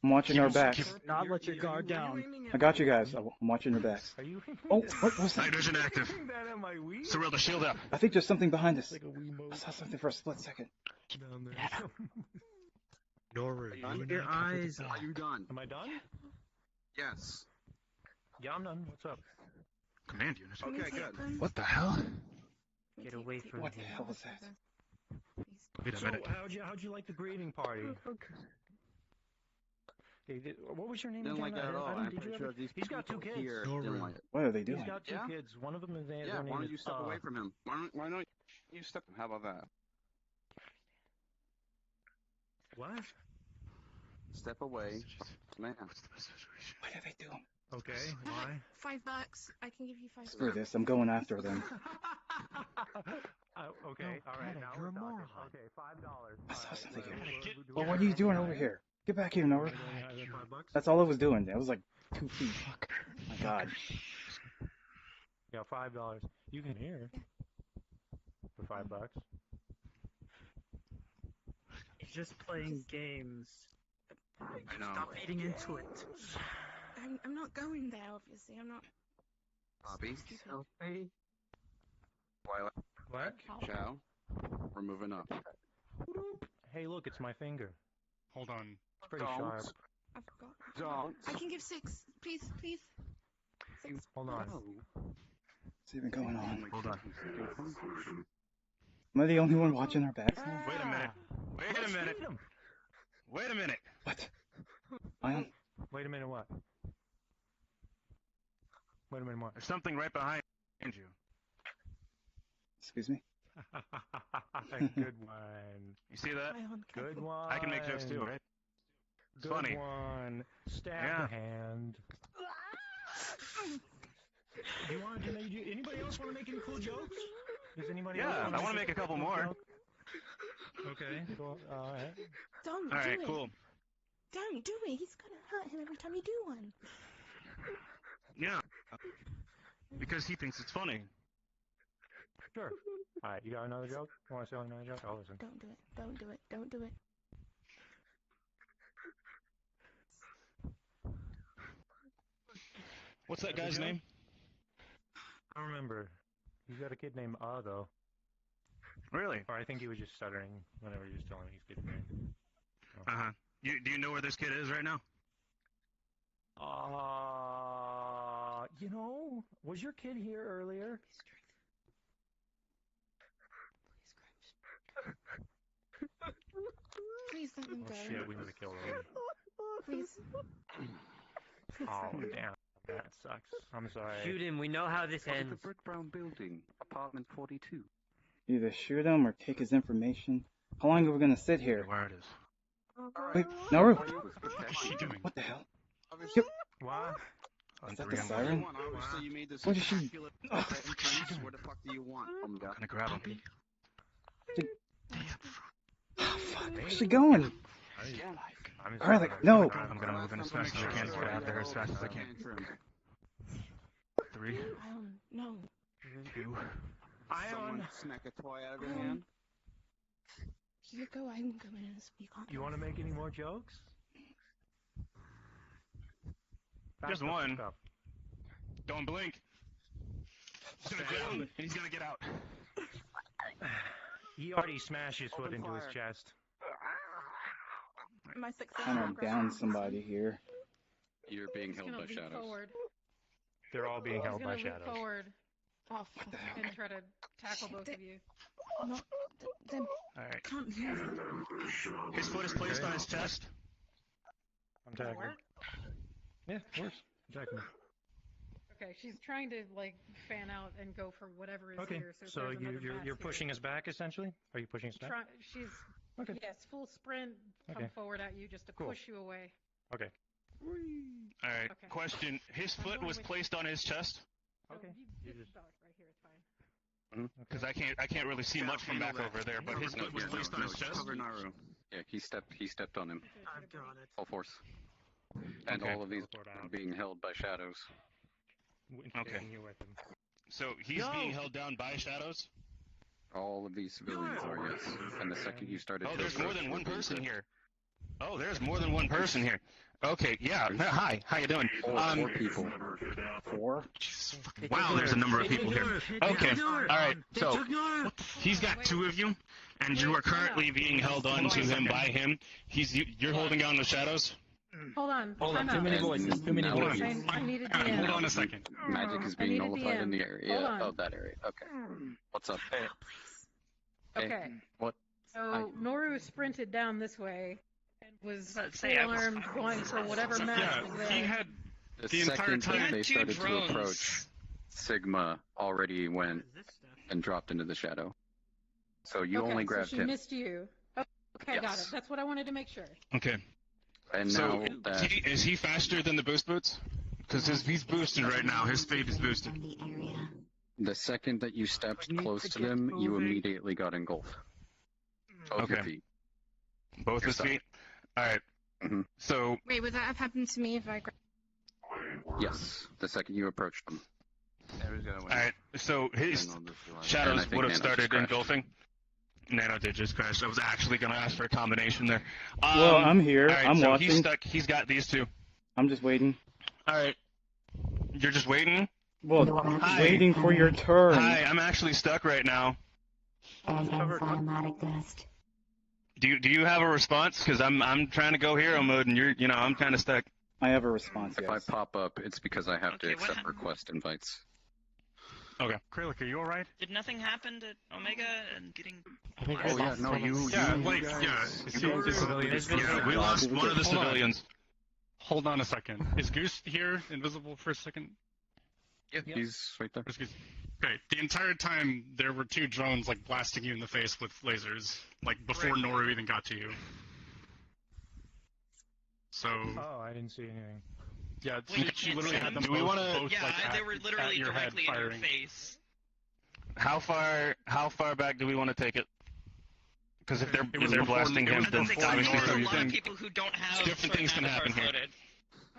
I'm watching our backs. Not let your guard down. I got you guys. I'm watching your backs. Are you? Oh, what was Night that? vision active. that am I weak? Cyril, the shield up. I think there's something behind us. Like a Wiimote I saw something for a split second. down there. Nora, you Keep and your I covered the eyes. back. Are you done? Am I done? Yes. Yeah, I'm done. What's up? Command unit. Okay, good. What the hell? Get away from What the him. hell was that? Wait a So, minute. how'd you like the greeting party? Okay, what was your name Didn't again? like that at all. Adam, I'm did you pretty ever- sure these He's got two people kids. here didn't like it. What are they doing? He's got two Yeah? kids. One of them is their Yeah, name why don't is, you step away from him? Why don't you step him? How about that? What? Step away. Man. What did they do? Okay, why? $5. I can give you $5. Screw this, I'm going after them. Okay, all right. Now you're we're a talking. moron. Okay, $5. That's All right, something. do Well, we what have are you any doing guy? over here? Get back here, Nora. $5? That's all I was doing. It was like 2 feet. My God. Yeah, $5. You can hear for $5. He's just playing games. I know. Stop feeding into it. I'm not going there, obviously. I'm not. Bobby, Stupid. Twilight, What? Chow, we're moving up. Hey, look, it's my finger. Hold on. It's pretty sharp. I forgot. Don't. I can give 6. Please. 6. Hold on. What's even going on? Hold on. Am I the only one watching our backs now? Wait a minute. Wait a minute. Wait a minute. What? Ion? Wait a minute, what? Wait a minute, what? There's something right behind you. Excuse me? Good one. You see that? Good one. I can make jokes too, right? It's Good funny. one. Stab Yeah. the hand. Anybody else want to make any cool jokes? Does anybody else Yeah, I want to make a couple more. joke? Okay, cool. All right. Don't All do right, it. cool. Don't do it. He's gonna hurt him every time you do one. Yeah. Because he thinks it's funny. Sure. All right, you got another joke? You want to say another joke? I'll listen. Don't do it. Don't do it. Don't do it. What's that Another guy's joke? name? I don't remember. He's got a kid named though. Really? Or I think he was just stuttering whenever he was telling me his kid's name. Uh-huh. Do you know where this kid is right now? Was your kid here earlier? Please let them Oh go. shit, we need to kill him. Please. Oh damn, that sucks. I'm sorry. Shoot him. We know how this ends. The brick brown building, apartment 42. Either shoot him or take his information. How long are we gonna sit here? Where it is. Wait, Naru! What's she doing? What the hell? What? Is that the siren? Obviously, you made this What is she? spectacular entrance. Where the fuck do you want? I'm gonna grab him. Where's she going? Alright, no! I'm gonna move in as fast as I can to get out there as fast as I can. 3, No. 2. Someone smack a toy out of your hand. You go. I'm going in. You can't. You want to make any more jokes? Just one. Don't blink. He's gonna grab him, and he's gonna get out. He already smashed his foot into his chest. My 6 Trying to down somebody here. You're being held by shadows. Forward. They're all being held by He's gonna shadows. leap forward Oh, and try to tackle both of you. Not. Them. Alright. Can't move. His foot is placed on his chest. I'm tagging him. Yeah, of course. I'm tagging him. Okay, she's trying to like fan out and go for whatever is Okay, here. so there's another you're basket. pushing us back essentially? Are you pushing us back? She's Okay. yes, full sprint, come Okay. forward at you just to Cool. push you away. Okay. Alright, Okay. question. His I'm foot going was with placed on his chest? Okay. You just... right here, it's fine. Because I can't really see much from back over there, but his foot was placed on his chest? Cover Naru. Yeah, he stepped on him. I've got it. Full force. And Okay. all of these are being held by shadows. Okay. So he's being held down by shadows? All of these civilians are, yes. And the second you started Oh, to there's more approach, than you one were being person hit. here. Oh, there's more than one person here. Okay, yeah. Hi, how you doing? Four people. 4? Wow, there's a number of people here. Okay, alright, so he's got 2 of you, and you are currently being held on to him by him. You're holding on the shadows? Hold on. Hold on, time too out. many voices, too many voices. I need a DM. Hold on a second. Magic is I being need a nullified in DM. the Hold area on. of that area. Okay. What's up? Okay. What? So Noru sprinted down this way and was say, I was armed, going for whatever map was there. He had The entire second time that they two started drones. to approach, Sigma already went and dropped into the shadow. So you Okay, only grabbed so she him. missed you. Oh, okay, got Yes. it. That's what I wanted to make sure. Okay. And So now that is he faster than the boost boots? Because he's boosted right now. His speed is boosted. The second that you stepped close to them, you immediately got engulfed. Both your feet. Both his feet? Alright. Mm-hmm. So... Wait, would that have happened to me if I... Yes, the second you approached them. Alright, so his shadows would have started engulfing. Nano did just crash. I was actually going to ask for a combination there. Well, I'm here. Right, I'm so watching. He's stuck. He's got these two. I'm just waiting. Alright. You're just waiting? Well, waiting for your turn. Hi, I'm actually stuck right now. Do you have a response? Because I'm trying to go hero mode, and I'm kind of stuck. I have a response. If I pop up, it's because I have to accept request invites. Okay. Kralik, are you alright? Did nothing happen to Omega and getting... Oh yeah, no, you we lost one of the civilians. Hold on a second. Is Goose here, invisible for a second? Yeah, he's right there. Okay, the entire time there were two drones like blasting you in the face with lasers, like before Noru even got to you. So. Oh, I didn't see anything. Yeah, Wait, she literally had them Do we both, wanna- both Yeah, like they were literally at your head directly in your firing. face. How far back do we want to take it? Because if they're before- blasting it him, was then before obviously There's a Noru. lot of people who don't have different things can happen here. loaded.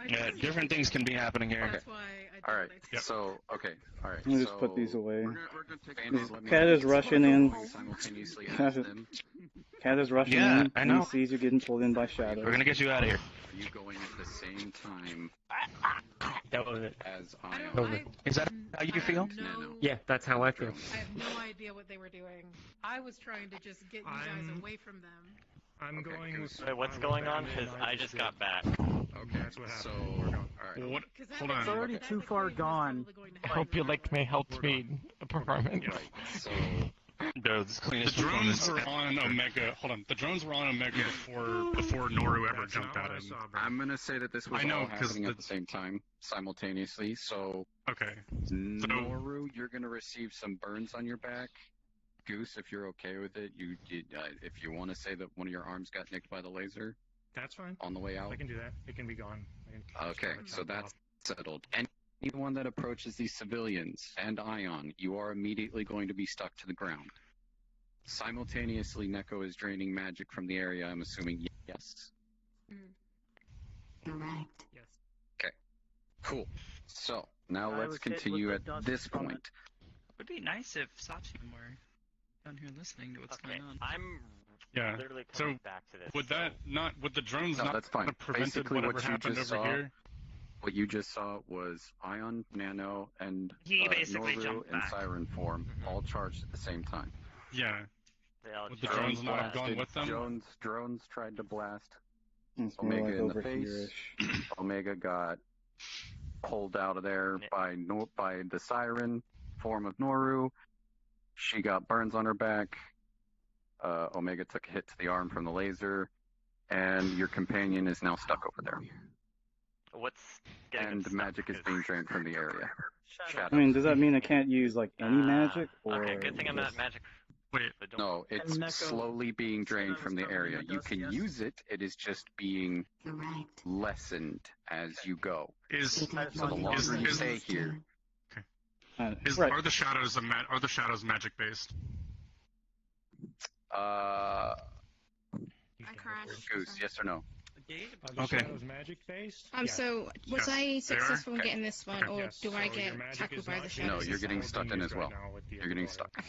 Yeah, different things can be happening here. That's why I Alright, so, okay, alright. Let me just put these away. We're gonna take Cat is rushing in. simultaneously Cat is, Cat is rushing Yeah, in. I and know. he sees you getting pulled in by shadows. We're gonna get you out of here. Are you going at the same time That was it. as Is that how you feel? Yeah, that's how I feel. I have no idea what they were doing. I was trying to just get you guys away from them. I'm going with... Wait, what's going on? Because I just got back. Okay, that's what happened. So, alright. What? Hold on. It's already too far gone. I hope you liked my help speed performance. So, The drones were on Omega. Hold on. The drones were on Omega before Noru ever jumped at him. I'm gonna say that this was I know, all 'cause happening at the same time, simultaneously. So, okay. Noru, you're gonna receive some burns on your back. Goose, if you're okay with it, if you want to say that one of your arms got nicked by the laser. That's fine. On the way out. I can do that. It can be gone. Okay, so that's settled. Anyone that approaches these civilians and Ion, you are immediately going to be stuck to the ground. Simultaneously, Neko is draining magic from the area. I'm assuming yes. Correct. Yes. Okay. Cool. So now I let's was hit with continue the at dust this from point. It would be nice if Sachin were down here listening to what's going on. I'm Yeah. literally So coming back to this. would the drones No, not that's fine. have prevented Basically, whatever what you happened just over saw, here? what you just saw was Ion, Nano, and He basically Noru jumped in back. siren form, all charged at the same time. Yeah. They all Would the charged. drones not have gone with them? Drones tried to blast It's more Omega like in the over face. here-ish. Omega got pulled out of there by the siren form of Noru. She got burns on her back. Omega took a hit to the arm from the laser, and your companion is now stuck over there. What's getting And them magic stuck? is being drained from the area. I mean, does that mean I can't use like any magic? Or Okay, good thing I'm not just- magic. Wait. No, it's Neko- slowly being drained from the area. You can use it. It is just being lessened as you go. Is So the longer you stay here, Right. Are the shadows magic based? I crashed. Goose, yes or no? Okay. Shadows magic based? So was Yes, I they are? successful in Okay. getting this one, or Yes, do I so get your magic tackled is by not the shielded. No, shadows? you're getting stuck in as Right well. now with the You're getting Explorer. stuck.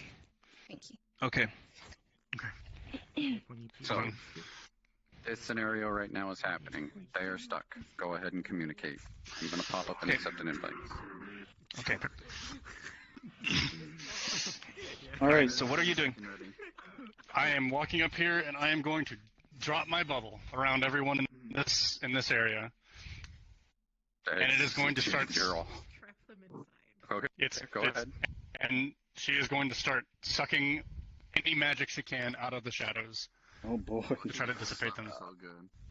Thank you. Okay. So, this scenario right now is happening. They are stuck. Go ahead and communicate. I'm going to pop up and accept an invite. Okay. Alright. So what are you doing? I am walking up here, and I am going to drop my bubble around everyone in this area, and it is going to start. Okay. Go ahead. And she is going to start sucking any magic she can out of the shadows. Oh boy. To try to dissipate them.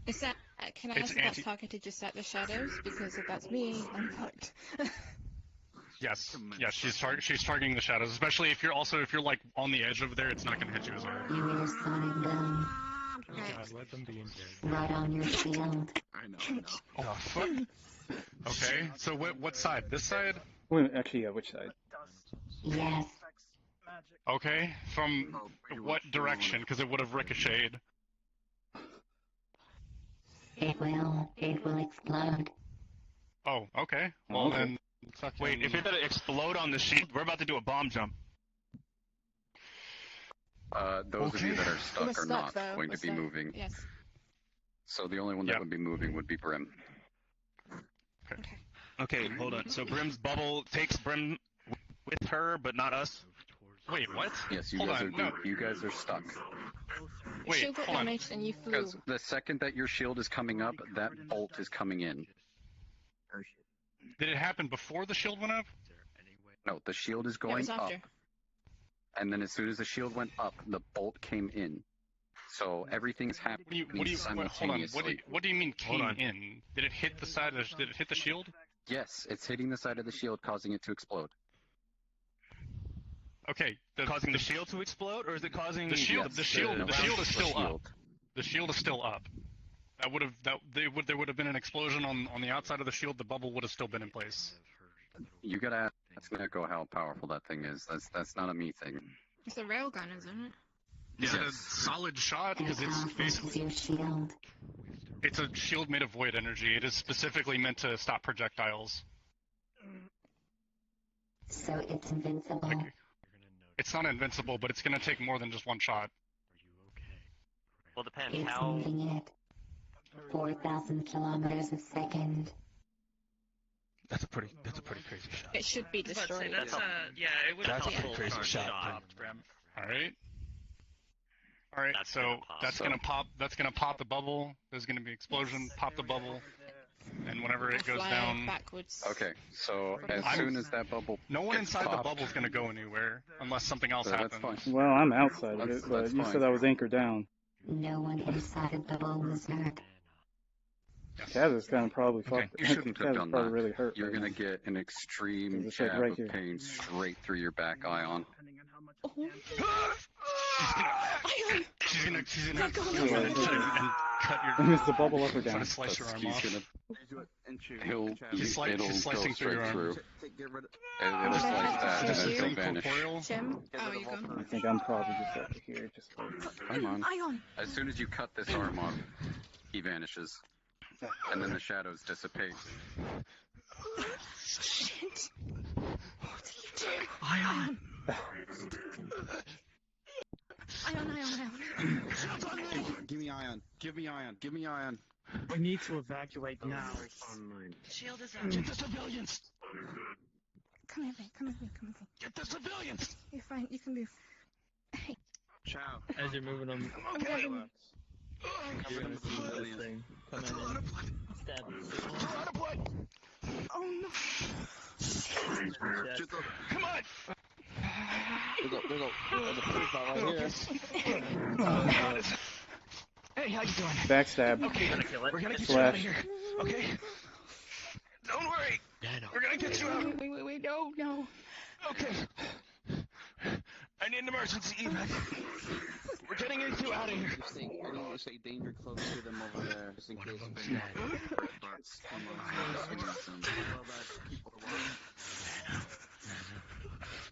Is that? Can I It's ask if that's anti- targeted just at the shadows? Because if that's me, I'm fucked. Yes. Yeah, she's targeting the shadows, especially if you're like on the edge over there. It's not going to hit you as hard. You are stunning them. God, let them be in there. Right on your shield. I know. Oh fuck. Okay, so what side? This side? Wait, actually, yeah, which side? Yes. Okay, from what direction? Because it would have ricocheted. It will explode. Oh, okay. Well Okay. then, Wait, if it doesn't explode on the shield, we're about to do a bomb jump. Those of you that are stuck We're are stuck, not though. going We're to be stuck. moving. Yes. So the only one that would be moving would be Brim. Okay, hold on. So Brim's bubble takes Brim with her, but not us. Wait, what? Yes, you Hold guys on, are no. you guys are stuck. Your shield got damaged and you flew. Because the second that your shield is coming up, that bolt is coming in. Did it happen before the shield went up? No, the shield is No, it going was up. after. And then as soon as the shield went up, the bolt came in. So everything's happening simultaneously. What do you mean Hold came on. in? Did it hit the side of did it hit the shield? Yes, it's hitting the side of the shield, causing it to explode. Okay, causing the shield to explode, or is it causing the shield? Yes, the shield the is still shield. up. The shield is still up. There would have been an explosion on the outside of the shield. The bubble would have still been in place. You gotta ask Neko how powerful that thing is. That's not a me thing. It's a railgun, isn't it? Is it a solid shot? Because it's basically it's a shield made of void energy. It is specifically meant to stop projectiles. So it's invincible. It's not invincible, but it's going to take more than just one shot. Well, depends It's how. moving at 4,000 kilometers a second. That's a pretty crazy shot. It should be destroyed. That's yeah, it would That's a help pretty crazy charge shot. All right. So that's gonna pop. That's gonna pop the bubble. There's gonna be explosion. Pop the bubble, and whenever it goes Fly down. backwards. Okay, so as soon as that bubble No one gets inside popped, the bubble's gonna go anywhere unless something else that's happens. fine. Well, I'm outside of it, but That's you fine. said I was anchored down. No one inside of the bubble was hurt. Kaz is kind of probably fucked. You shouldn't have Kaz is done probably that. really hurt. You're right gonna now. get an extreme It's like jab right of here. pain straight through your back, Ion. She's gonna Let cut your. me miss the bubble up or Try down. to slice your arm He's off. gonna. It'll She's go slicing through your straight arm. through. It'll slice that and then it'll vanish. Tim? Oh, you gone? I think I'm probably just over here. Just wait. Come on. Ion! As soon as you cut this arm off, he vanishes. And then the shadows dissipate. Shit! What did you do? Ion! Ion. Give me Ion. Give me Ion. Give me Ion. We need to evacuate now. Shield is up. Get the civilians! Come here, mate. Come with me. Get the civilians! You're fine. You can move. Hey. Ciao. As you're moving them, Okay. you're gonna see this thing come in. Stab you. Oh no. Come on! There's a proof out right here. Hey, how you doing? Backstab. Okay, we're gonna get you Slash. out of here. Okay? Don't worry. We're gonna get you out. Wait, no. Okay. I need an emergency evac. We're getting you out of here. I need to say danger close to them over there, just in case.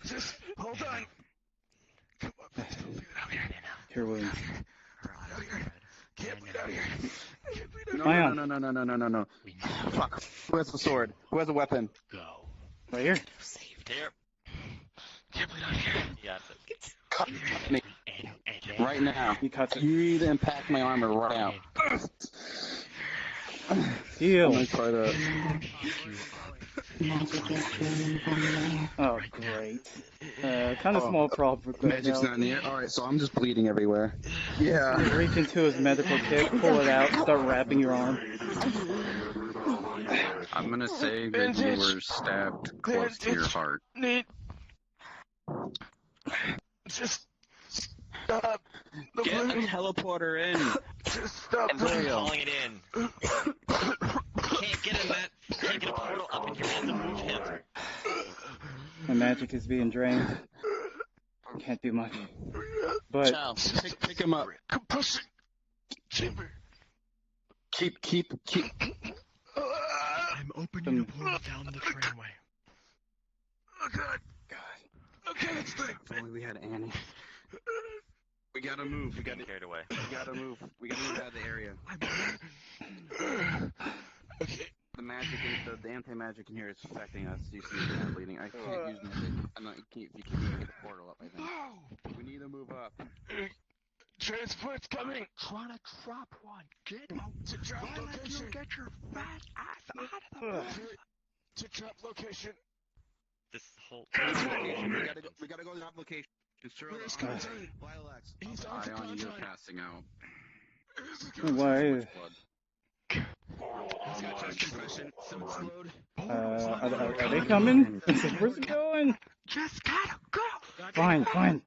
Just hold on. Come on, please don't bleed out here. Here, Williams. Can't bleed out here. No. Fuck. Who has a sword? Who has a weapon? Right here. Here. Can't bleed out here. Yeah, that's it. Cut me. Right now. He cuts it. You need to impact my armor right now. Heal. I'm gonna try to. Magic is draining from there. Oh, great. Kind of small problem. But Magic's not in the air. Alright, so I'm just bleeding everywhere. Yeah. You reach into his medical kit, pull it out, start wrapping your arm. I'm gonna say that you were stabbed close to your heart. Just stop the Get a bleeding. teleporter in. Just stop And the I'm calling it in. Can't get in that. Can't get a portal up in here. You have to move him. My magic is being drained. Can't do much. But Chow, pick him up. Compression chamber. Keep. I'm opening a portal down the trainway. Oh god. Okay, let's do it. If only we had Annie. We gotta move. We gotta carried away. We gotta move. We gotta move out of the area. Okay. The magic, the anti-magic in here is affecting us. You see, it's kind of bleeding. I can't use magic. I'm not. You can't even get the portal up. I think. We need to move up. Transport's coming. I wanna drop one. Get out. To drop location. You get your fat ass out of the boat. To drop location. This whole We gotta go to that location. Where's Conte? Lilacs. He's on for Ion, you're Conte. passing out. Why? He's got chest compression. Someone slowed. Are they coming? Where's it going? Just gotta go. Fine.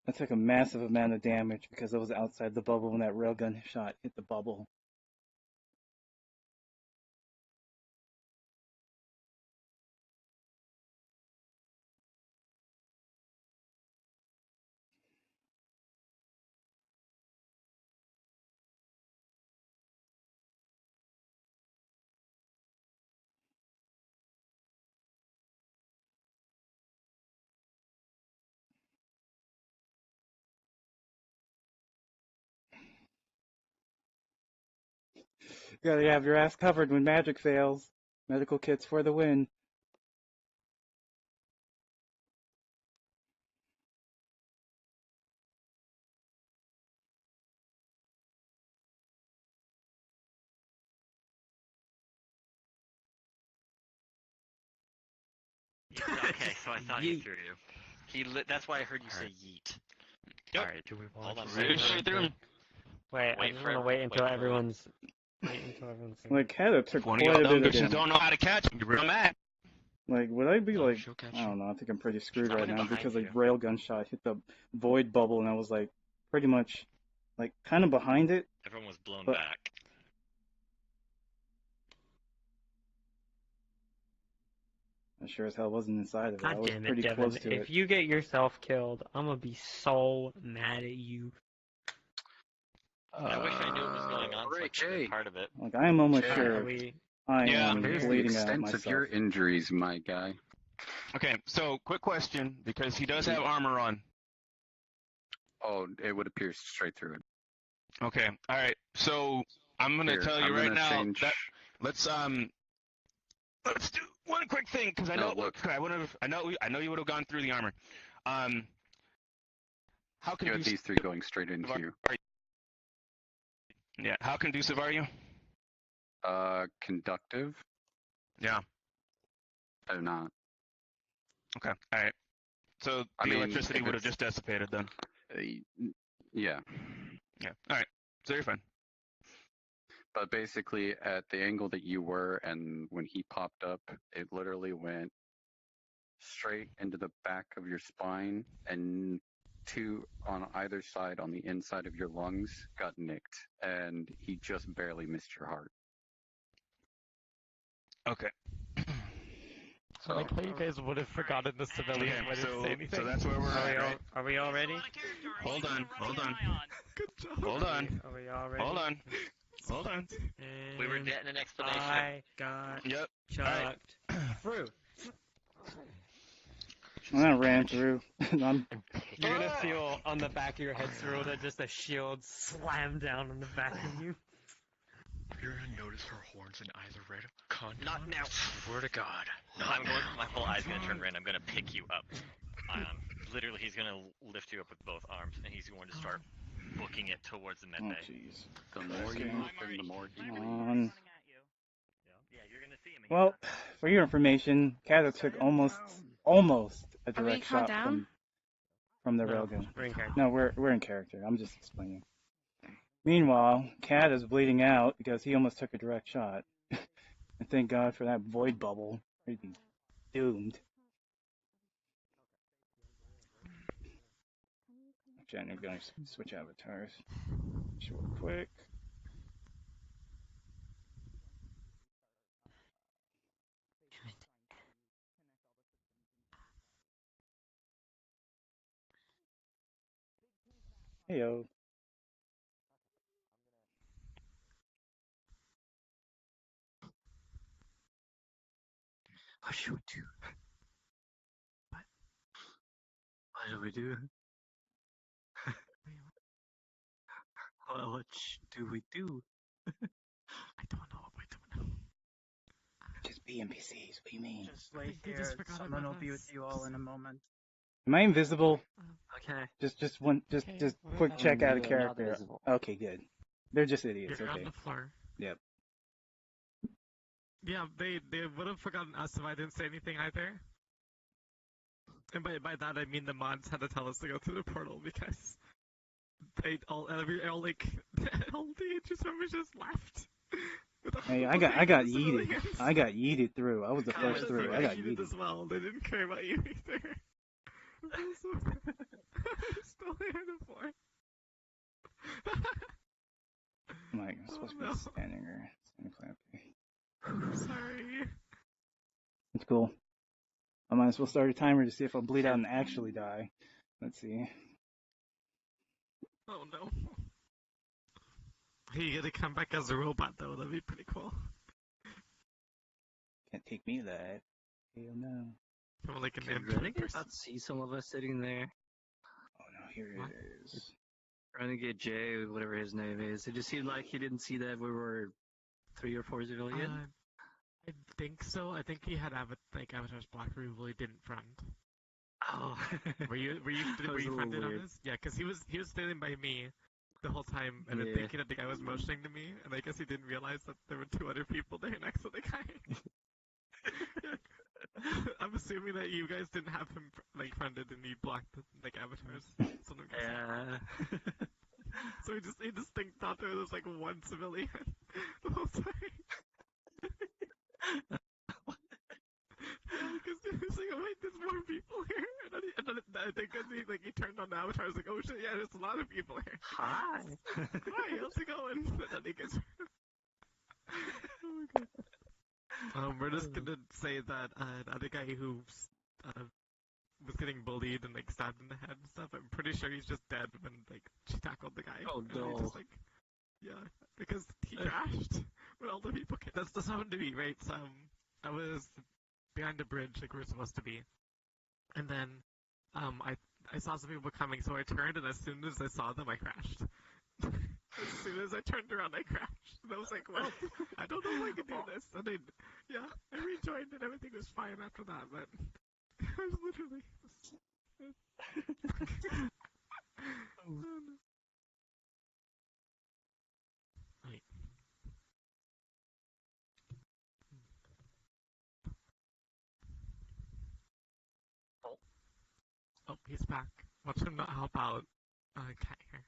That took a massive amount of damage because it was outside the bubble when that railgun shot hit the bubble. You gotta have your ass covered when magic fails. Medical kits for the win. Okay, so I thought he threw you. That's why I heard you say yeet. Yep. Alright, do we want Hold on. Wait, I just want to wait until everyone's. Like, Kata took One quite of a y'all bit dumb of bitches damage. don't know how to catch me. You're real mad. Like, would I be like, she'll catch I don't know, I think I'm pretty screwed I'm right gonna now behind because a you. railgun shot hit the void bubble and I was like, pretty much, like, kind of behind it. Everyone was blown But- back. I sure as hell wasn't inside of it. I God was damn it, pretty Devin. close to If it. you get yourself killed, I'm gonna be so mad at you. I wish I knew what was going on so I could have been part of it. Like, I am almost Jay, sure I am Here's the bleeding out extent myself. of your injuries, my guy. Okay, so quick question, because he does have armor on. Oh, it would appear straight through it. Okay, alright. So I'm gonna Here, tell you I'm right gonna now change- that let's do one quick thing because I No, know look. I know you would have gone through the armor. How You conducive have these three going straight into you. Yeah, how conducive are you? Conductive? Yeah. I'm not. Okay, alright. So the I mean, electricity if would have it's- just dissipated then. Yeah. Yeah. Alright. So you're fine. But basically, at the angle that you were, and when he popped up, it literally went straight into the back of your spine, and two on either side on the inside of your lungs got nicked, and he just barely missed your heart. Okay. I like how you guys would have forgotten the civilians Okay, when didn't say anything. so that's where we're at, right? Are we all ready? Hold on. Good job. Hold on. Are we all ready? Hold on. Hold on. And We were getting an explanation. I got Yep. chucked through. I ran through. I'm You're gonna feel on the back of your head, Cyril, that just a shield slam down on the back of you. You're gonna notice her horns in either red con. Not now. Swear to God. My whole eye's gonna turn red. I'm gonna pick you up. Literally, he's gonna lift you up with both arms, and he's going to start booking it towards the med Oh, bay. jeez. The more you move, the more he bleeds. Yeah, you're gonna see him. Well, for your information, Kata took almost a direct shot from the railgun. we're in character. No, we're in character. I'm just explaining. Meanwhile, Cat is bleeding out because he almost took a direct shot. And thank God for that void bubble. He'd be doomed. Actually, I'm going to switch avatars. Just real quick. Heyo. What should we do? What do we do? Well, what do we do? I don't know what we're doing. Just be NPCs. What do you mean? Just wait here. Someone will be with you all in a moment. Am I invisible? Okay. Just quick check out of character. Okay, good. They're just idiots. You're Okay. on the floor. Yep. Yeah, they would have forgotten us if I didn't say anything either. And by that I mean the mods had to tell us to go through the portal because they all the Aegis members just left. Hey, I got yeeted. I got yeeted through. I was the first through. I got yeeted yeeted. as well. They didn't care about you either. I'm still here on the floor. I'm like, I'm supposed to be standing here. Sorry. It's cool. I might as well start a timer to see if I'll bleed out and actually die. Let's see. Oh no. Hey, you gotta come back as a robot though, that'd be pretty cool. Can't take me alive. Hell no. Or like an Can Renegade not see some of us sitting there? Oh no, here it is. Renegade J, whatever his name is. It just seemed like he didn't see that we were 3 or 4 civilians. I think so. I think he had Avatar's Black Removal. He didn't friend. Oh. were you friended on this? Yeah, because he was standing by me the whole time, and then Yeah. thinking that the guy was motioning to me, and I guess he didn't realize that there were 2 other people there next to the guy. I'm assuming that you guys didn't have him friended and he blocked avatars. Yeah. So he just thought there was one civilian the whole time. Because he was like, oh wait, there's more people here. And then I think he turned on the avatar, I was like, oh shit, yeah, there's a lot of people here. Hi. Hi, how's it going? And then he gets... Oh my god. We're just gonna say that the other guy who was getting bullied and stabbed in the head and stuff, I'm pretty sure he's just dead when she tackled the guy. Oh And no. he just, yeah, because he crashed when all the people came. That's happened to me, right? So I was behind the bridge like we were supposed to be, and then I saw some people coming, so I turned, and as soon as I saw them, I crashed. As soon as I turned around, I crashed. And I was like, well, I don't know if I can do this. And then, yeah, I rejoined and everything was fine after that, but I was literally... Oh, no. Wait. Oh, he's back. Watch him not help out. Cat here.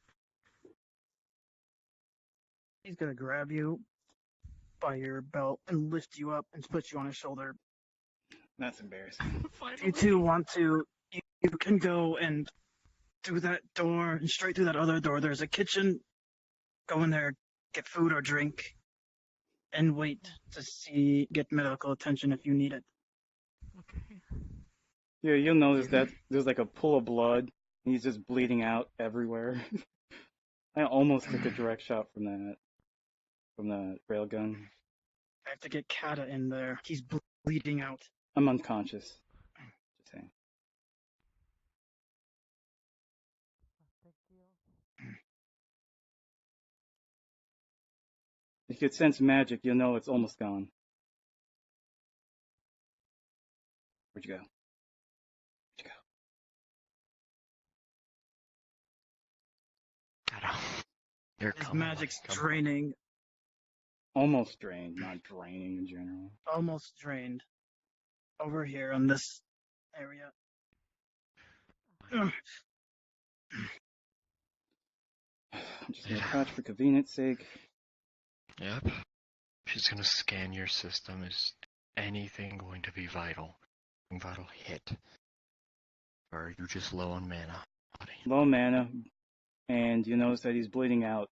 He's gonna grab you by your belt and lift you up and put you on his shoulder. That's embarrassing. If you two want to, you can go and through that door and straight through that other door. There's a kitchen. Go in there, get food or drink, and wait to get medical attention if you need it. Okay. Yeah, you'll notice that there's a pool of blood. And he's just bleeding out everywhere. I almost took a direct shot from the railgun. I have to get Kata in there. He's bleeding out. I'm unconscious. Just saying. If you could sense magic, you'll know it's almost gone. Where'd you go? You're His coming. magic's draining. Almost drained, not draining in general. Almost drained. Over here on this area. I'm just gonna crouch for convenience sake. Yep. She's gonna scan your system. Is anything going to be vital? Vital hit? Or are you just low on mana? Low mana, and you notice that he's bleeding out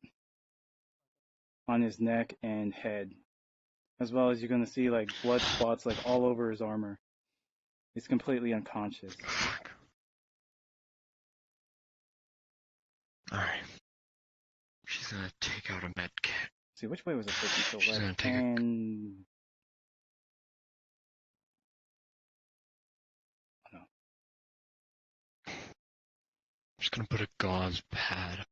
on his neck and head, as well as you're gonna see blood spots all over his armor. He's completely unconscious. Alright. She's gonna take out a med kit. See, which way was it supposed to She's go? gonna take And just gonna put a gauze pad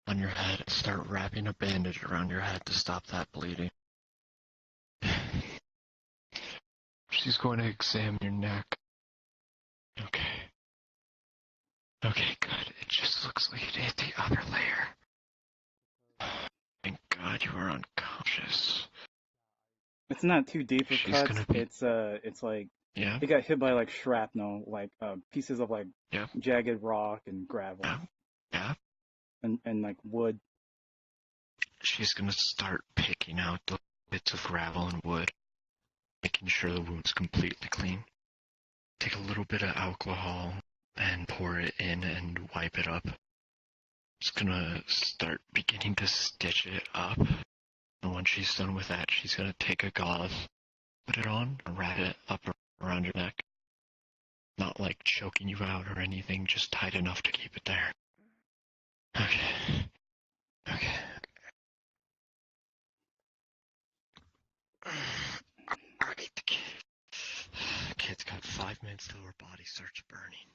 on your head and start wrapping a bandage around your head to stop that bleeding. She's going to examine your neck. Okay. Okay, good. It just looks like it hit the upper layer. Thank God you are unconscious. It's not too deep of She's cuts. gonna be... It's like Yeah? he got hit by like shrapnel, like pieces of like Yeah? jagged rock and gravel. Yeah? And like wood. She's gonna start picking out the bits of gravel and wood, making sure the wound's completely clean. Take a little bit of alcohol and pour it in and wipe it up. Just gonna start beginning to stitch it up. And once she's done with that, she's gonna take a gauze, put it on, and wrap it up around your neck. Not like choking you out or anything, just tight enough to keep it there. Okay. Okay. Alright, the kid's got 5 minutes till her body starts burning.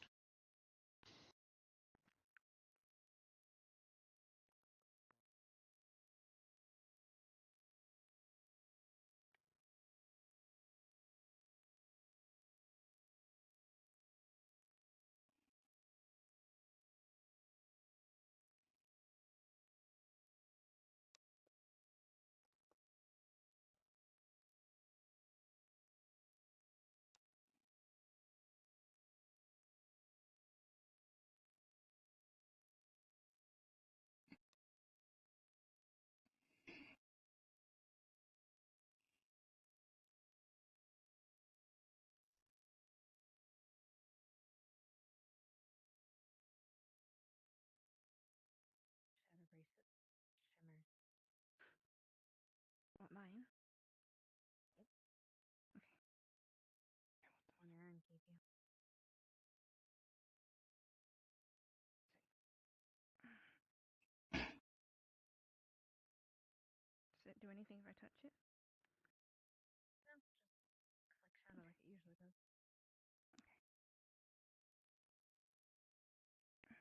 What, mine? Okay. What the one Aaron gave you? Does it do anything if I touch it? No, just like shadow like it usually does. Okay.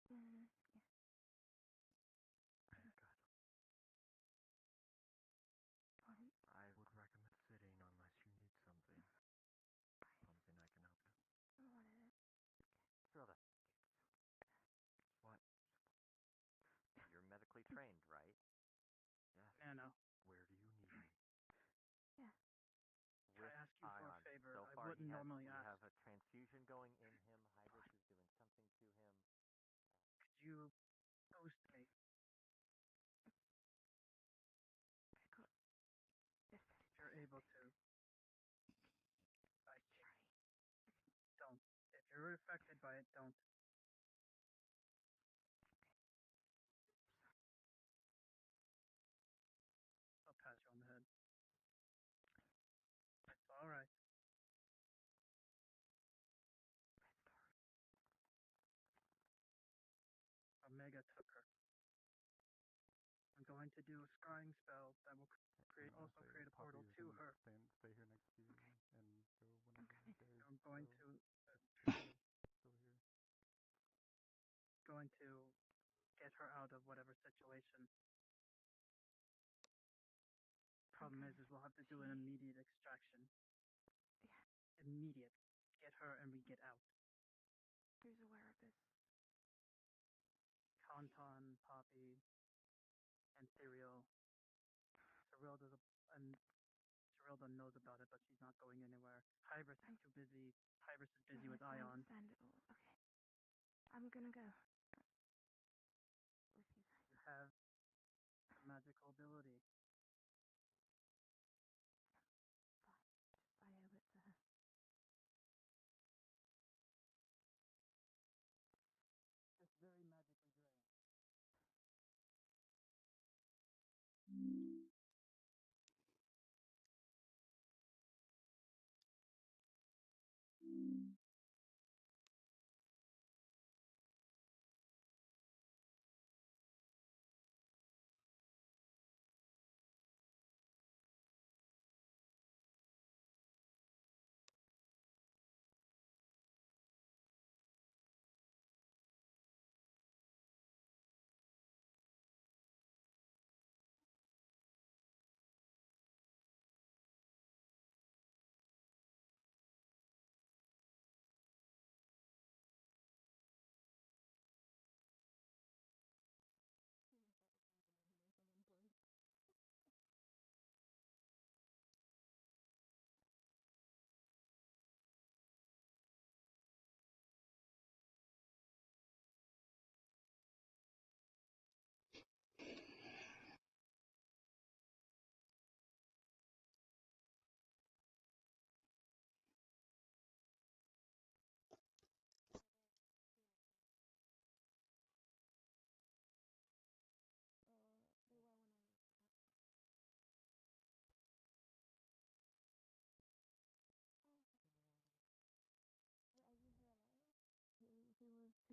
Mm, fine. I would recommend sitting unless you need something. Something I can help you. I wanted it. Throw that. What? You're medically trained, right? Yes. Yeah, no. Where do you need me? Yeah. Can I ask you for a favor? So I far, wouldn't normally we ask. have a transfusion going in him. Hydrus is doing something to him. Could you toast me? This If you're able to. I don't. If you're affected by it, don't. I'll pat you on the head. It's alright. Omega took her. I'm going to do a scrying spell that will create a portal to her. Stay here next to you and go whenever I'm going to get her out of whatever situation. Problem is we'll have to do an immediate extraction. Yeah. Immediate. Get her and we get out. Who's aware of this? Tauntaun, Poppy, and Cyril. Cyrilda knows about it, but she's not going anywhere. Hybris is too busy. Hybris is busy with Ion. I understand it all. Okay. I'm gonna go. With you guys. You have a magical ability. Fine. I owe it to her.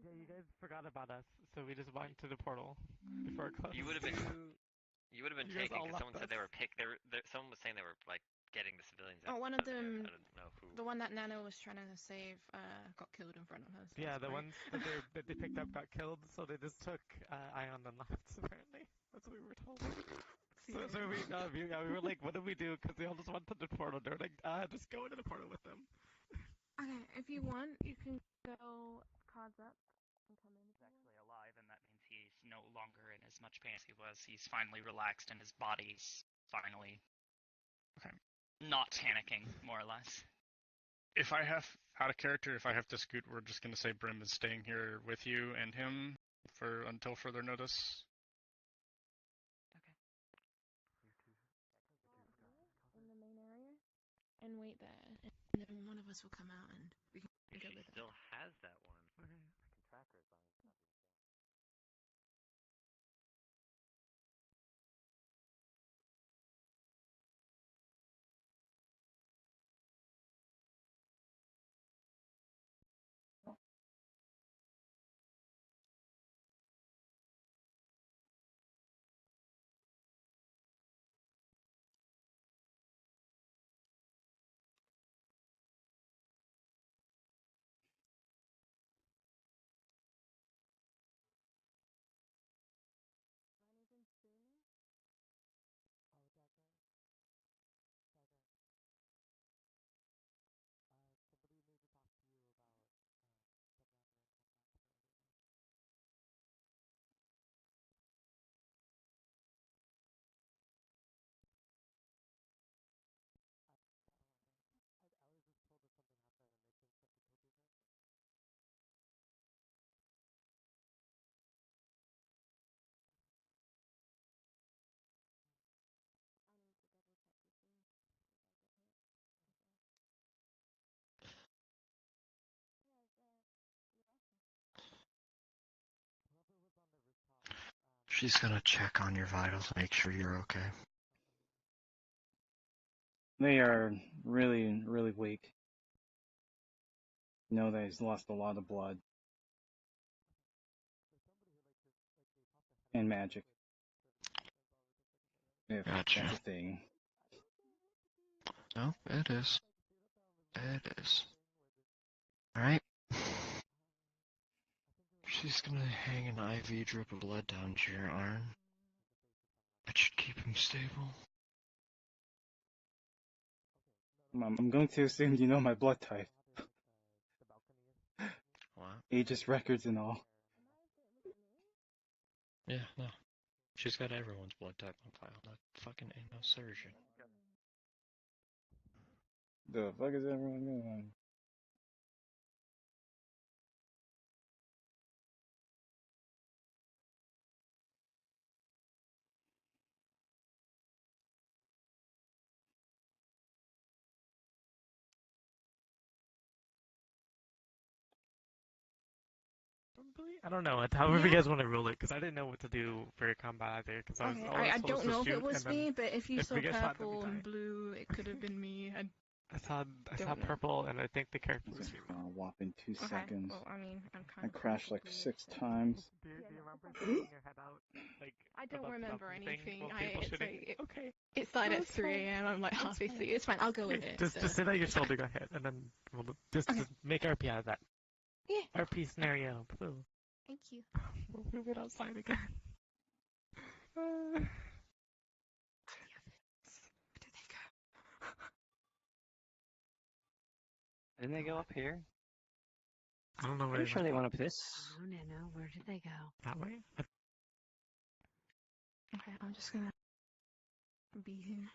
Yeah, you guys forgot about us, so we just went to the portal before it closed. You would have been You guys taken all because left someone said us. they were someone was saying they were like getting the civilians Oh, out. one of of there. them, I don't know who. the one that Nano was trying to save, got killed in front of her. So Yeah, that's the great. ones that they picked up got killed, so they just took Ion and left, apparently. That's what we were told. So we were like, what do we do? Because they all just went to the portal. They were like, just go into the portal with them. Okay, if you want, you can go cards up and come in. He's actually alive, and that means he's no longer in as much pain as he was. He's finally relaxed, and his body's finally not panicking, more or less. If I have out of character, if I have to scoot, we're just gonna say Brim is staying here with you and him for until further notice. In the main area and wait there, and then one of us will come out and we can go She with still has that one. I can track her as long as it's not being She's gonna check on your vitals, make sure you're okay. They are really, really weak. You know that he's lost a lot of blood. And magic. If Gotcha. that's a thing. No, it is. It is. Alright. She's gonna hang an IV drip of blood down to your arm. That should keep him stable. I'm going to assume you know my blood type. What? Aegis records and all. Yeah, no. She's got everyone's blood type on file. That fucking ain't no surgeon. The fuck is everyone doing? I don't know. It's however you guys want to rule it, because I didn't know what to do for your combat either. Because I was Okay, all I I was told don't was know to if it shoot, was and then me, but if you saw we get shot, then we purple die. and blue, it could have been me. I saw don't know. purple, and I think the character was A whopping 2 Okay, seconds. well, I mean, I'm I kind of crashed like confused, 6 so- times. Do you remember sticking your head out? Like, I don't above the remember balcony thing anything. while people shooting? Okay. It started at That's 3 fine. a.m. I'm like That's halfway fine. through. It's fine. I'll go with it. Just say that your shoulder got hit, and then we'll just make RP out of that. Yeah. RP scenario. Blue. Thank you. We'll move it outside again. Didn't they go up here? I don't know where Pretty sure they went up this. No, where did they go? That way? Okay, I'm just gonna be here.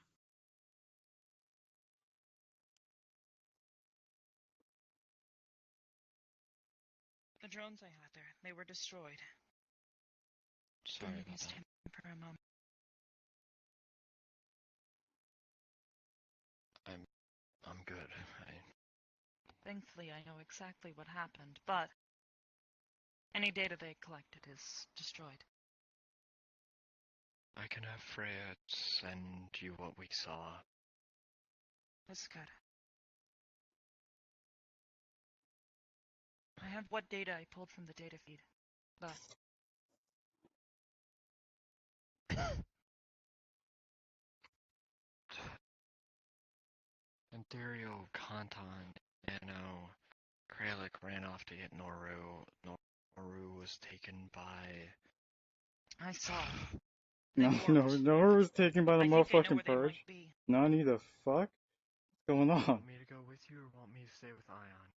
The drones I had there, they were destroyed. Sorry They about used that. him for a moment. I'm good. Thankfully, I know exactly what happened, but any data they collected is destroyed. I can have Freya send you what we saw. That's good. I have what data I pulled from the data feed. Ontario, Kanton, Nano, Kralik ran off to get Noru. Noru was taken by... I saw. No, it was taken by the motherfucking purge. Nani the fuck? What's going on? Want me to go with you or want me to stay with Ion?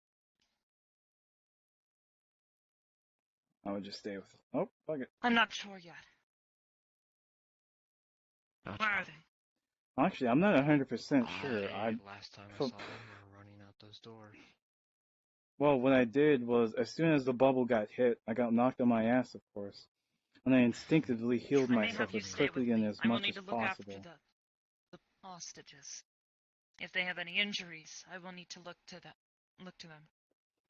I would just stay with. Oh, fuck it. I'm not sure yet. Where are they? Actually, I'm not 100% sure. Last time I saw them, they were running out those doors. Well, what I did was, as soon as the bubble got hit, I got knocked on my ass, of course, and I instinctively healed myself as quickly and as much as possible. The hostages. If they have any injuries, I will need to look to them.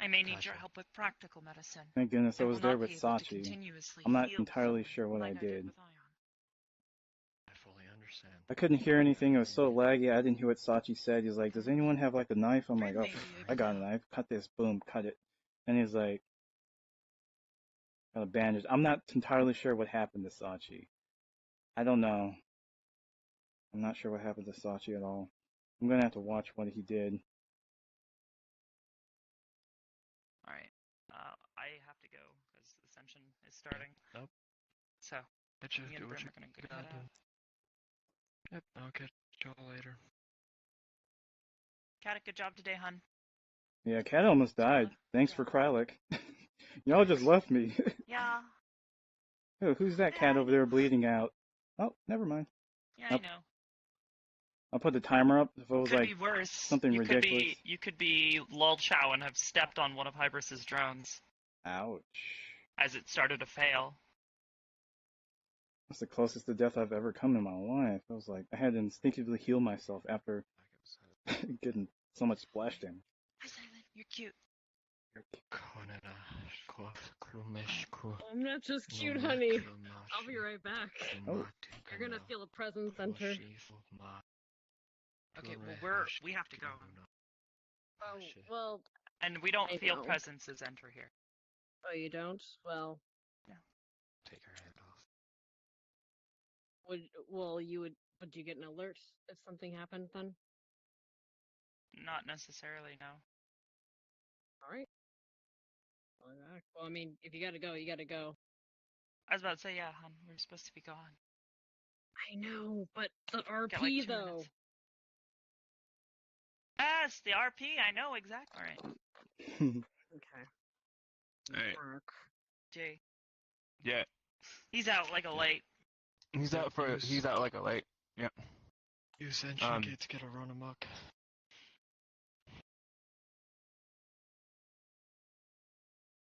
I may need your help with practical medicine. Thank goodness I was there with Sachi. I'm not entirely sure what I did. I fully understand. I couldn't hear anything. It was so laggy. I didn't hear what Sachi said. He's like, "Does anyone have like a knife?" I'm like, "Oh, I got a knife. Cut this. Boom, cut it." And he's like, "Got a bandage." I'm not entirely sure what happened to Sachi. I don't know. I'm not sure what happened to Sachi at all. I'm gonna have to watch what he did. Alright. I have to go, because Ascension is starting. Nope. So, Just me do and what Brim you are gonna gotta head do. out. Yep, I'll catch y'all later. Kat, good job today, hun. Yeah, Cat almost died. Thanks for Kralik. Y'all just left me. Yeah. Oh, who's that cat over there bleeding out? Oh, never mind. Yeah, I know. I'll put the timer up if it was Could like be worse. something ridiculous. You could be Lol Chow and have stepped on one of Hybris's drones. Ouch. As it started to fail. That's the closest to death I've ever come in my life. I was like, I had to instinctively heal myself after getting so much splash damage. Hi, Silent. You're cute. I'm not just cute, honey. I'll be right back. Oh. You're gonna feel a presence enter. Okay, well we have to go. Oh, well. And we don't I feel know. presences enter here. Oh, you don't? Well. Yeah. Take her hand off. Would you get an alert if something happened then? Not necessarily, no. Alright. Well, I mean, if you gotta go, you gotta go. I was about to say, yeah, hon, we're supposed to be gone. I know, but the RP Got like 2 though. minutes. Yes, the RP, I know exactly. Alright. Okay. Hey. Jay. Yeah. He's out like a light. He's out like a light. Yeah. You essentially get to get a run amok.